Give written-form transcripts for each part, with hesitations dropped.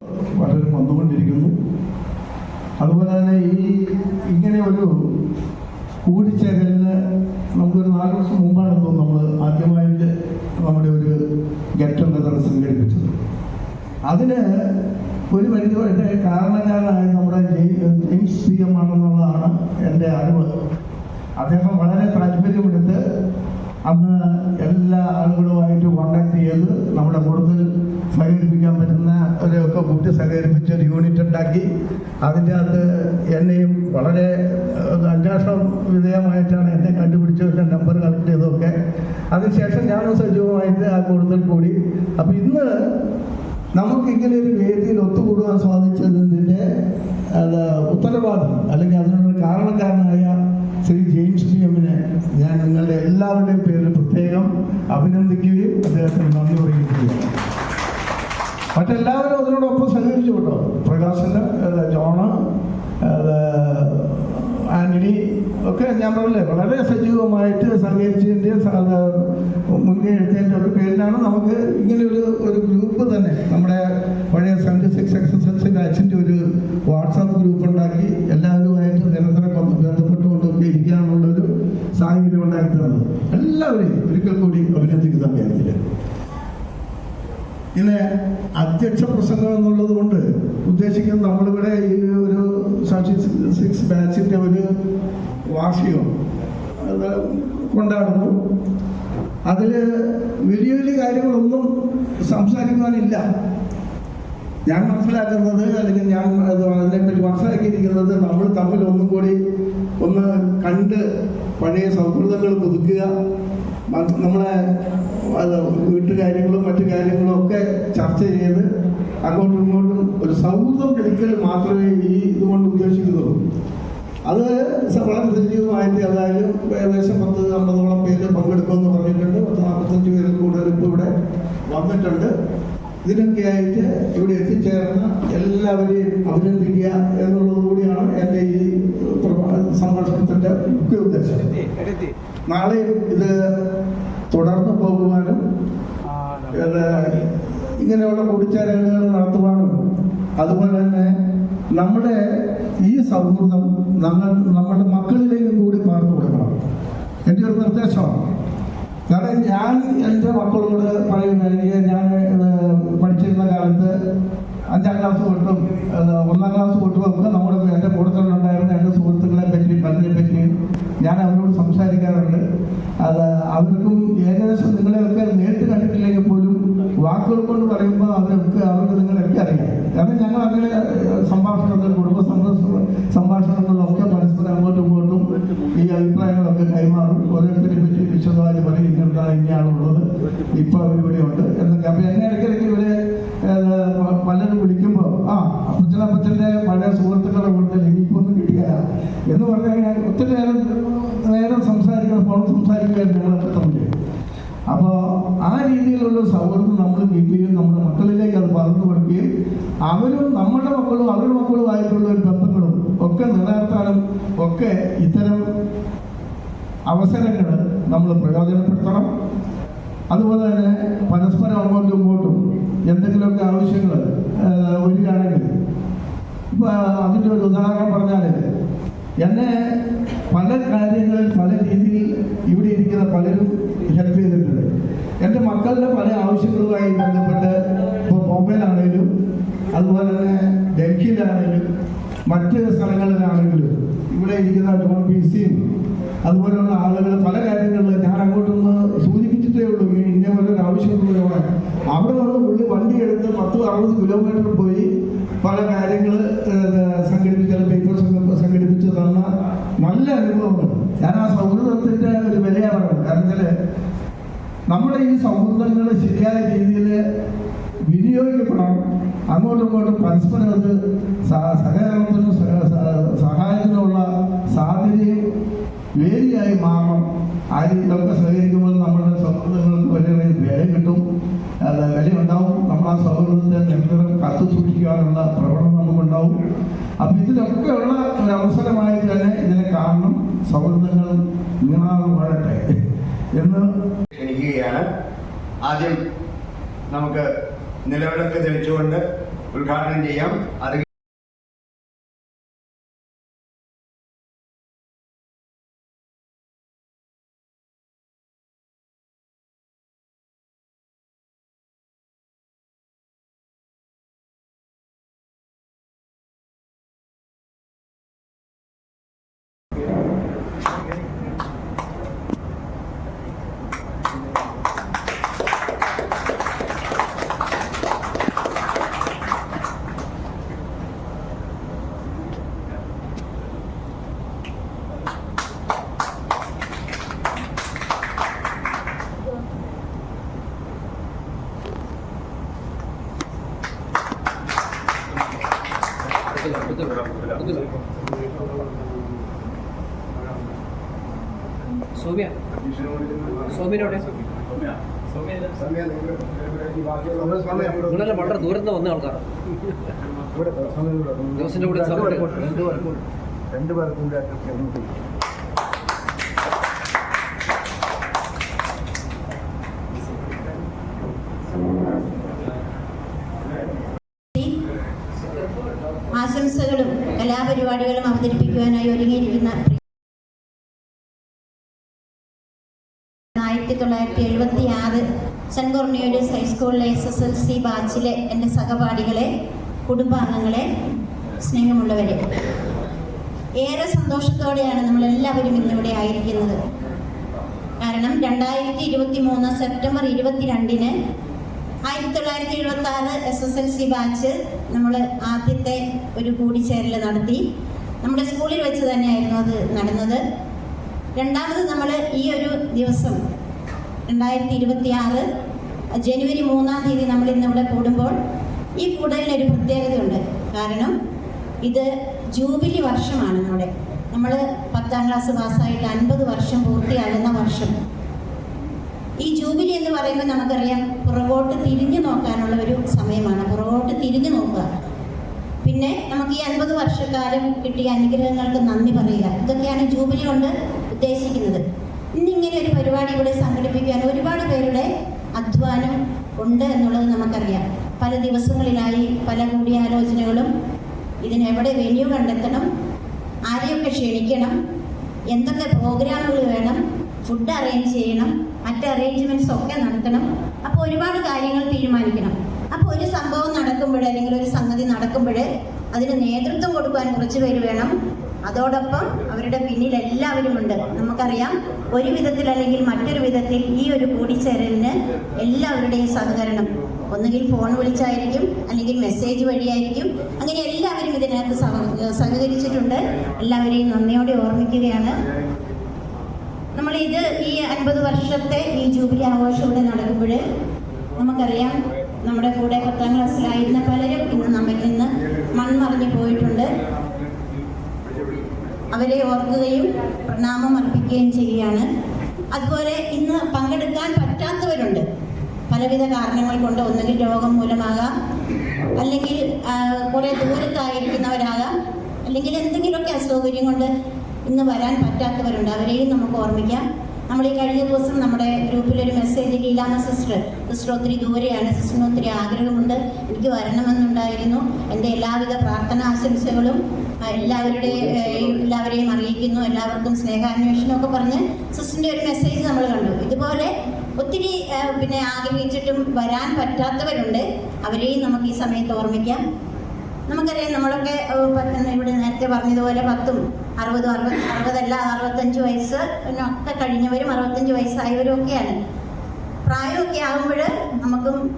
പലരും വന്നുകൊണ്ടിരിക്കുന്നു. അതുപോലെ തന്നെ ഇങ്ങനെ ഒരു കൂടിച്ചേരലിന് നമുക്കൊരു 4 വർഷം മുമ്പാണെന്ന് തോന്നുന്നു നമ്മൾ ആദ്യമായിട്ട് നമ്മുടെ ഒരു ഗെറ്റ് ടുഗദർ സംഘടിപ്പിച്ചത്. അതിന് ഒരു പരിധിവരെ കാരണക്കാരനായ നമ്മുടെ ജെയിംസ് PM ആണെന്നുള്ളതാണ് എൻ്റെ അറിവ്. അദ്ദേഹം വളരെ താല്പര്യമെടുത്ത് അന്ന് എല്ലാ ആളുകളുമായിട്ട് കോണ്ടാക്ട് ചെയ്ത് നമ്മുടെ കൂടുതൽ സഹകരിപ്പിക്കാൻ പറ്റുന്നവരെയൊക്കെ കൂട്ടി സഹകരിപ്പിച്ച് ഒരു യൂണിറ്റ് ഉണ്ടാക്കി അതിൻ്റെ അകത്ത് എന്നെയും വളരെ അന്വേഷണം വിധേയമായിട്ടാണ് എന്നെ കണ്ടുപിടിച്ചതിൻ്റെ നമ്പർ കളക്ട് ചെയ്തതൊക്കെ. അതിനുശേഷം ഞാനും സജീവമായിട്ട് ആ കൂടുതൽ കൂടി. അപ്പം ഇന്ന് നമുക്കിങ്ങനെ ഒരു വേദിയിൽ ഒത്തുകൂടുവാൻ സാധിച്ചതിൻ്റെ ഉത്തരവാദി അല്ലെങ്കിൽ അതിനുള്ള കാരണക്കാരനായ ശ്രീ ജെയിംസ് PMനെ ഞാൻ നിങ്ങളുടെ എല്ലാവരുടെയും പേരിൽ പ്രത്യേകം അഭിനന്ദിക്കുകയും അദ്ദേഹത്തിന് നന്ദി പറയുകയും ചെയ്യുന്നു. മറ്റെല്ലാവരും അതിനോടൊപ്പം സഹകരിച്ചു കേട്ടോ. പ്രകാശന്, ജോണ്, ആന്റണി ഒക്കെ ഞാൻ പറഞ്ഞില്ലേ വളരെ സജീവമായിട്ട് സഹകരിച്ചതിൻ്റെ മുൻകൈ എടുത്തതിൻ്റെ ഒക്കെ പേരിലാണ് നമുക്ക് ഇങ്ങനെ ഒരു ഗ്രൂപ്പ് തന്നെ നമ്മുടെ പഴയ 76 XSLC ബാച്ചിൻ്റെ ഒരു വാട്സാപ്പ് ഗ്രൂപ്പ് ഉണ്ടാക്കി എല്ലാവരുമായിട്ട് നിരന്തരം ബന്ധപ്പെട്ടുകൊണ്ടൊക്കെ ഇരിക്കാനുള്ളൊരു സാഹചര്യം ഉണ്ടാക്കി തന്നത് എല്ലാവരെയും ഒരിക്കൽ കൂടി അഭിനന്ദിക്കുന്ന കാര്യത്തിൽ. ഇങ്ങനെ അധ്യക്ഷ പ്രസംഗം എന്നുള്ളത് കൊണ്ട് ഉദ്ദേശിക്കുന്നത് നമ്മളിവിടെ ഈ ഒരു 76 ബാച്ചിൻ്റെ ഒരു വാർഷികം കൊണ്ടാടുന്നു. അതിൽ വലിയ വലിയ കാര്യങ്ങളൊന്നും സംസാരിക്കാനില്ല. ഞാൻ മനസ്സിലാക്കുന്നത് അല്ലെങ്കിൽ ഞാൻ അതിനെപ്പറ്റി മനസ്സിലാക്കിയിരിക്കുന്നത് നമ്മൾ തമ്മിൽ ഒന്നും കൂടി ഒന്ന് കണ്ട് പഴയ സൗഹൃദങ്ങൾ പുതുക്കുക, നമ്മളെ വീട്ടുകാര്യങ്ങളും മറ്റു കാര്യങ്ങളും ഒക്കെ ചർച്ച ചെയ്ത് അങ്ങോട്ടും ഇങ്ങോട്ടും ഒരു സൗഹൃദം പിടിക്കൽ മാത്രമേ ഈ ഇതുകൊണ്ട് ഉദ്ദേശിക്കുന്നുള്ളൂ. അത് വളരെ സജീവമായിട്ട് ഏതായാലും ഏകദേശം 10-50ഓളം പേര് പങ്കെടുക്കുമെന്ന് പറഞ്ഞിട്ടുണ്ട്. 10-45 പേരിൽ കൂടുതൽ ഇപ്പോൾ ഇവിടെ വന്നിട്ടുണ്ട്. ഇതിനൊക്കെ ആയിട്ട് ഇവിടെ എത്തിച്ചേർന്ന എല്ലാവരെയും അഭിനന്ദിക്കുക എന്നുള്ളത് കൂടിയാണ് എൻ്റെ ഈ സംഭാഷണത്തിൻ്റെ മുഖ്യ ഉദ്ദേശം. നാളെ ഇത് തുടർന്ന് പോകുവാനും ഇങ്ങനെയുള്ള കൂടിച്ചേരലുകൾ നടത്തുവാനും അതുപോലെ തന്നെ നമ്മുടെ ഈ സൗഹൃദം നമ്മുടെ മക്കളിലേക്കും കൂടി പകർന്നു കൊടുക്കണം. എൻ്റെ ഒരു നിർദ്ദേശമാണ്. കാരണം ഞാൻ എൻ്റെ മക്കളോട് പറയുന്നത്, ഞാൻ പഠിച്ചിരുന്ന കാലത്ത് 5ാം ക്ലാസ് തൊട്ടും 1ാം ക്ലാസ് തൊട്ടും ഒക്കെ നമ്മുടെ എൻ്റെ കൂട്ടത്തിലുണ്ടായിരുന്ന എൻ്റെ സുഹൃത്തുക്കളെ പറ്റിയും പലരെ പറ്റിയും ഞാൻ അവരോട് സംസാരിക്കാറുണ്ട്. അവർക്കും ഏകദേശം നിങ്ങളെയൊക്കെ നേരിട്ട് കണ്ടിട്ടില്ലെങ്കിൽ പോലും വാക്കുകൾ കൊണ്ട് പറയുമ്പോൾ അവർക്ക് നിങ്ങളൊക്കെ അറിയാം. കാരണം ഞങ്ങൾ അങ്ങനെ സംഭാഷണങ്ങൾ, കുടുംബ സംഭാഷണങ്ങളിലൊക്കെ പരസ്പരം അങ്ങോട്ടും ഇങ്ങോട്ടും ഈ അഭിപ്രായങ്ങളൊക്കെ കൈമാറും. ഓരോരുത്തരെ പറ്റി വിശദമായി പറയും, ഇങ്ങനെയാണ് ഇങ്ങനെയാണുള്ളത്, ഇപ്പോൾ അവരിവിടെ ഉണ്ട് എന്നൊക്കെ. അപ്പം എന്നെ ഇടയ്ക്കിടയ്ക്ക് ഇവരെ പലരും വിളിക്കുമ്പോൾ അപ്പച്ചൻ്റെ പഴയ സുഹൃത്തുക്കളെ കൂടുതൽ എനിക്കൊന്നും കിട്ടിയ എന്ന് പറഞ്ഞു കഴിഞ്ഞാൽ ഒത്തിരി നേരം സംസാരിക്കണം, ഫോൺ സംസാരിക്കുകയാണ് ഞങ്ങളൊക്കെ തമ്മിൽ. അപ്പോൾ ആ രീതിയിലുള്ള സൗഹൃദം നമ്മൾ കീപ്പ് ചെയ്യും, നമ്മുടെ മക്കളിലേക്ക് അത് പകർന്നു കൊടുക്കുകയും അവരും നമ്മുടെ മക്കളും അവരുടെ മക്കളുമായിട്ടുള്ള ഒരു ബന്ധങ്ങളും ഒക്കെ നിലനിർത്താനും ഒക്കെ ഇത്തരം അവസരങ്ങൾ നമ്മൾ പ്രയോജനപ്പെടുത്തണം. അതുപോലെ തന്നെ പരസ്പരം അങ്ങോട്ടും ഇങ്ങോട്ടും എന്തെങ്കിലുമൊക്കെ ആവശ്യങ്ങൾ വരികയാണെങ്കിൽ, ഇപ്പോൾ അതിൻ്റെ ഒരു ഉദാഹരണം പറഞ്ഞാൽ എന്നെ പല കാര്യങ്ങളിൽ പല രീതിയിൽ ഇവിടെ ഇരിക്കുന്ന പലരും ഹെൽപ്പ് ചെയ്തിട്ടുണ്ട്. എൻ്റെ മക്കളുടെ പല ആവശ്യങ്ങളുമായി ബന്ധപ്പെട്ട് ഇപ്പോൾ ബോംബെയിലാണെങ്കിലും അതുപോലെ തന്നെ ഡൽഹിയിലാണെങ്കിലും മറ്റ് സ്ഥലങ്ങളിലാണെങ്കിലും ഇവിടെ ഇരിക്കുന്ന ജോൺ PC-യും അതുപോലെയുള്ള ആളുകൾ പല കാര്യങ്ങളിൽ ഞാൻ അങ്ങോട്ടൊന്ന് സൂചിപ്പിച്ചിട്ടേ ഉള്ളൂ. ഇന്ന പോലെ ഒരു ആവശ്യമുള്ള അവിടെ നിന്ന് വണ്ടി എടുത്ത് 10-60 കിലോമീറ്റർ പോയി പല കാര്യങ്ങൾ സംഘടിപ്പിച്ച പേപ്പേഴ്സൊക്കെ സംഘടിപ്പിച്ച് തന്ന നല്ല അനുഭവങ്ങൾ. ഞാൻ ആ സൗഹൃദത്തിൻ്റെ ഒരു വിലയാണ് പറയുന്നത്. കാരണം നമ്മുടെ ഈ സൗഹൃദങ്ങൾ ശരിയായ രീതിയിൽ വിനിയോഗിക്കപ്പെടണം. അങ്ങോട്ടും ഇങ്ങോട്ടും പരസ്പരം അത് സഹകരണത്തിനും സഹായത്തിനുള്ള സാധ്യതയും വേദിയായി മാറണം. ആ രീതിയിലൊക്കെ സഹകരിക്കുമ്പോൾ നമ്മുടെ സൗഹൃദങ്ങൾക്ക് വലിയ വില കിട്ടും, വിലയുണ്ടാവും. നമ്മൾ ആ സൗഹൃദത്തെ നിരന്തരം കാത്തു സൂക്ഷിക്കാനുള്ള പ്രവണത നമുക്കുണ്ടാവും. അപ്പം ഇതിലൊക്കെയുള്ള ഒരു അവസരമായി തന്നെ ഇതിനെ കാണണം. സൗഹൃദങ്ങൾ നീളാതെ വാഴട്ടെ എന്ന് ക്ഷണിക്കുകയാണ്. ആദ്യം നമുക്ക് നിലവിളക്ക് തെളിച്ചുകൊണ്ട് ഉദ്ഘാടനം ചെയ്യാം. അത് നിങ്ങളെല്ലാം വളരെ ദൂരത്ത് വന്ന ആൾക്കാരാണ്. ജോസിന്റെ കൂടെ രണ്ടുപേർക്കും ആശംസകളും കലാപരിപാടികളും അവതരിപ്പിക്കുവാനായി ഒരുങ്ങിയിരിക്കുന്ന 1976 സെന്റ് കോർണേലിയസ് ഹൈസ്കൂളിലെ SSLC ബാച്ചിലെ എൻ്റെ സഹപാഠികളെ, കുടുംബാംഗങ്ങളെ, സ്നേഹമുള്ളവരെ, ഏറെ സന്തോഷത്തോടെയാണ് നമ്മളെല്ലാവരും ഇന്നിവിടെ ആയിരിക്കുന്നത്. കാരണം 2023 സെപ്റ്റംബർ 22-ന് 1976 SSLC ബാച്ച് നമ്മൾ ആദ്യത്തെ ഒരു കൂടിച്ചേരൽ നടത്തി. നമ്മുടെ സ്കൂളിൽ വെച്ച് തന്നെയായിരുന്നു അത് നടന്നത്. രണ്ടാമത് നമ്മൾ ഈ ഒരു ദിവസം 2026 ജനുവരി 3-ാം തീയതി നമ്മൾ ഇന്നിവിടെ കൂടുമ്പോൾ ഈ കൂടലിനൊരു പ്രത്യേകതയുണ്ട്. കാരണം ഇത് ജൂബിലി വർഷമാണ്. നമ്മൾ 10ാം ക്ലാസ് പാസ്സായിട്ട് 50 വർഷം പൂർത്തിയാകുന്ന വർഷം. ഈ ജൂബിലി എന്ന് പറയുമ്പോൾ നമുക്കറിയാം, പുറകോട്ട് തിരിഞ്ഞു നോക്കാനുള്ള ഒരു സമയമാണ്. പുറകോട്ട് തിരിഞ്ഞു നോക്കുക, പിന്നെ നമുക്ക് ഈ 50 വർഷക്കാലം കിട്ടിയ അനുഗ്രഹങ്ങൾക്ക് നന്ദി പറയുക, ഇതൊക്കെയാണ് ജൂബിലി കൊണ്ട് ഉദ്ദേശിക്കുന്നത്. ഇന്നിങ്ങനെ ഒരു പരിപാടി ഇവിടെ സംഘടിപ്പിക്കാൻ ഒരുപാട് പേരുടെ അധ്വാനം ഉണ്ട് എന്നുള്ളത് നമുക്കറിയാം. പല ദിവസങ്ങളിലായി പല കൂടിയാലോചനകളും, ഇതിനെവിടെ വെന്യൂ കണ്ടെത്തണം, ആരെയൊക്കെ ക്ഷണിക്കണം, എന്തൊക്കെ പ്രോഗ്രാമുകൾ വേണം, ഫുഡ് അറേഞ്ച് ചെയ്യണം, മറ്റ് അറേഞ്ച്മെൻറ്റ്സ് ഒക്കെ നടത്തണം. അപ്പോൾ ഒരുപാട് കാര്യങ്ങൾ തീരുമാനിക്കണം. അപ്പോൾ ഒരു സംഭവം നടക്കുമ്പോൾ അല്ലെങ്കിൽ ഒരു സംഗതി നടക്കുമ്പോൾ അതിന് നേതൃത്വം കൊടുക്കാൻ കുറച്ച് പേര് വേണം. അതോടൊപ്പം അവരുടെ പിന്നിൽ എല്ലാവരും ഉണ്ട്. നമുക്കറിയാം, ഒരു വിധത്തിൽ അല്ലെങ്കിൽ മറ്റൊരു വിധത്തിൽ ഈ ഒരു കൂടിച്ചേരലിന് എല്ലാവരുടെയും സഹകരണം ഒന്നുകിൽ ഫോൺ വിളിച്ചായിരിക്കും, അല്ലെങ്കിൽ മെസ്സേജ് വഴിയായിരിക്കും. അങ്ങനെ എല്ലാവരും ഇതിനകത്ത് സഹകരിച്ചിട്ടുണ്ട്. എല്ലാവരെയും നന്ദിയോടെ ഓർമ്മിക്കുകയാണ്. നമ്മളിത് ഈ 50 വർഷത്തെ ഈ ജൂബിലി ആഘോഷം ഇവിടെ നടക്കുമ്പോൾ നമുക്കറിയാം, നമ്മുടെ കൂടെ 10ാം ക്ലാസ്സിലായിരുന്ന പലരും ഇന്ന് നമ്മിൽ നിന്ന് മൺമറഞ്ഞു പോയിട്ടുണ്ട്. അവരെ ഓർക്കുകയും പ്രണാമം അർപ്പിക്കുകയും ചെയ്യുകയാണ്. അതുപോലെ ഇന്ന് പങ്കെടുക്കാൻ പറ്റാത്തവരുണ്ട്, പലവിധ കാരണങ്ങൾ കൊണ്ട്. ഒന്നുകിൽ രോഗം മൂലമാകാം, അല്ലെങ്കിൽ കുറേ ദൂരത്തായിരിക്കുന്നവരാകാം, അല്ലെങ്കിൽ എന്തെങ്കിലുമൊക്കെ അസൗകര്യം കൊണ്ട് ഇന്ന് വരാൻ പറ്റാത്തവരുണ്ട്. അവരെയും നമുക്ക് ഓർമ്മിക്കാം. നമ്മൾ ഈ കഴിഞ്ഞ ദിവസം നമ്മുടെ ഗ്രൂപ്പിലൊരു മെസ്സേജ്, ലീലാമ്മ സിസ്റ്റർ ഒത്തിരി ദൂരെയാണ്, സിസ്റ്ററിന് ഒത്തിരി ആഗ്രഹമുണ്ട്, എനിക്ക് വരണമെന്നുണ്ടായിരുന്നു, എൻ്റെ എല്ലാവിധ പ്രാർത്ഥന ആശംസകളും എല്ലാവരെയും അറിയിക്കുന്നു, എല്ലാവർക്കും സ്നേഹാന്വേഷണമൊക്കെ പറഞ്ഞ് സിസ്റ്ററിൻ്റെ ഒരു മെസ്സേജ് നമ്മൾ കണ്ടു. ഇതുപോലെ ഒത്തിരി ആഗ്രഹിച്ചിട്ടും വരാൻ പറ്റാത്തവരുണ്ട്. അവരെയും നമുക്ക് ഈ സമയത്ത് ഓർമ്മിക്കാം. നമുക്കറിയാം, നമ്മളൊക്കെ ഇവിടെ നേരത്തെ പറഞ്ഞതുപോലെ 10, 60, 65 വയസ്സ് ഒക്കെ കഴിഞ്ഞവരും 65 വയസ്സായവരും ഒക്കെയാണ്. പ്രായമൊക്കെ ആകുമ്പോൾ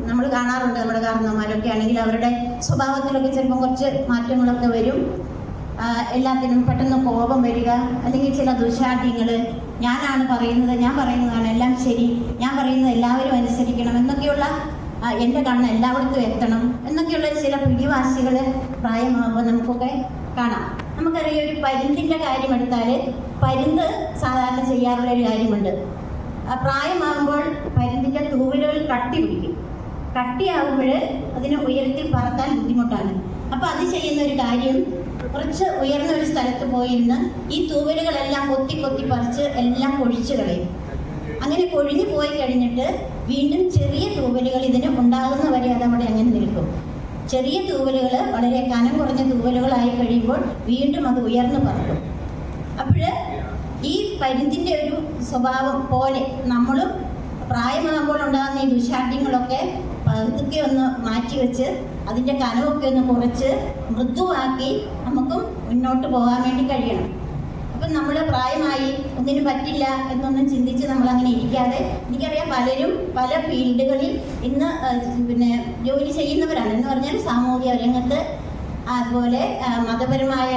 നമ്മൾ കാണാറുണ്ട്, നമ്മുടെ കാരണവന്മാരൊക്കെ ആണെങ്കിൽ അവരുടെ സ്വഭാവത്തിലൊക്കെ ചിലപ്പോൾ കുറച്ച് മാറ്റങ്ങളൊക്കെ വരും. എല്ലാത്തിനും പെട്ടെന്ന് കോപം വരിക, അല്ലെങ്കിൽ ചില ദുശാഠ്യങ്ങൾ, ഞാൻ പറയുന്നതാണ് എല്ലാം ശരി, ഞാൻ പറയുന്നത് എല്ലാവരും അനുസരിക്കണം എന്നൊക്കെയുള്ള, എൻ്റെ കണ്ണ് എല്ലായിടത്തും എത്തണം എന്നൊക്കെയുള്ള ചില പിടിവാശികൾ പ്രായമാകുമ്പോൾ നമുക്കൊക്കെ കാണാം. നമുക്കറിയാം, ഒരു പരുന്തിൻ്റെ കാര്യം എടുത്താൽ, പരുന്ത് സാധാരണ ചെയ്യാറുള്ള ഒരു കാര്യമുണ്ട്. പ്രായമാകുമ്പോൾ പരുന്തിൻ്റെ തൂവലുകൾ കട്ടി പിടിക്കും. കട്ടിയാകുമ്പോൾ അതിനെ ഉയർത്തി പറത്താൻ ബുദ്ധിമുട്ടാണ്. അപ്പോൾ അത് ചെയ്യുന്ന ഒരു കാര്യം, കുറച്ച് ഉയർന്ന ഒരു സ്ഥലത്ത് പോയിരുന്ന് ഈ തൂവലുകളെല്ലാം കൊത്തി പറിച്ച് എല്ലാം പൊഴിച്ചു കളയും. അങ്ങനെ കൊഴിഞ്ഞു പോയി കഴിഞ്ഞിട്ട് വീണ്ടും ചെറിയ തൂവലുകൾ ഇതിന് ഉണ്ടാകുന്നവരെ അതവിടെ അങ്ങനെ നിൽക്കും. ചെറിയ തൂവലുകൾ വളരെ കനം കുറഞ്ഞ തൂവലുകളായി കഴിയുമ്പോൾ വീണ്ടും അത് ഉയർന്നു പറക്കും. അപ്പോൾ ഈ പരുന്തിൻ്റെ ഒരു സ്വഭാവം പോലെ നമ്മളും പ്രായമാകുമ്പോൾ ഉണ്ടാകുന്ന ഈ ദുശാഠ്യങ്ങളൊക്കെ പതുക്കെ ഒന്ന് മാറ്റിവെച്ച് അതിൻ്റെ കനമൊക്കെ ഒന്ന് കുറച്ച് മൃദുവാക്കി നമുക്കും മുന്നോട്ട് പോകാൻ വേണ്ടി കഴിയണം. അപ്പം നമ്മൾ പ്രായമായി ഒന്നിനും പറ്റില്ല എന്നൊന്നും ചിന്തിച്ച് നമ്മളങ്ങനെ ഇരിക്കാതെ, എനിക്കറിയാം പലരും പല ഫീൽഡുകളിൽ ഇന്ന് പിന്നെ ജോലി ചെയ്യുന്നവരാണ്. എന്ന് പറഞ്ഞാൽ സാമൂഹിക രംഗത്ത് അതുപോലെ മതപരമായ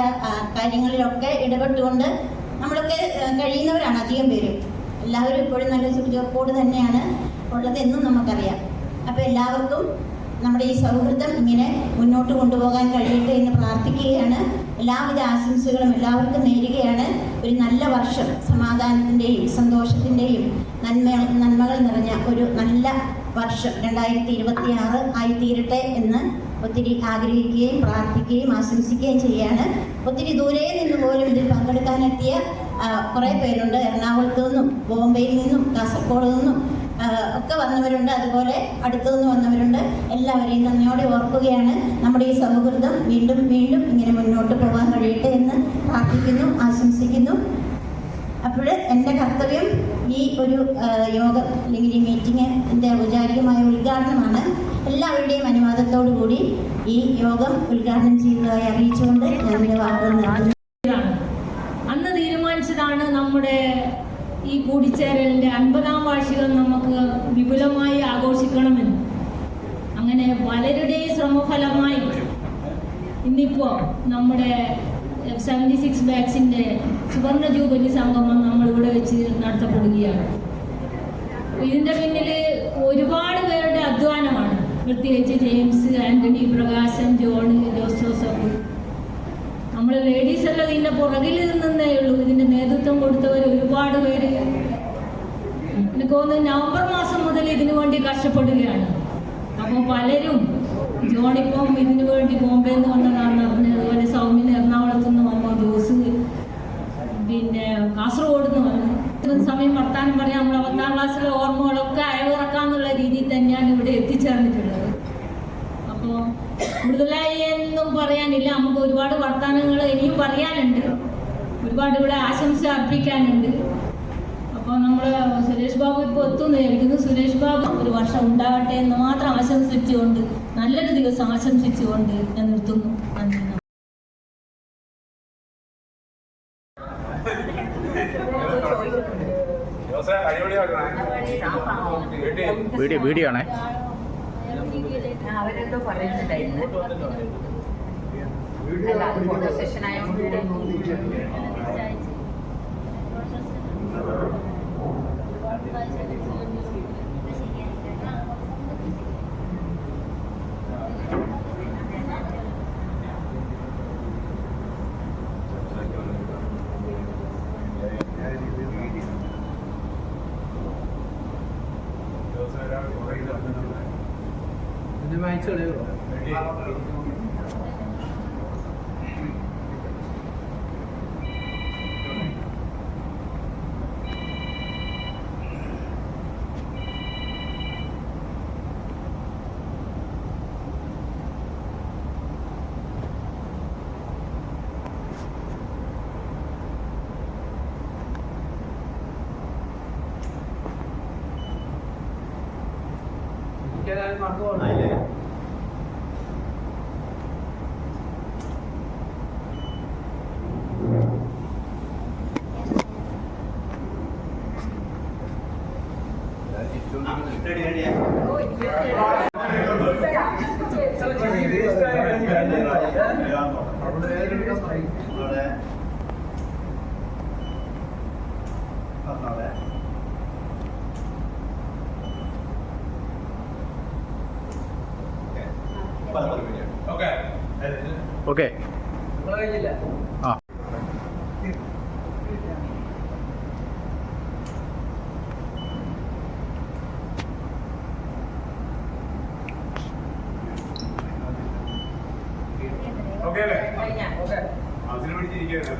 കാര്യങ്ങളിലൊക്കെ ഇടപെട്ടുകൊണ്ട് നമ്മളൊക്കെ കഴിയുന്നവരാണ് അധികം പേരും. എല്ലാവരും ഇപ്പോഴും നല്ല ചുറ്റുചോപ്പോട് തന്നെയാണ് ഉള്ളതെന്നും നമുക്കറിയാം. അപ്പോൾ എല്ലാവർക്കും നമ്മുടെ ഈ സൗഹൃദം ഇങ്ങനെ മുന്നോട്ട് കൊണ്ടുപോകാൻ കഴിയട്ടെ എന്ന് പ്രാർത്ഥിക്കുകയാണ്. എല്ലാവിധ ആശംസകളും എല്ലാവർക്കും നേരുകയാണ്. ഒരു നല്ല വർഷം, സമാധാനത്തിൻ്റെയും സന്തോഷത്തിൻ്റെയും നന്മകൾ നിറഞ്ഞ ഒരു നല്ല വർഷം 2026 ആയിത്തീരട്ടെ എന്ന് ഒത്തിരി ആഗ്രഹിക്കുകയും പ്രാർത്ഥിക്കുകയും ആശംസിക്കുകയും ചെയ്യുകയാണ്. ഒത്തിരി ദൂരെ നിന്ന് പോലും ഇതിൽ പങ്കെടുക്കാനെത്തിയ കുറേ പേരുണ്ട്. എറണാകുളത്തു നിന്നും ബോംബെയിൽ നിന്നും കാസർഗോഡ് നിന്നും ഒക്കെ വന്നവരുണ്ട്. അതുപോലെ അടുത്തുനിന്ന് വന്നവരുണ്ട്. എല്ലാവരെയും നന്ദിയോടെ ഓർക്കുകയാണ്. നമ്മുടെ ഈ സൗഹൃദം വീണ്ടും വീണ്ടും ഇങ്ങനെ മുന്നോട്ട് പോകാൻ കഴിയട്ടെ എന്ന് പ്രാർത്ഥിക്കുന്നു, ആശംസിക്കുന്നു. അപ്പോൾ എൻ്റെ കർത്തവ്യം ഈ ഒരു യോഗം അല്ലെങ്കിൽ ഈ മീറ്റിങ്ങിൻ്റെ ഔപചാരികമായ ഉദ്ഘാടനമാണ്. എല്ലാവരുടെയും അനുവാദത്തോടു കൂടി ഈ യോഗം ഉദ്ഘാടനം ചെയ്യുന്നതായി അറിയിച്ചുകൊണ്ട് ഞാൻ എൻ്റെ വാക്കുകൾ നിർത്തുന്നു. അന്ന് തീരുമാനിച്ചതാണ് നമ്മുടെ ഈ കൂടിച്ചേരലിൻ്റെ 50ാം വാർഷികം നമുക്ക് വിപുലമായി ആഘോഷിക്കണമെന്ന്. അങ്ങനെ പലരുടെയും ശ്രമഫലമായി ഇന്നിപ്പോൾ നമ്മുടെ 76 ബാച്ചിൻ്റെ സുവർണ ജൂബിലി സംഗമം നമ്മളിവിടെ വെച്ച് നടത്തപ്പെടുകയാണ്. ഇതിൻ്റെ പിന്നിൽ ഒരുപാട് പേരുടെ അധ്വാനമാണ്. പ്രത്യേകിച്ച് James, Antony, Prakashan, John, Jose Joseph, നമ്മൾ ലേഡീസ് എല്ലാം ഇതിൻ്റെ പുറകിൽ നിന്നേ ഉള്ളൂ. ഇതിൻ്റെ നേതൃത്വം കൊടുത്തവർ ഒരുപാട് പേര് എനിക്ക് തോന്നുന്നു നവംബർ മാസം മുതൽ ഇതിനു വേണ്ടി കഷ്ടപ്പെടുകയാണ്. അപ്പോൾ പലരും ജോണിപ്പം ഇതിനു വേണ്ടി ബോംബെയിൽ നിന്ന് വന്നതാണെന്ന് പറഞ്ഞു. അതുപോലെ സൗമ്യന് എറണാകുളത്തു നിന്ന് വന്നു, ജോസ് പിന്നെ കാസർഗോഡ് നിന്ന് വന്നു. സമയം വർത്താനം പറയാൻ നമ്മളെ 10ാം ക്ലാസ്സിലെ ഓർമ്മകളൊക്കെ അയവിറക്കാന്നുള്ള രീതിയിൽ തന്നെയാണ് ഇവിടെ എത്തിച്ചേർന്നിട്ടുള്ളത്. അപ്പോൾ കൂടുതലായി എന്നും പറയാനില്ല. നമുക്ക് ഒരുപാട് വർത്തമാനങ്ങൾ ഇനിയും പറയാനുണ്ട്, ഒരുപാട് ഇവിടെ ആശംസ അർപ്പിക്കാനുണ്ട്. അപ്പോൾ നമ്മൾ സുരേഷ് ബാബു ഇപ്പോൾ എത്തുന്നതായിരിക്കുന്നു. സുരേഷ് ബാബു ഒരു വർഷം ഉണ്ടാകട്ടെ എന്ന് മാത്രം ആശംസിച്ചുകൊണ്ട്, നല്ലൊരു ദിവസം ആശംസിച്ചുകൊണ്ട് ഞാൻ നിർത്തുന്നു. നന്ദി. വീഡിയോ ആണേ. അവരെന്തോ പറയുന്നുണ്ടായിരുന്നു. അല്ല, അത് ഫോട്ടോ സെഷൻ ആയതുകൊണ്ട് ഓക്കെ. ആ ഓക്കെ അല്ലേ? അതിന് പിടിച്ചിരിക്കുകയല്ലേ?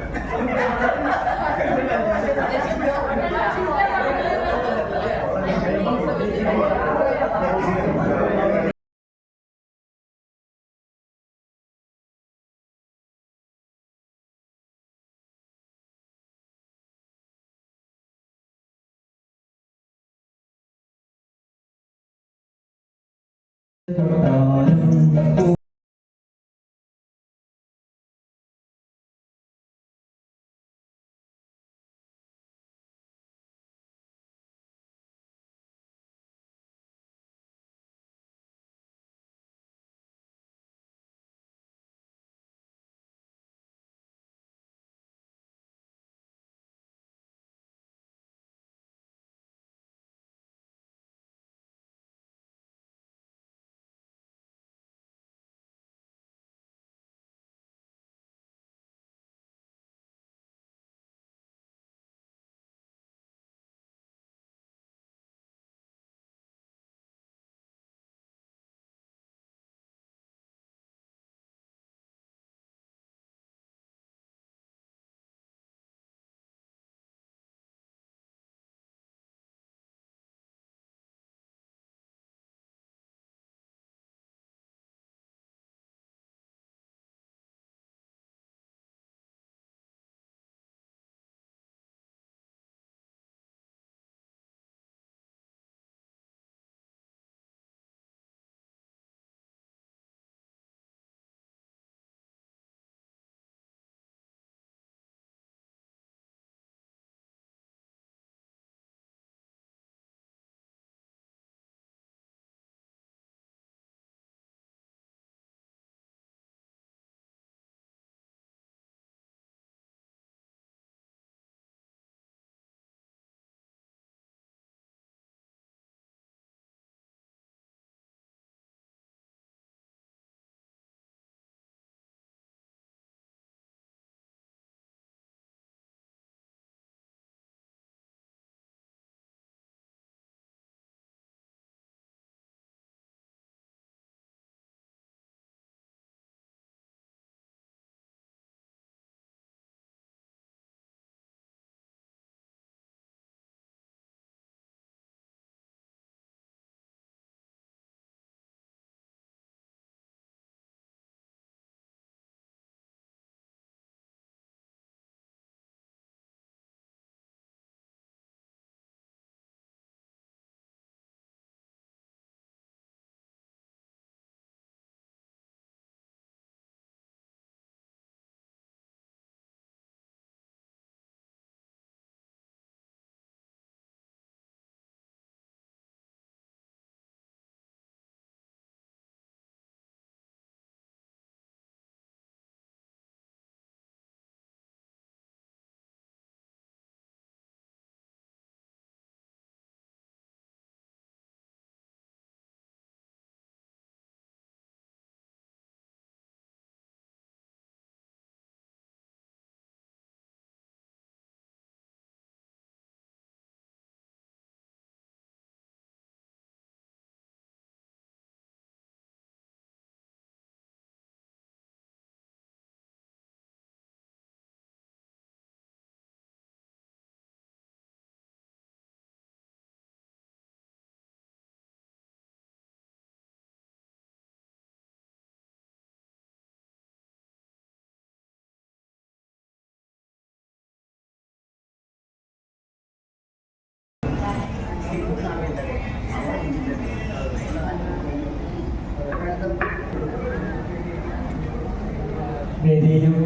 വേദിയിലും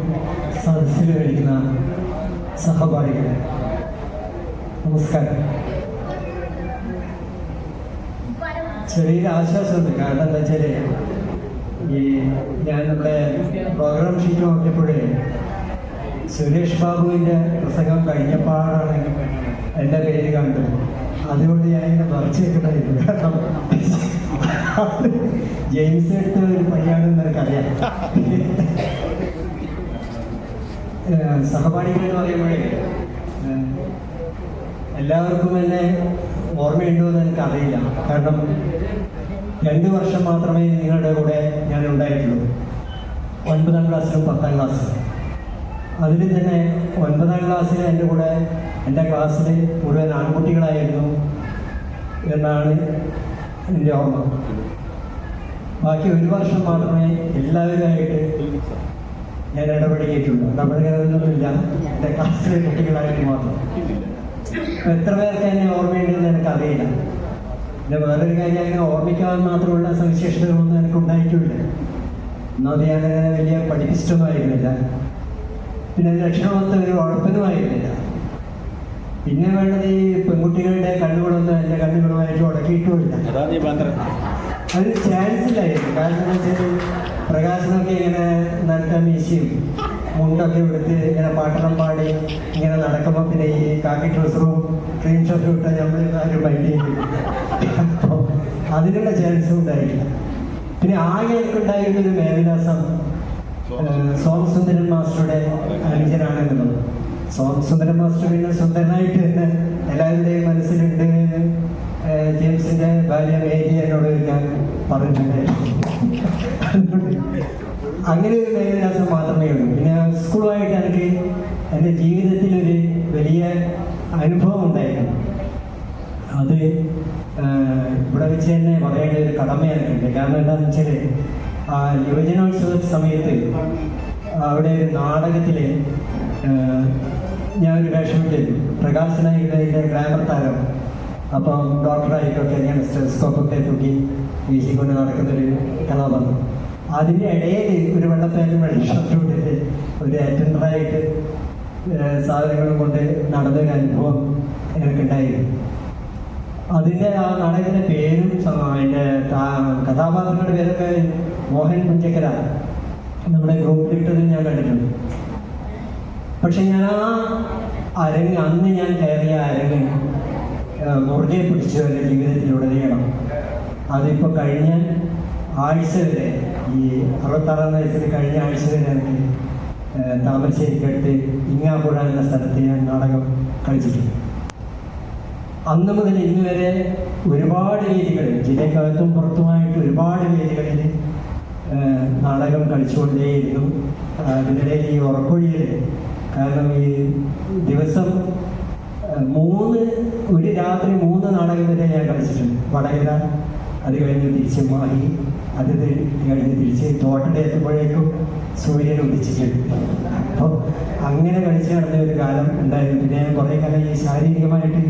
സദസ്സിലും ഇരിക്കുന്ന സഹപാഠികളെ നമസ്കാരം. ചെറിയൊരു ആശ്വാസമുണ്ട്. കാരണം എന്താ വെച്ചാൽ ഞാൻ നമ്മുടെ പ്രോഗ്രാം ഷീറ്റ് നോക്കിയപ്പോഴേ സുരേഷ് ബാബുവിൻ്റെ പ്രസംഗം കഴിഞ്ഞപ്പാടാണ് എൻ്റെ പേര് കണ്ടത്. അതുകൊണ്ട് ഞാനിങ്ങനെ മറച്ചു വെക്കണ്ടായിരുന്നു. കാരണം ജെയിംസ് എടുത്ത ഒരു പയ്യാണെന്ന് എനിക്കറിയാം. സഹപാഠികൾ എന്ന് പറയുമ്പോഴേ എല്ലാവർക്കും എന്നെ ഓർമ്മയുണ്ടോ എന്ന് എനിക്കറിയില്ല. കാരണം 2 വർഷം മാത്രമേ നിങ്ങളുടെ കൂടെ ഞാൻ ഉണ്ടായിട്ടുള്ളൂ, 9ാം ക്ലാസ്സിലും 10ാം ക്ലാസ്സിലും. അതിൽ തന്നെ 9ാം ക്ലാസ്സിൽ എൻ്റെ കൂടെ എൻ്റെ ക്ലാസ്സിൽ മുഴുവൻ ആൺകുട്ടികളായിരുന്നു എന്നാണ് എൻ്റെ ഓർമ്മ. ബാക്കി 1 വർഷം മാത്രമേ എല്ലാവരുമായിട്ട് ഞാൻ ഇടപെടുകയിട്ടുള്ളൂ. ഇടപെടുകയൊന്നുമില്ല, എൻ്റെ ക്ലാസ്സിലെ കുട്ടികളായിട്ട് മാത്രം. എത്ര പേർക്ക് എന്നെ ഓർമ്മയുണ്ടെന്ന് എനിക്കറിയില്ല. പിന്നെ വേറൊരു കാര്യം അങ്ങനെ ഓർമ്മിക്കാൻ മാത്രമുള്ള സവിശേഷതകളൊന്നും എനിക്ക് ഉണ്ടായിട്ടില്ല. ഒന്നാമത് ഞാനങ്ങനെ വലിയ പഠിപ്പിച്ചിട്ടൊന്നും ആയിരുന്നില്ല. പിന്നെ ലക്ഷണമൊത്ത ഒരു ഉഴപ്പനും ആയിരുന്നില്ല. പിന്നെ വേണ്ടത് ഈ പെൺകുട്ടികളുടെ കണ്ണുകളൊന്നും എൻ്റെ കണ്ണുകളുമായിട്ട് ഉടക്കിയിട്ടുമില്ല. അത് ചാൻസ് ഇല്ലായിരുന്നു. കാരണം എന്ന് വെച്ചാൽ പ്രകാശനമൊക്കെ ഇങ്ങനെ നല്ല മീശയും മുണ്ടൊക്കെ എടുത്ത് ഇങ്ങനെ പാട്ടണം പാടി ഇങ്ങനെ നടക്കുമ്പോൾ പിന്നെ ഈ കാക്കി ട്രൗസറും ക്രീം ഷർട്ടും ഇട്ടാൽ നമ്മൾ ആരും മൈൻഡ് ചെയ്യില്ല. അപ്പോൾ അതിനുള്ള ചാൻസും ഉണ്ടായില്ല. പിന്നെ ആകെ എനിക്കുണ്ടായിരുന്നൊരു മേൽവിലാസം സോമസുന്ദരൻ മാസ്റ്ററുടെ അനുജനാണെന്നുള്ളത്. സോമസുന്ദരൻ മാസ്റ്റർ പിന്നെ സുന്ദരനായിട്ട് തന്നെ എല്ലാവരുടെയും മനസ്സിലുണ്ട്. ജെയിംസിന്റെ ഭാര്യ മേരി എന്നോട് ഞാൻ പറഞ്ഞിട്ടുണ്ടായിരുന്നു. അങ്ങനെ ഒരു മേൽവിലാസം മാത്രമേ ഉള്ളൂ. പിന്നെ സ്കൂളുമായിട്ട് എനിക്ക് എൻ്റെ ജീവിതത്തിലൊരു വലിയ അനുഭവം ഉണ്ടായിരുന്നു. അത് ഇവിടെ വെച്ച് തന്നെ പറയേണ്ട ഒരു കടമ എനിക്കുണ്ട്. കാരണം എന്താണെന്ന് വെച്ചാൽ യുവജനോത്സവ സമയത്ത് അവിടെ ഒരു നാടകത്തിൽ ഞാനൊരു വേഷമിട്ടിരുന്നു. പ്രകാശ് നായികയുടെ ഗ്രാമർ താരം. അപ്പം ഡോക്ടറായിട്ടൊക്കെ ഞാൻ സ്റ്റെസ്കോപ്പൊക്കെ തൂക്കി വീശിക്കൊണ്ട് നടക്കുന്നൊരു കഥാപാത്രം. അതിൻ്റെ ഇടയിൽ ഒരു വെള്ളപ്പേനും വെള്ള ഷർട്ടും ഇട്ടിട്ട് ഒരു അറ്റൻഡറായിട്ട് സാധനങ്ങളും കൊണ്ട് നടന്നൊരു അനുഭവം എനിക്കുണ്ടായിരുന്നു. അതിൻ്റെ ആ നാടകത്തിൻ്റെ പേരും അതിൻ്റെ കഥാപാത്രങ്ങളുടെ പേരൊക്കെ മോഹൻ പുഞ്ചക്കര നമ്മുടെ ഗ്രൂപ്പിലിട്ടത് ഞാൻ കണ്ടിട്ടുണ്ട്. പക്ഷെ ഞാൻ ആ അരങ്ങ് അന്ന് ഞാൻ കയറിയ അരങ്ങ് മുറുകെ പിടിച്ചു എൻ്റെ ജീവിതത്തിലുടനീളം. അതിപ്പോൾ കഴിഞ്ഞ ആഴ്ച വരെ ഈ 66-ാം വയസ്സിൽ കഴിഞ്ഞ ആഴ്ച വരെ എനിക്ക് താമരശ്ശേരിക്കടുത്ത് ഇങ്ങാപ്പുഴ എന്ന സ്ഥലത്ത് ഞാൻ നാടകം കളിച്ചിട്ടുണ്ട്. അന്ന് മുതൽ ഇന്ന് വരെ ഒരുപാട് വേദികളിൽ, ജില്ലക്കകത്തും പുറത്തുമായിട്ട് ഒരുപാട് വേദികളിൽ നാടകം കളിച്ചുകൊണ്ടേയിരുന്നു. അതിനിടയിൽ ഈ ഉറക്കൊഴിയിൽ, കാരണം ഈ ദിവസം ഒരു രാത്രി 3 നാടകം വരെ ഞാൻ കളിച്ചിട്ടുണ്ട്. വടകര, അത് കഴിഞ്ഞ് തിരിച്ച് മാഹി, അത് കഴിഞ്ഞ് തിരിച്ച് തോട്ടടെ എത്തുമ്പോഴേക്കും സൂര്യൻ ഉദിച്ചിട്ടുണ്ട്. അപ്പോൾ അങ്ങനെ കളിച്ച് നടന്ന ഒരു കാലം ഉണ്ടായിരുന്നു. പിന്നെ കുറേ കാലം ഈ ശാരീരികമായിട്ട്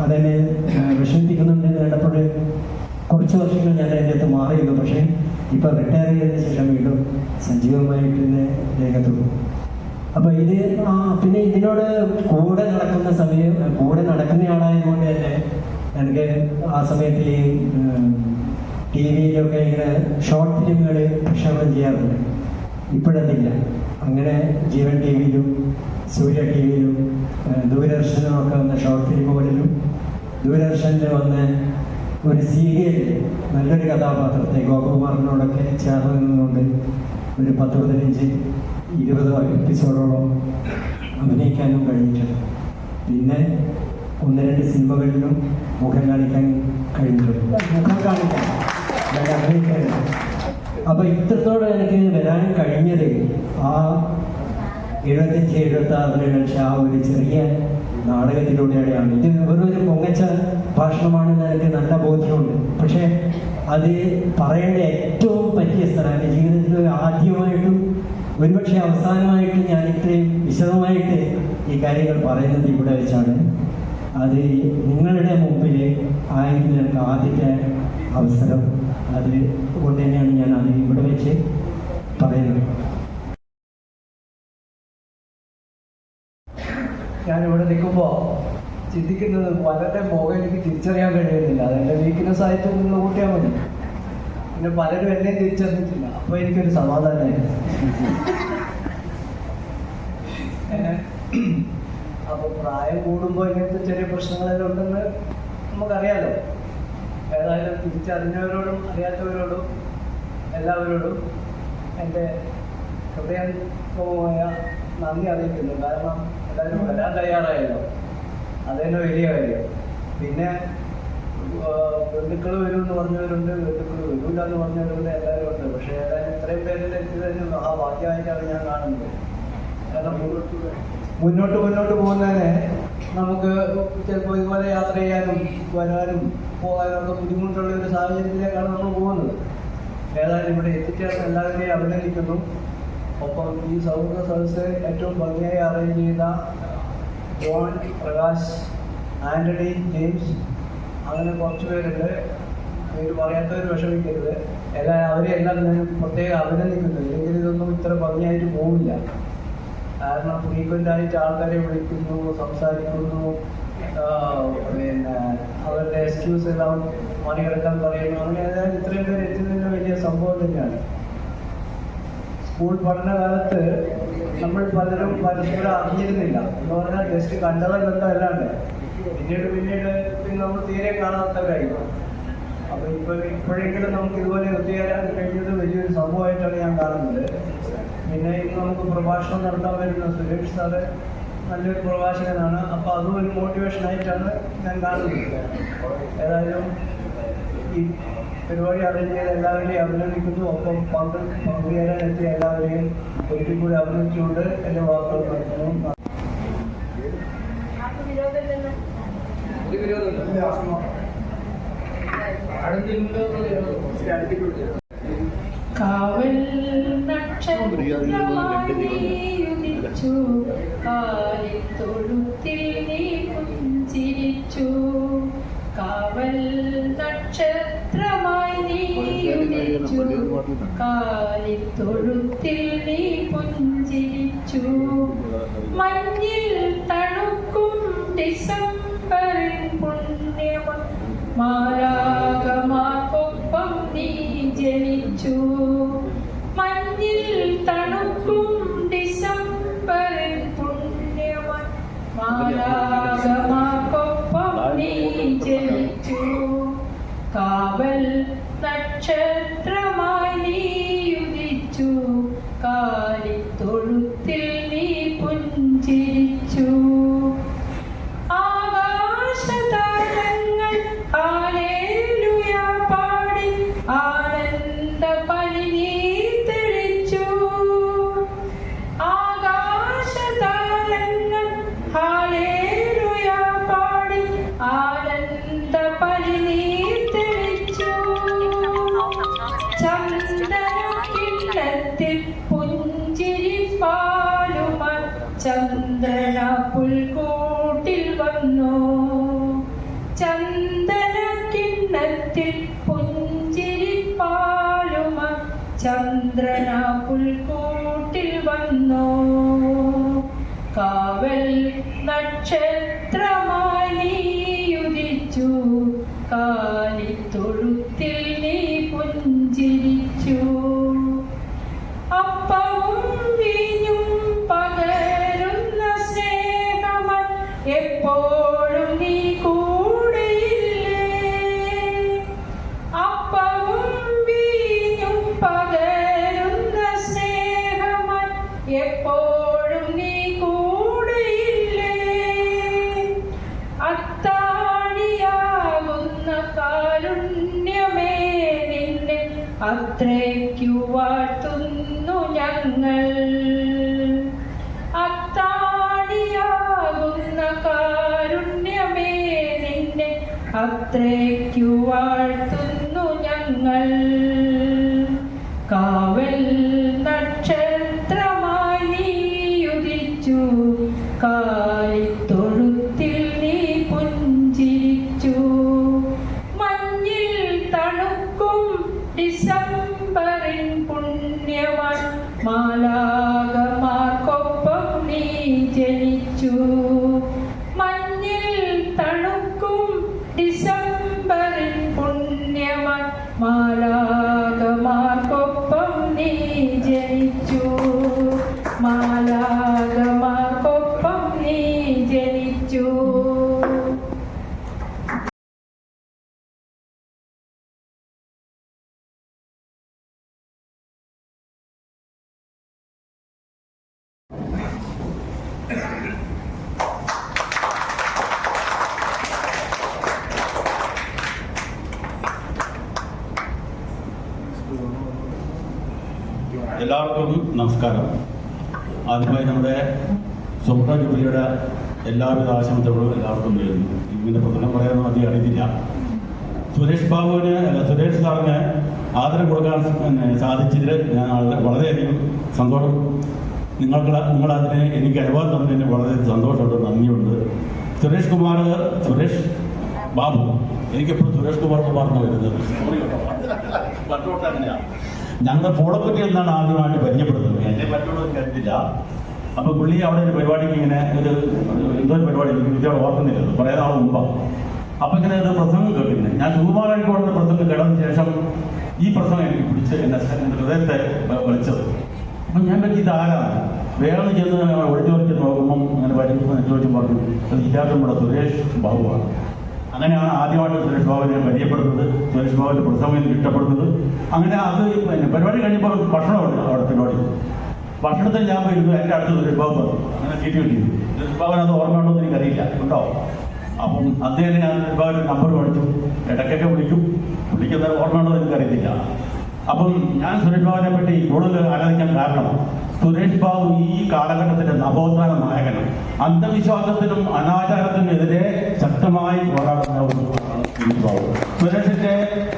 അതെന്നെ വിഷമിപ്പിക്കുന്നുണ്ട് കണ്ടപ്പോൾ കുറച്ച് വർഷങ്ങൾ ഞാൻ അതിൻ്റെ അകത്ത് മാറിയിരുന്നു. പക്ഷേ ഇപ്പോൾ റിട്ടയർ ചെയ്തതിന് ശേഷം വീണ്ടും സജീവമായിട്ട് തന്നെ രംഗത്തുള്ളൂ. അപ്പോൾ ഇത് പിന്നെ ഇതിനോട് കൂടെ നടക്കുന്നയാളായതുകൊണ്ട് തന്നെ എനിക്ക് ആ സമയത്ത് ഈ ടി വിയിലൊക്കെ ഇങ്ങനെ ഷോർട്ട് ഫിലിമുകൾ പ്രക്ഷേപണം ചെയ്യാറുണ്ട്. ഇപ്പോഴതില്ല. അങ്ങനെ ജീവൻ ടി വിയിലും സൂര്യ ടി വിയിലും ദൂരദർശനമൊക്കെ വന്ന ഷോർട്ട് ഫിലിമുകളിലും ദൂരദർശനിൽ വന്ന ഒരു സീരിയലിൽ നല്ലൊരു കഥാപാത്രത്തെ ഗോപകുമാറിനോടൊക്കെ ചേർന്ന് നിന്നുകൊണ്ട് ഒരു 10-15-20 എപ്പിസോഡോളം അഭിനയിക്കാനും കഴിഞ്ഞിട്ടുണ്ട്. പിന്നെ 1-2 സിനിമകളിലും മുഖം കാണിക്കാൻ കഴിഞ്ഞിട്ടുണ്ട്. മുഖം കാണിക്കാൻ അഭിനയിക്കാനും. അപ്പോൾ ഇത്രത്തോളം എനിക്ക് വരാൻ കഴിഞ്ഞത് ആ 75-76 കളിച്ച ആ ഒരു ചെറിയ നാടകത്തിലൂടെയാണ്. ഇത് വെറൊരു പൊങ്ങച്ച ഭാഷണമാണെന്ന് എനിക്ക് നല്ല ബോധ്യമുണ്ട്. പക്ഷേ അത് പറയേണ്ട ഏറ്റവും പറ്റിയ സ്ഥലം, എൻ്റെ ജീവിതത്തിൽ ആദ്യമായിട്ടും ഒരുപക്ഷെ അവസാനമായിട്ടും ഞാൻ ഇത്രയും വിശദമായിട്ട് ഈ കാര്യങ്ങൾ പറയുന്നത് ഇവിടെ വെച്ചാണ്. അത് നിങ്ങളുടെ മുമ്പിൽ ആയിരുന്നു എനിക്ക് ആദ്യത്തെ അവസരം. അത് കൊണ്ട് തന്നെയാണ് ഞാൻ അത് ഇവിടെ വെച്ച് പറയുന്നത്. ഞാനിവിടെ നിൽക്കുമ്പോൾ ചിന്തിക്കുന്നത് പലരുടെ മുഖം എനിക്ക് തിരിച്ചറിയാൻ കഴിയുന്നില്ല. അതെൻ്റെ വീക്ക്നെസ് ആയിട്ട് നിങ്ങൾ കൂട്ടിയാൽ മതി. പിന്നെ പലരും എന്നെ തിരിച്ചറിഞ്ഞിട്ടില്ല. അപ്പോൾ എനിക്കൊരു സമാധാനമായിരുന്നു. അപ്പോൾ പ്രായം കൂടുമ്പോൾ ഇങ്ങനത്തെ ചെറിയ പ്രശ്നങ്ങളെല്ലാം ഉണ്ടെന്ന് നമുക്കറിയാലോ. ഏതായാലും തിരിച്ചറിഞ്ഞവരോടും അറിയാത്തവരോടും എല്ലാവരോടും എൻ്റെ ഹൃദയംഗമായ നന്ദി അറിയിക്കുന്നു. കാരണം എല്ലാവരും വരാൻ തയ്യാറായല്ലോ, അതന്നെ വലിയ കാര്യം. പിന്നെ ബന്ധുക്കൾ വരും എന്ന് പറഞ്ഞവരുണ്ട്, ബന്ധുക്കൾ വരില്ല എന്ന് പറഞ്ഞവരുണ്ട്, എല്ലാവരും ഉണ്ട്. പക്ഷേ ഏതായാലും ഇത്രയും പേരിൽ എത്തിയതിന് മഹാഭാഗ്യമായിട്ടാണ് ഞാൻ കാണുന്നത്. കാരണം മുന്നോട്ട് പോകുന്നതിന് നമുക്ക് ചിലപ്പോൾ ഇതുപോലെ യാത്ര ചെയ്യാനും വരാനും പോകാനും ഒക്കെ ബുദ്ധിമുട്ടുള്ള ഒരു സാഹചര്യത്തിലേക്കാണ് നമ്മൾ പോകുന്നത്. ഏതായാലും ഇവിടെ എത്തിച്ചേർന്ന് എല്ലാവരെയും അഭിനന്ദിക്കുന്നു. ഒപ്പം ഈ സൗഹൃദ സദസ്സ് ഏറ്റവും ഭംഗിയായി അറേഞ്ച് ചെയ്ത ജോൺ, പ്രകാശ്, ആൻ്റണി, ജെയിംസ്, അങ്ങനെ കുറച്ച് പേരുണ്ട്. പേര് പറയാത്തവർ വിഷമിക്കരുത്. അവരെല്ലാം ഞാൻ പ്രത്യേകം അഭിനന്ദിക്കുന്നു. ഇല്ലെങ്കിൽ ഇതൊന്നും ഇത്ര ഭംഗിയായിട്ട് പോവില്ല. കാരണം ഫ്രീക്വൻ്റായിട്ട് ആൾക്കാരെ വിളിക്കുന്നു, സംസാരിക്കുന്നു, പിന്നെ അവരുടെ എക്സ്ക്യൂസ് എല്ലാം മറികടക്കാൻ പറയുന്നു. അങ്ങനെ ഏതായാലും ഇത്രയും പേര് എത്തുന്നതിന് വലിയ സംഭവം തന്നെയാണ്. സ്കൂൾ പഠനകാലത്ത് നമ്മൾ പലരും പരസ്പരം അറിഞ്ഞിരുന്നില്ല എന്ന് പറഞ്ഞാൽ ജസ്റ്റ് കണ്ടതല്ലാണ്ട് പിന്നീട് നമ്മൾ തീരെ കാണാത്തവരായി. അപ്പോൾ ഇപ്പോഴെങ്കിലും നമുക്ക് ഇതുപോലെ ഒത്തുചേരാൻ കഴിഞ്ഞത് വലിയൊരു സംഭവമായിട്ടാണ് ഞാൻ കാണുന്നത്. പിന്നെ ഇന്ന് നമുക്ക് പ്രഭാഷണം നടത്താൻ വരുന്ന സുരേഷ് സാറ് നല്ലൊരു പ്രഭാഷകനാണ്. അപ്പോൾ അതും ഒരു മോട്ടിവേഷനായിട്ടാണ് ഞാൻ കാണുന്നത്. ഏതായാലും ഈ പരിപാടി അറേഞ്ച് ചെയ്ത എല്ലാവരെയും അഭിനന്ദിക്കുന്നു. ഒപ്പം പങ്കുചേരാൻ എത്തിയ എല്ലാവരെയും ഒരിക്കൽ കൂടി അഭിനന്ദിച്ചുകൊണ്ട് എൻ്റെ വാക്കുകൾ നടത്തുന്നു. കാവൽ നക്ഷത്രമായുദിച്ചു, കാലിത്തൊഴുത്തിൽ നീ പുഞ്ചിരിച്ചു. കാവൽ നക്ഷത്രമായി നീയുദിച്ചു, കാലിത്തൊഴുത്തിൽ നീ പുഞ്ചിരിച്ചു. മഞ്ഞിൽ തണുക്കും ഡിസംബറിൻ പുണ്യമ മാലാഖമാർക്കൊപ്പം നീ ജനിച്ചു. മഞ്ഞിൽ തണുക്കും ഡിസംബറിൽ പുണ്യമ മാലാഖമാർക്കൊപ്പം നീ ജനിച്ചു. കാവൽ നക്ഷത്രമായി നീയുദിച്ചു, കാലിത്തൊഴുത്തിൽ നീ പുഞ്ചിരിച്ചു. ആകാശതാരങ്ങൾ ഹല്ലേലൂയ പാടി ആനന്ദ പനിനീർ തെളിച്ചു. ആകാശതാരങ്ങൾ ഹല്ലേലൂയ പാടി ആനന്ദ പനിനീർ തെളിച്ചു. ചന്ദ്രകിണ്ണത്തിൽ പുഞ്ചിരി പാലുമായി ചന്ദ്രന പുൽക്കൂട്ടിൽ വന്നു. ചന്ദനക്കിണ്ണത്തിൽ പുഞ്ചിരി പാലുമായി ചന്ദ്രന പുൽക്കൂട്ടിൽ വന്നു. കാവൽ നക്ഷത്രമായി നീയുദിച്ചു, കാലിത്തൊഴുത്തിൽ നീ പുഞ്ചിരിച്ചു. അപ്പവും വീഞ്ഞും പകരുന്ന സ്നേഹമായി എപ്പോഴും നീ കൂടെയില്ലേ. അപ്പവും വീഞ്ഞും പകരുന്ന സ്നേഹമായി എപ്പോഴും നീ കൂടെയില്ലേ. അത്താണിയാകുന്ന കാരുണ്യമേ നിന്നെ അത്രയ്ക്കു വാഴ്ത്തുന്നു ഞങ്ങൾ. അത്താണിയാകുന്ന കാരുണ്യമേ നിന്നെ അത്രയ്ക്കു വാഴ്ത്തുന്നു ഞങ്ങൾ. കാവൽ നക്ഷത്രമായി നീയുദിച്ചു, കാലിത്തൊഴുത്തിൽ നീ പുഞ്ചിരിച്ചു. മഞ്ഞിൽ തണുക്കും ഡിസംബറിൻ പുണ്യവാൻ മാലാഖമാർക്കൊപ്പം നീ ജനിച്ചു. മഞ്ഞിൽ തണുക്കും ഡിസംബറിൻ പുണ്യവാൻ മാലാഖമാർക്കൊപ്പം നീ ജനിച്ചു. മാലാഖമാർക്കൊപ്പം നീ ജനിച്ചു. എല്ലാവർക്കും നമസ്കാരം. ആദ്യമായി നമ്മുടെ സ്വപ്ന ജൂബിലിയുടെ എല്ലാവിധ ആശംസകളും എല്ലാവർക്കും നേരുന്നു. ഇങ്ങനെ പ്രസംഗം പറയാനൊന്നും അധികം അറിയില്ല. സുരേഷ് സാറിന് ആദരം കൊടുക്കാൻ സാധിച്ചതിൽ ഞാൻ വളരെയധികം സന്തോഷം. നിങ്ങളതിനെ എനിക്ക് അനുവാദം തന്നതിന് വളരെ സന്തോഷമുണ്ട്, നന്ദിയുണ്ട്. സുരേഷ് ബാബു. എനിക്കെപ്പോഴും സുരേഷ് കുമാറിന് വരുന്നത് പണ്ടോട്ട് അങ്ങനെയാണ്. ഞങ്ങൾ പൂളക്കുറ്റി എന്നാണ് ആദ്യമായിട്ട് പരിചയപ്പെടുന്നത്. എന്നെ പറ്റുള്ളത് കരുതില്ല. അപ്പോൾ പുള്ളി അവിടെ ഒരു പരിപാടിക്ക് ഇങ്ങനെ എന്തോ ഒരു പരിപാടി എനിക്ക് ഓർക്കുന്നില്ല, കുറേ നാൾ മുമ്പാണ്. അപ്പം ഇങ്ങനെ ഒരു പ്രസംഗം കേട്ടിരുന്നു. ഞാൻ സുകുമാരൻകോടുന്ന പ്രസംഗം കേട്ടതിന് ശേഷം ഈ പ്രസംഗം എനിക്ക് പിടിച്ച് എൻ്റെ ഹൃദയത്തെ വിളിച്ചത്. അപ്പം ഞാൻ പറ്റി ഇതാരാണ് വേഗം ചെന്ന് ഒളിച്ചോടിച്ച് നോക്കുമ്പം അങ്ങനെ ചോദിച്ചു പറഞ്ഞു അത് ഇല്ലാത്തനമ്മുടെ സുരേഷ് ബാബുവാണ്. അങ്ങനെയാണ് ആദ്യമായിട്ട് സുരേഷ് ബാബുവിനെ പരിചയപ്പെടുന്നത്, സുരേഷ് ബാബുവിൻ്റെ പ്രസംഗം എനിക്ക് ഇഷ്ടപ്പെടുന്നത്. അങ്ങനെ അത് പിന്നെ പരിപാടി കഴിഞ്ഞപ്പോൾ ഭക്ഷണമുണ്ട് അവിടെ പരിപാടി. ഭക്ഷണത്തിൽ ഞാൻ പോയിരുന്നു, എൻ്റെ അടുത്ത് സുരേഷ് ബാബു പറഞ്ഞു. അങ്ങനെ സീറ്റ് കിട്ടിയിരുന്നു. സുരേഷ് ബാബുവിന് അത് ഓർമ്മയുണ്ടോ എന്ന് എനിക്കറിയില്ല, ഉണ്ടോ? അപ്പം അദ്ദേഹം ഞാൻ സുരേഷ് ബാബുവിൻ്റെ നമ്പർ മേടിച്ചു, ഇടയ്ക്കൊക്കെ വിളിക്കും. വിളിക്കുന്നത് ഓർമ്മയുണ്ടോ എന്ന് എനിക്കറിയത്തില്ല. അപ്പം ഞാൻ സുരേഷ് ബാബുവിനെ പറ്റി കൂടുതൽ ആരാധിക്കാൻ കാരണം സുരേഷ് ബാബു ഈ കാലഘട്ടത്തിൻ്റെ നവോത്ഥാന നായകനാണ്. അന്ധവിശ്വാസത്തിനും അനാചാരത്തിനും എതിരെ ശക്തമായി പോരാടുന്ന ഒരു സുരേഷ് ബാബു. സുരേഷിന്റെ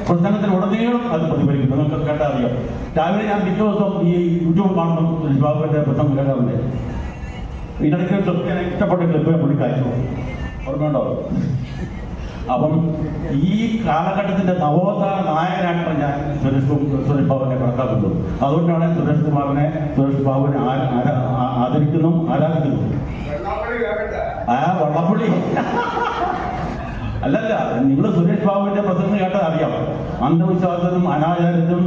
പ്രസംഗത്തിൽ ഉടനീളം അത് പ്രതിഫലിക്കുന്നു. നിങ്ങൾക്ക് കേട്ടാൽ അറിയാം. രാവിലെ ഞാൻ പിറ്റേ ദിവസം ഈ യൂട്യൂബ് കാണുമ്പോൾ സുരേഷ് ബാബുവിന്റെ പ്രസംഗം കേൾക്കാറുണ്ട്. ഇതിനിടയ്ക്ക് ക്ലിപ്പ് ഇഷ്ടപ്പെട്ട ക്ലിപ്പ് പുള്ളിക്കാച്ചു ഓർമ്മയുണ്ടോ? അപ്പം ഈ കാലഘട്ടത്തിന്റെ നവോത്ഥാന നായകനായിട്ടാണ് ഞാൻ സുരേഷ് ബാബുവിനെ കണക്കാക്കുന്നത്. അതുകൊണ്ടാണ് സുരേഷ് ബാബുവിനെ ആദരിക്കുന്നു, ആരാധിക്കുന്നു. വള്ളപ്പുള്ളി അല്ലല്ല, നിങ്ങൾ സുരേഷ് ബാബുവിന്റെ പ്രസംഗം കേട്ടാൽ അറിയാം. അന്ധവിശ്വാസത്തിനും അനാചാരത്തിനും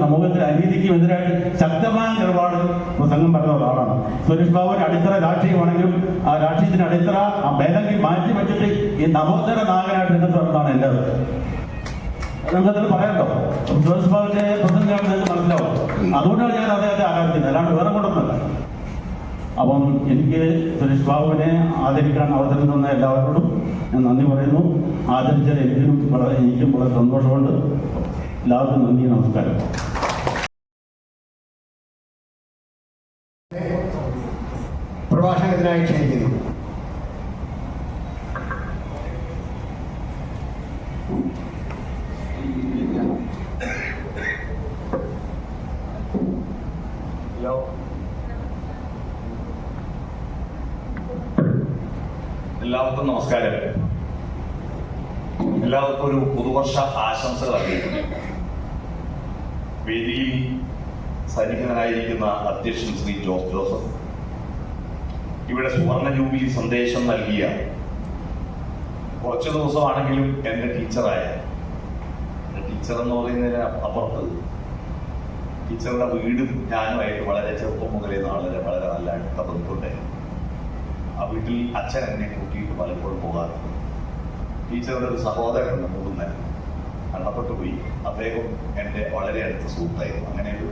സമൂഹത്തിലെ അനീതിക്കും എതിരായിട്ട് ശക്തമായ നിലപാട് പ്രസംഗം പറഞ്ഞ ഒരാളാണ് സുരേഷ് ബാബുവിന്റെ അടിത്തറ. രാഷ്ട്രീയമാണെങ്കിലും ആ രാഷ്ട്രീയത്തിന്റെ അടിത്തറ ഭേദഗതി മാറ്റി വെച്ചിട്ട് ഈ നവോത്ഥാന നായകനായിട്ട് രംഗത്ത് വന്നതാണ് എൻ്റെ രംഗത്തിൽ പറയണ്ടോ. സുരേഷ് ബാബുവിന്റെ പ്രസംഗം നിങ്ങൾക്ക് മനസ്സിലാവും. അതുകൊണ്ടാണ് ഞാൻ അദ്ദേഹത്തെ ആരാധിക്കുന്നത്, അല്ലാണ്ട് വേറെ കൊണ്ടൊന്നുമല്ല. അപ്പം എനിക്ക് സുരേഷ് ബാബുവിനെ ആദരിക്കാൻ അവസരം തന്ന എല്ലാവരോടും ഞാൻ നന്ദി പറയുന്നു. ആദരിച്ചാൽ എനിക്കും വളരെ സന്തോഷമുണ്ട്. എല്ലാവർക്കും നന്ദി, നമസ്കാരം. പ്രഭാഷണത്തിനായി ക്ഷണിക്കുന്നു. എല്ലാവർക്കും നമസ്കാരം. എല്ലാവർക്കും ഒരു പുതുവർഷ ആശംസകൾ അറിയിക്കുന്നു. വേദിയിൽ സന്നിഹിതനായിരിക്കുന്ന അധ്യക്ഷൻ ശ്രീ ജോസഫ്, ഇവിടെ സുവർണ ജൂബിലി സന്ദേശം നൽകിയ കുറച്ച് ദിവസമാണെങ്കിലും എൻ്റെ ടീച്ചറായ, ടീച്ചർ എന്ന് പറയുന്നതിന് അപ്പുറത്ത് ടീച്ചറുടെ വീടും ഞാനുമായിട്ട് വളരെ ചെറുപ്പം മുതലേ വളരെ നല്ല അടുത്ത ബന്ധമുണ്ടായിരുന്നു. ആ വീട്ടിൽ അച്ഛൻ എന്നെ കൂട്ടിയിട്ട് പലപ്പോഴും പോകാറുണ്ട്. ടീച്ചറുടെ ഒരു സഹോദരനുണ്ട്, മൂന്ന് മരണപ്പെട്ടു പോയി. അദ്ദേഹം എൻ്റെ വളരെ അടുത്ത സുഹൃത്തായിരുന്നു. അങ്ങനെ ഒരു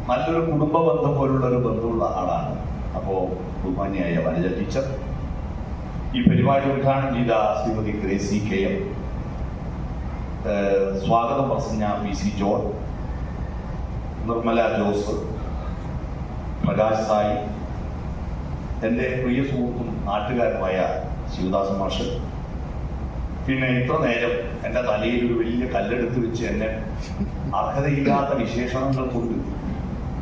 നല്ലൊരു കുടുംബ ബന്ധം പോലുള്ള ഒരു ബന്ധമുള്ള ആളാണ്. അപ്പോൾ ബഹുമാന്യായ വനജ ടീച്ചർ, ഈ പരിപാടി ഉദ്ഘാടനം ചെയ്ത ശ്രീമതി ഗ്രേസി KM, സ്വാഗതം പ്രസംഗ PC ജോൺ, നിർമ്മല ജോസ്, പ്രകാശ് സായി, എൻ്റെ പ്രിയ സുഹൃത്തും നാട്ടുകാരുമായ ശിവദാസൻ മാഷ്, പിന്നെ ഇത്ര നേരം എൻ്റെ തലയിൽ ഒരു വലിയ കല്ലെടുത്ത് വെച്ച് എന്നെ അർഹതയില്ലാത്ത വിശേഷണങ്ങൾ കൊണ്ട്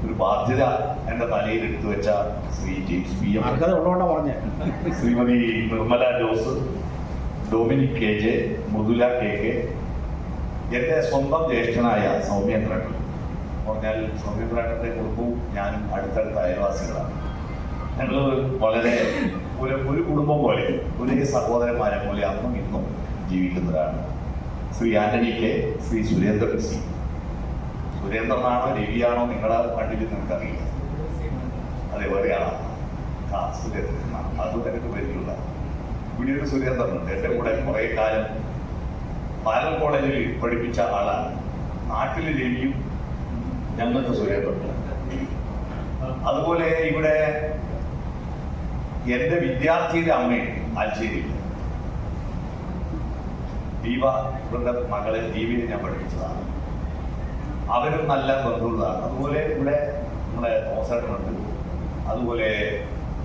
ഒരു ബാധ്യത എൻ്റെ തലയിൽ എടുത്തു വെച്ച Shri James PM, Shrimati Nirmala Jose, Dominic KJ, Mridula KK, എൻ്റെ സ്വന്തം ജ്യേഷ്ഠനായ സൗമ്യേന്ദ്രൻ. പറഞ്ഞാൽ സൗമ്യേന്ദ്രൻ്റെ കുടുംബവും ഞാനും അടുത്തടുത്ത അയൽവാസികളാണ്. ഞങ്ങൾ വളരെ ഒരു കുടുംബം പോലെ, ഒരേ സഹോദരന്മാരെ പോലെ അന്നും ഇന്നും ജീവിക്കുന്നവരാണ്. Shri Antony K, Shri Surendran C. സുരേന്ദ്രനാണോ രവിയാണോ നിങ്ങളുടെ കണ്ടിട്ട് നിങ്ങൾക്കറിയില്ല, അതേപോലെയാണ് സുരേന്ദ്രനാണ്. അതും എനിക്ക് പരിചയമുള്ള ഇവിടെ ഒരു സുരേന്ദ്രനുണ്ട്. എൻ്റെ കൂടെ കുറേ കാലം പാലം കോളേജിൽ പഠിപ്പിച്ച ആളാണ്. നാട്ടിലെ രവിയും ഞങ്ങൾക്ക് സുരേന്ദ്രനുണ്ട്. അതുപോലെ ഇവിടെ എൻ്റെ വിദ്യാർത്ഥിയുടെ അമ്മയുണ്ട് ആൽച്ചേരിയിൽ, ദീപ. ഇവരുടെ മകളെ ദീപയെ ഞാൻ പഠിപ്പിച്ചതാണ്. അവരും നല്ല ബന്ധുള്ളതാണ്. അതുപോലെ ഇവിടെ നമ്മുടെ തോമസേട്ടനുണ്ട്. അതുപോലെ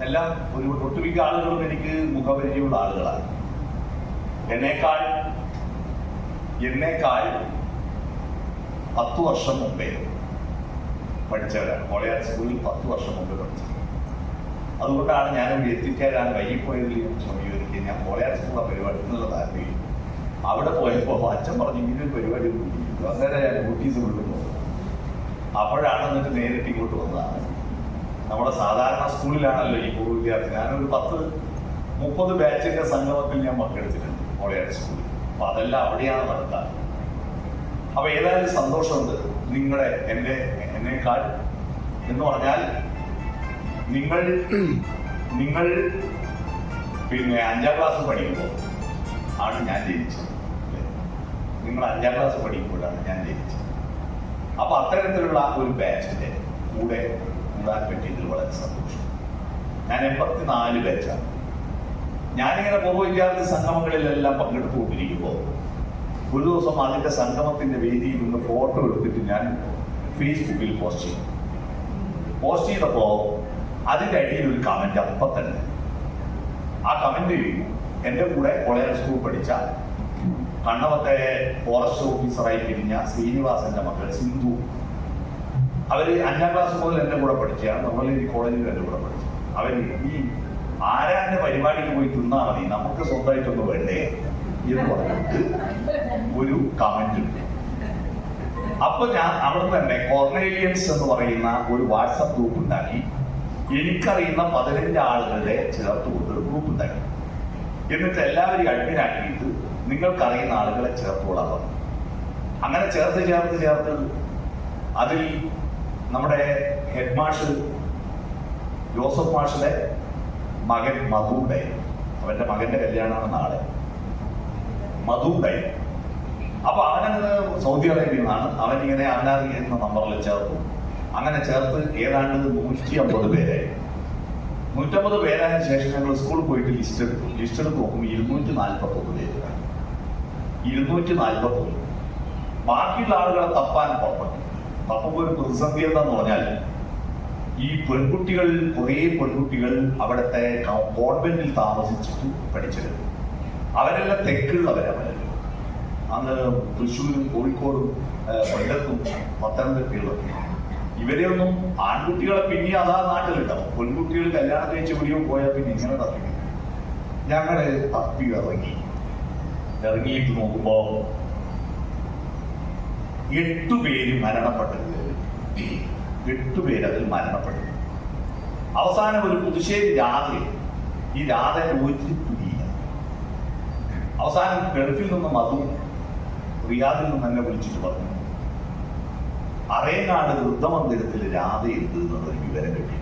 എല്ലാം ഒരു ഒട്ടുമിക്ക ആളുകളും എനിക്ക് മുഖപരിചയമുള്ള ആളുകളാണ്. എന്നേക്കാൾ 10 വർഷം മുമ്പേ പഠിച്ചവരാണ്. കോളയാർ സ്കൂളിൽ 10 വർഷം മുമ്പ് പഠിച്ചത്. അതുകൊണ്ടാണ് ഞാനിവിടെ എത്തിച്ചേരാൻ വൈകിപ്പോയതിൽ ക്ഷമിക്കുന്നത്. ഞാൻ കോളയാർ സ്കൂളിലെ പരിപാടി എന്നുള്ള താല്പര്യം അവിടെ പോയപ്പോൾ അച്ഛൻ പറഞ്ഞു ഇങ്ങനെ പരിപാടി അങ്ങനെ ഞാൻ നോട്ടീസ് വിളിക്കുന്നു. അപ്പോഴാണ് എന്നിട്ട് നേരിട്ട് ഇങ്ങോട്ട് വന്നതാണ്. നമ്മുടെ സാധാരണ സ്കൂളിലാണല്ലോ ഈ പൂർവ്വ വിദ്യാർത്ഥി. ഞാനൊരു 10-30 ബാച്ചിന്റെ സംഗമത്തിൽ ഞാൻ പങ്കെടുത്തിട്ടുണ്ട് കോളേജ് സ്കൂളിൽ. അപ്പൊ അതെല്ലാം അവിടെയാണ് നടത്താറ്. അപ്പൊ ഏതായാലും സന്തോഷമുണ്ട് നിങ്ങളുടെ എന്നേക്കാൾ എന്ന് പറഞ്ഞാൽ നിങ്ങൾ പിന്നെ 5ാം ക്ലാസ് പഠിക്കുമ്പോൾ ആണ് ഞാൻ ജനിച്ചത്. നിങ്ങൾ 5ാം ക്ലാസ് പഠിക്കുമ്പോഴാണ് ഞാൻ ജനിച്ചത്. അപ്പൊ അത്തരത്തിലുള്ള ഒരു ബാച്ചിന്റെ കൂടെ കൂടാൻ പറ്റിയതിൽ വളരെ സന്തോഷം. ഞാൻ 84 ബാച്ചാണ്. ഞാനിങ്ങനെ പൂർവ്വ വിദ്യാർത്ഥി സംഗമങ്ങളിലെല്ലാം പങ്കെടുത്തുകൊണ്ടിരിക്കുമ്പോൾ ഒരു ദിവസം അതിന്റെ സംഗമത്തിന്റെ വേദിയിൽ നിന്ന് ഫോട്ടോ എടുത്തിട്ട് ഞാൻ ഫേസ്ബുക്കിൽ പോസ്റ്റ് ചെയ്തപ്പോ അതിന്റെ അടിയിൽ ഒരു കമന്റ് അപ്പം തന്നെ. ആ കമന്റിൽ എന്റെ കൂടെ കോളേജ് സ്കൂൾ പഠിച്ച കണ്ണവത്തെ ഫോറസ്റ്റ് ഓഫീസറായി പിരിഞ്ഞ ശ്രീനിവാസന്റെ മകൾ സിന്ധു, അവര് 5ാം ക്ലാസ് മുതൽ എന്റെ കൂടെ പഠിച്ചതാണ്. നമ്മൾ ഈ കോളേജിൽ എന്റെ കൂടെ പഠിച്ചു. അവര് ഈ ആരാന്റെ പരിപാടിക്ക് പോയി തിന്നാ മതി, നമുക്ക് സ്വന്തമായിട്ടൊന്നും വേണ്ടേ എന്ന് പറഞ്ഞിട്ട് ഒരു കമന്റ് ഉണ്ട്. അപ്പൊ ഞാൻ അവിടെ തന്നെ കോർണേലിയൻസ് എന്ന് പറയുന്ന ഒരു വാട്സപ്പ് ഗ്രൂപ്പ് ഉണ്ടാക്കി. എനിക്കറിയുന്ന 15 ആളുകളുടെ ചേർത്തുകൊണ്ട് ഒരു ഗ്രൂപ്പ് ഉണ്ടാക്കി. എന്നിട്ട് എല്ലാവരെയും അഡ്മിനാക്കിയിട്ട് നിങ്ങൾക്കറിയുന്ന ആളുകളെ ചേർത്തുകൊള്ളാൻ പറഞ്ഞു. അങ്ങനെ ചേർത്ത് അതിൽ നമ്മുടെ ഹെഡ് മാഷ് ജോസഫ് മാഷിന്റെ മകൻ മധു ഉണ്ടായിരുന്നു. അവന്റെ മകന്റെ കല്യാണമാണ് നാളെ. മധു ഉണ്ടായിരുന്നു. അപ്പൊ അവനത് സൗദി അറേബ്യയിൽ നിന്നാണ്. അവനിങ്ങനെ അന്നാറി എന്ന നമ്പറിൽ ചേർത്തു. അങ്ങനെ ചേർത്ത് ഏതാണ്ട് 150 പേരായി. 150 പേരായതിനു ശേഷം ഞങ്ങൾ സ്കൂളിൽ പോയിട്ട് ലിസ്റ്റ് എടുത്ത് നോക്കുമ്പോൾ 241 പേര്. 241. ബാക്കിയുള്ള ആളുകളെ തപ്പാൻ പുറപ്പെട്ടു. തപ്പുമ്പോൾ ഒരു പ്രതിസന്ധി എന്താന്ന് പറഞ്ഞാൽ ഈ പെൺകുട്ടികൾ, കുറേ പെൺകുട്ടികൾ അവിടുത്തെ കോൺവെന്റിൽ താമസിച്ചിട്ട് പഠിച്ചത്. അവരെല്ലാം തെക്കുള്ളവരവരല്ലോ. അന്ന് തൃശ്ശൂരും കോഴിക്കോടും കൊല്ലത്തും പത്തനംതിട്ടയിലൊക്കെ. ഇവരെയൊന്നും ആൺകുട്ടികളെ പിന്നെ അതാ നാട്ടിലുണ്ടാവും. പെൺകുട്ടികൾ കല്യാണം കഴിച്ച് എവിടെയോ പോയാൽ പിന്നെ ഇങ്ങനെ തപ്പി. ഞങ്ങള് തപ്പി ഇറങ്ങിയിട്ട് നോക്കുമ്പോ 8 പേര് മരണപ്പെട്ടത്. 8 പേര് അതിൽ മരണപ്പെട്ടു. അവസാനം ഒരു പുതുശ്ശേരി രാധ, ഈ രാധയുടെ ഒരു പിടിയില്ല. അവസാനം ഗൾഫിൽ നിന്ന് മധു റിയാദിൽ നിന്ന് തന്നെ വിളിച്ചിട്ട് പറഞ്ഞു, അറേങ്ങാട് വൃദ്ധമന്ദിരത്തിൽ രാധയുണ്ട് എന്നുള്ളൊരു വിവരം കിട്ടി,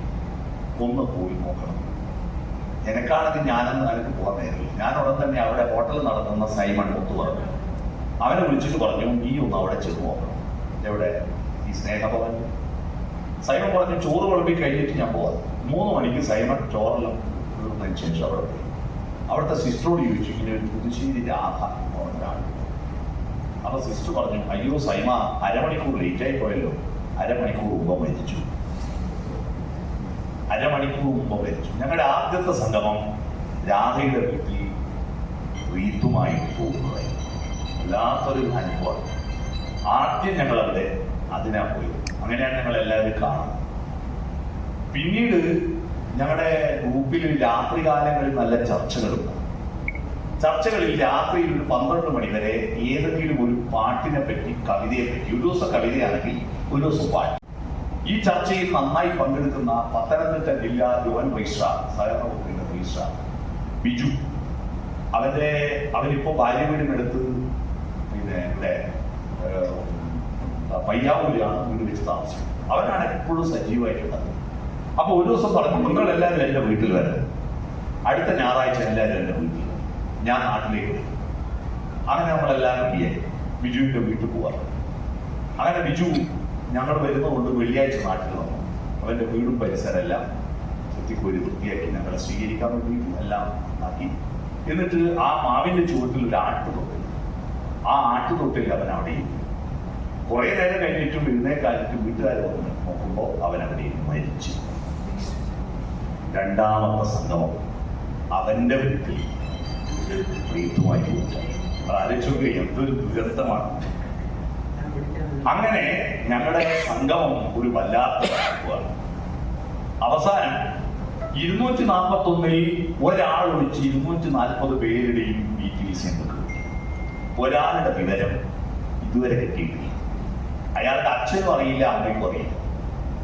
ഒന്ന് പോയി നോക്കണം. എനക്കാണെങ്കിൽ ഞാനൊന്നും എനിക്ക് പോകാൻ നേരില്ല. ഞാൻ ഉടൻ തന്നെ അവിടെ ഹോട്ടലിൽ നടത്തുന്ന സൈമൺ ഒത്തു പറഞ്ഞു. അവനെ വിളിച്ചിട്ട് പറഞ്ഞു, നീ ഒന്ന് അവിടെ ചെന്ന് നോക്കണം. എവിടെ? ഈ സ്നേഹഭവൻ. സൈമൺ പറഞ്ഞു, ചോറ് വിളമ്പി കഴിഞ്ഞിട്ട് ഞാൻ പോവാം. 3 മണിക്ക് സൈമൺ ചോറെല്ലാം തീർന്നതിന് ശേഷം അവിടെ പോയി. അവിടുത്തെ സിസ്റ്ററോട് ചോദിച്ചു, ഇങ്ങനെ ഒരു പുതുശ്ശേരി രാധ എന്ന് പറഞ്ഞാണ്. അപ്പൊ സിസ്റ്റർ പറഞ്ഞു, അയ്യോ സൈമ, അരമണിക്കൂർ ലേറ്റായി പോയല്ലോ. അരമണിക്കൂർ മുമ്പ് മരിച്ചു. ഞങ്ങളുടെ ആദ്യത്തെ സംഗമം രാധയുടെ വീട്ടിൽ റീത്തുമായി പോകുന്നതായി. വല്ലാത്തൊരു അനുഭവം. ആദ്യം ഞങ്ങളവിടെ അതിനാ പോയി. അങ്ങനെയാണ് ഞങ്ങൾ എല്ലാവരും കാണുന്നത്. പിന്നീട് ഞങ്ങളുടെ ഗ്രൂപ്പിൽ രാത്രികാലങ്ങളിൽ നല്ല ചർച്ചകളിൽ രാത്രിയിൽ ഒരു 12 മണി വരെ ഏതെങ്കിലും ഒരു പാട്ടിനെ പറ്റി, കവിതയെ പറ്റി, ഒരു ദിവസം കവിതയാണെങ്കിൽ ഒരു ദിവസം പാട്ട്. ഈ ചർച്ചയിൽ നന്നായി പങ്കെടുക്കുന്ന പത്തനംതിട്ട ജില്ലാ യുവൻ രജിസ്ട്രാർ, സഹകരണ വകുപ്പിന്റെ രജിസ്ട്രാർ ബിജു, അവരിപ്പോ ഭാര്യവീടിനടുത്ത് പിന്നെ ഇവിടെ പയ്യാവൂരിലാണ് വീട് വെച്ച് താമസിക്കുന്നത്. അവരാണ് എപ്പോഴും സജീവമായിട്ടുള്ളത്. അപ്പൊ ഒരു ദിവസം പറഞ്ഞു, നിങ്ങൾ എല്ലാവരും എൻ്റെ വീട്ടിൽ വരണം, അടുത്ത ഞായറാഴ്ച എല്ലാവരും എൻ്റെ വീട്ടിൽ, ഞാൻ നാട്ടിലേക്ക് വരും. അങ്ങനെ നമ്മളെല്ലാവരും റെഡിയായി ബിജുവിന്റെ വീട്ടിൽ പോവാറ്. അങ്ങനെ ബിജു ഞങ്ങൾ വരുന്നതുകൊണ്ട് വെള്ളിയാഴ്ച നാട്ടിൽ വന്നു. അവന്റെ വീടും പരിസരം എല്ലാം ചുറ്റിക്കോരി വൃത്തിയാക്കി ഞങ്ങളെ സ്വീകരിക്കാൻ വേണ്ടി എല്ലാം ആക്കി. എന്നിട്ട് ആ മാവിന്റെ ചുവട്ടിൽ ഒരു ആട്ടുതൊട്ടിൽ, ആ ആട്ടുതൊട്ടിൽ അവൻ അവിടെ കുറെ നേരം കഴിഞ്ഞിട്ടും എഴുന്നേക്കാലിട്ട് വീട്ടുകാർ വന്ന് നോക്കുമ്പോൾ അവൻ അവിടെ മരിച്ചു. 2ാമത്തെ സംഗമം അവന്റെ വീട്ടിൽ റീത്തുമായി പോയി. ആലോചിച്ചോക്കെ എന്തൊരു ദുരന്തമാണ്. അങ്ങനെ ഞങ്ങളുടെ സംഗമം ഒരു വല്ലാത്ത അനുഭവമാണ്. അവസാനം 241 ഒരാൾ ഒഴിച്ച് 240 പേരുടെയും വീട്ടിൽ ചെന്ന് ഒരാളുടെ വിവരം ഇതുവരെ കിട്ടിയിട്ടില്ല. അയാളുടെ അച്ഛനും അറിയില്ല, അമ്മയ്ക്കും അറിയില്ല.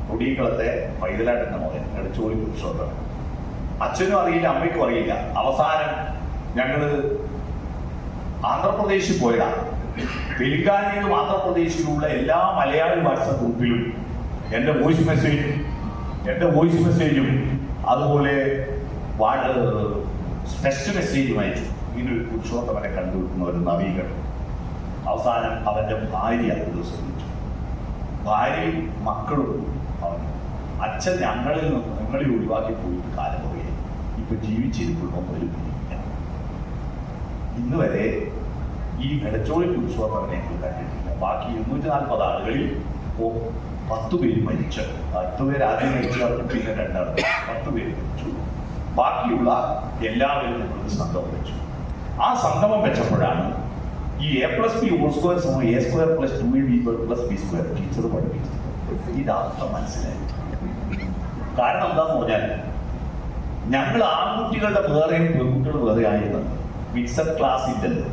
കൊടിയക്കുളത്തെ പൈതലാട്ടിന്റെ മകൻ എടച്ചോളി പുരുഷോത്തമൻ. അച്ഛനും അറിയില്ല, അമ്മയ്ക്കും അറിയില്ല. അവസാനം ഞങ്ങള് ആന്ധ്രാപ്രദേശിൽ പോയതാണ്. തെലുങ്കാനയിൽ നിന്നും ആന്ധ്രാപ്രദേശിലുള്ള എല്ലാ മലയാളി വാട്സപ്പ് ഗ്രൂപ്പിലും എൻ്റെ വോയിസ് മെസ്സേജും അതുപോലെ ടെക്സ്റ്റ് മെസ്സേജും അയച്ചു. ഇങ്ങനൊരു പുരുഷോത്തമനെ കണ്ടുകിട്ടുന്ന ഒരു നവീകരണം. അവസാനം അവൻ്റെ ഭാര്യ ഒരു ദിവസം വിളിച്ചു. ഭാര്യയും മക്കളും പറഞ്ഞു, അച്ഛൻ ഞങ്ങളെ ഒഴിവാക്കി പോയിട്ട് കാലം പോയി, ഇപ്പൊ ജീവിച്ചിരിക്കുമ്പോൾ ഒരു പിടിയില്ല. ഇന്ന് വരെ ഈ എടച്ചോളി പുരുഷോത്തമനെ ഞങ്ങൾ കണ്ടിട്ടില്ല. ബാക്കി 240 ആളുകളിൽ 10 പേര് മരിച്ചു. 10 പേര് ആദ്യം മരിച്ചു, പിന്നെ 2 10 പേര് മരിച്ചു. ബാക്കിയുള്ള എല്ലാവരും ഞങ്ങൾക്ക് സംഗമം വെച്ചു. ആ സംഗമം വെച്ചപ്പോഴാണ് ഈ A+B ഹോൾ സ്ക്വയർ സമം A² + 2AB+B² ടീച്ചർ പഠിപ്പിച്ചത്. ഇതർത്ഥം മനസ്സിലായി. കാരണം എന്താന്ന് പറഞ്ഞാൽ ഞങ്ങൾ ആൺകുട്ടികളുടെ വേറെയും പെൺകുട്ടികൾ വേറെ ആയിരുന്നു. മിക്സഡ് ക്ലാസ് ഇല്ലല്ലോ.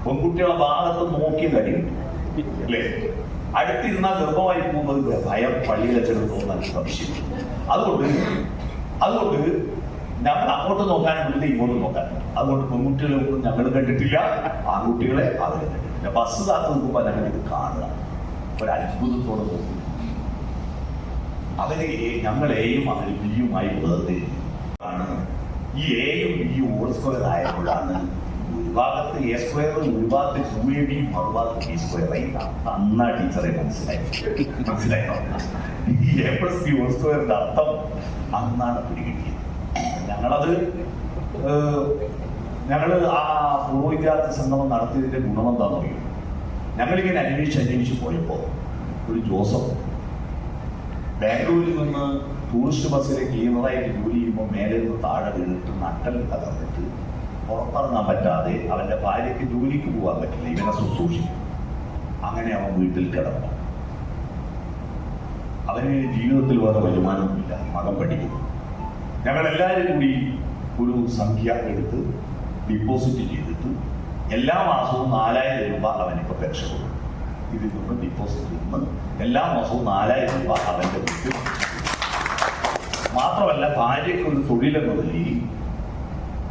പെൺകുട്ടികളെ ഭാഗത്ത് നോക്കിയ കഴിയുണ്ട് അല്ലേ? അടുത്തിരുന്നാൽ ഗർഭമായി പോകുന്നത് ഭയം, പള്ളി വെച്ചെടുത്തോന്ന് സംശയം. അതുകൊണ്ട് ഞങ്ങൾ അങ്ങോട്ട് നോക്കാനുണ്ട്, ഇങ്ങോട്ട് നോക്കാനുണ്ട്. അതുകൊണ്ട് പെൺകുട്ടികളെ ഒന്നും ഞങ്ങൾ കണ്ടിട്ടില്ല, ആൺകുട്ടികളെ അവർ കണ്ടിട്ടില്ല. ബസ് കാത്തു നിൽക്കുമ്പോൾ ഞങ്ങൾ ഇത് കാണുക, ഒരു അത്ഭുതത്തോടെ നോക്കും. അവര് ഞങ്ങൾ എയും അവർ ബിയുമായി വേർതിരിഞ്ഞാണ്. ഈ എയും ബിയും ഹോൾ സ്ക്വയർ ആയപ്പോഴാണ് ഒരു ഭാഗത്ത് A² ഒരു ഭാഗത്ത് 2AB മറുഭാഗത്ത് B². അന്നാ ടീച്ചറെ മനസ്സിലായോ? ഈ A+B ഹോൾ സ്ക്വയറിന്റെ അർത്ഥം അന്നാണ് പിടികിട്ടിയത്. ഞങ്ങള് ആ പൂർവ്വ വിദ്യാർത്ഥി സംഗമം നടത്തിയതിന്റെ ഗുണമെന്താണെന്ന് അറിയും. ഞങ്ങളിങ്ങനെ അന്വേഷിച്ച് പോയപ്പോ ഒരു ജോസഫ് ബാംഗ്ലൂരിൽ നിന്ന് ടൂറിസ്റ്റ് ബസ്സിലെ ക്ലീനറായിട്ട് ജോലി ചെയ്യുമ്പോൾ മേലെ നിന്ന് താഴെ വീണിട്ട് നട്ടൽ തകർന്നിട്ട് പുറത്തിറങ്ങാൻ പറ്റാതെ അവന്റെ ഭാര്യയ്ക്ക് ജോലിക്ക് പോകാൻ പറ്റില്ല, ഇവനെ ശുശ്രൂഷിക്കും. അങ്ങനെ അവൻ വീട്ടിൽ കിടന്നു. അവന് ജീവിതത്തിൽ വേറെ വരുമാനമൊന്നുമില്ല, മകൻ പഠിക്കുന്നു. ഞങ്ങളെല്ലാവരും കൂടി ഒരു സംഖ്യ എടുത്ത് ഡിപ്പോസിറ്റ് ചെയ്തിട്ട് എല്ലാ മാസവും 4000 രൂപ അവനിപ്പോൾ പെൻഷൻ കൊടുക്കും. ഇതിൽ നിന്ന് ഡിപ്പോസിറ്റിൽ നിന്ന് എല്ലാ മാസവും 4000 രൂപ അവൻ്റെ വീട്ടിൽ. മാത്രമല്ല ഭാര്യയ്ക്ക് ഒരു തൊഴിലെന്ന നിലയിൽ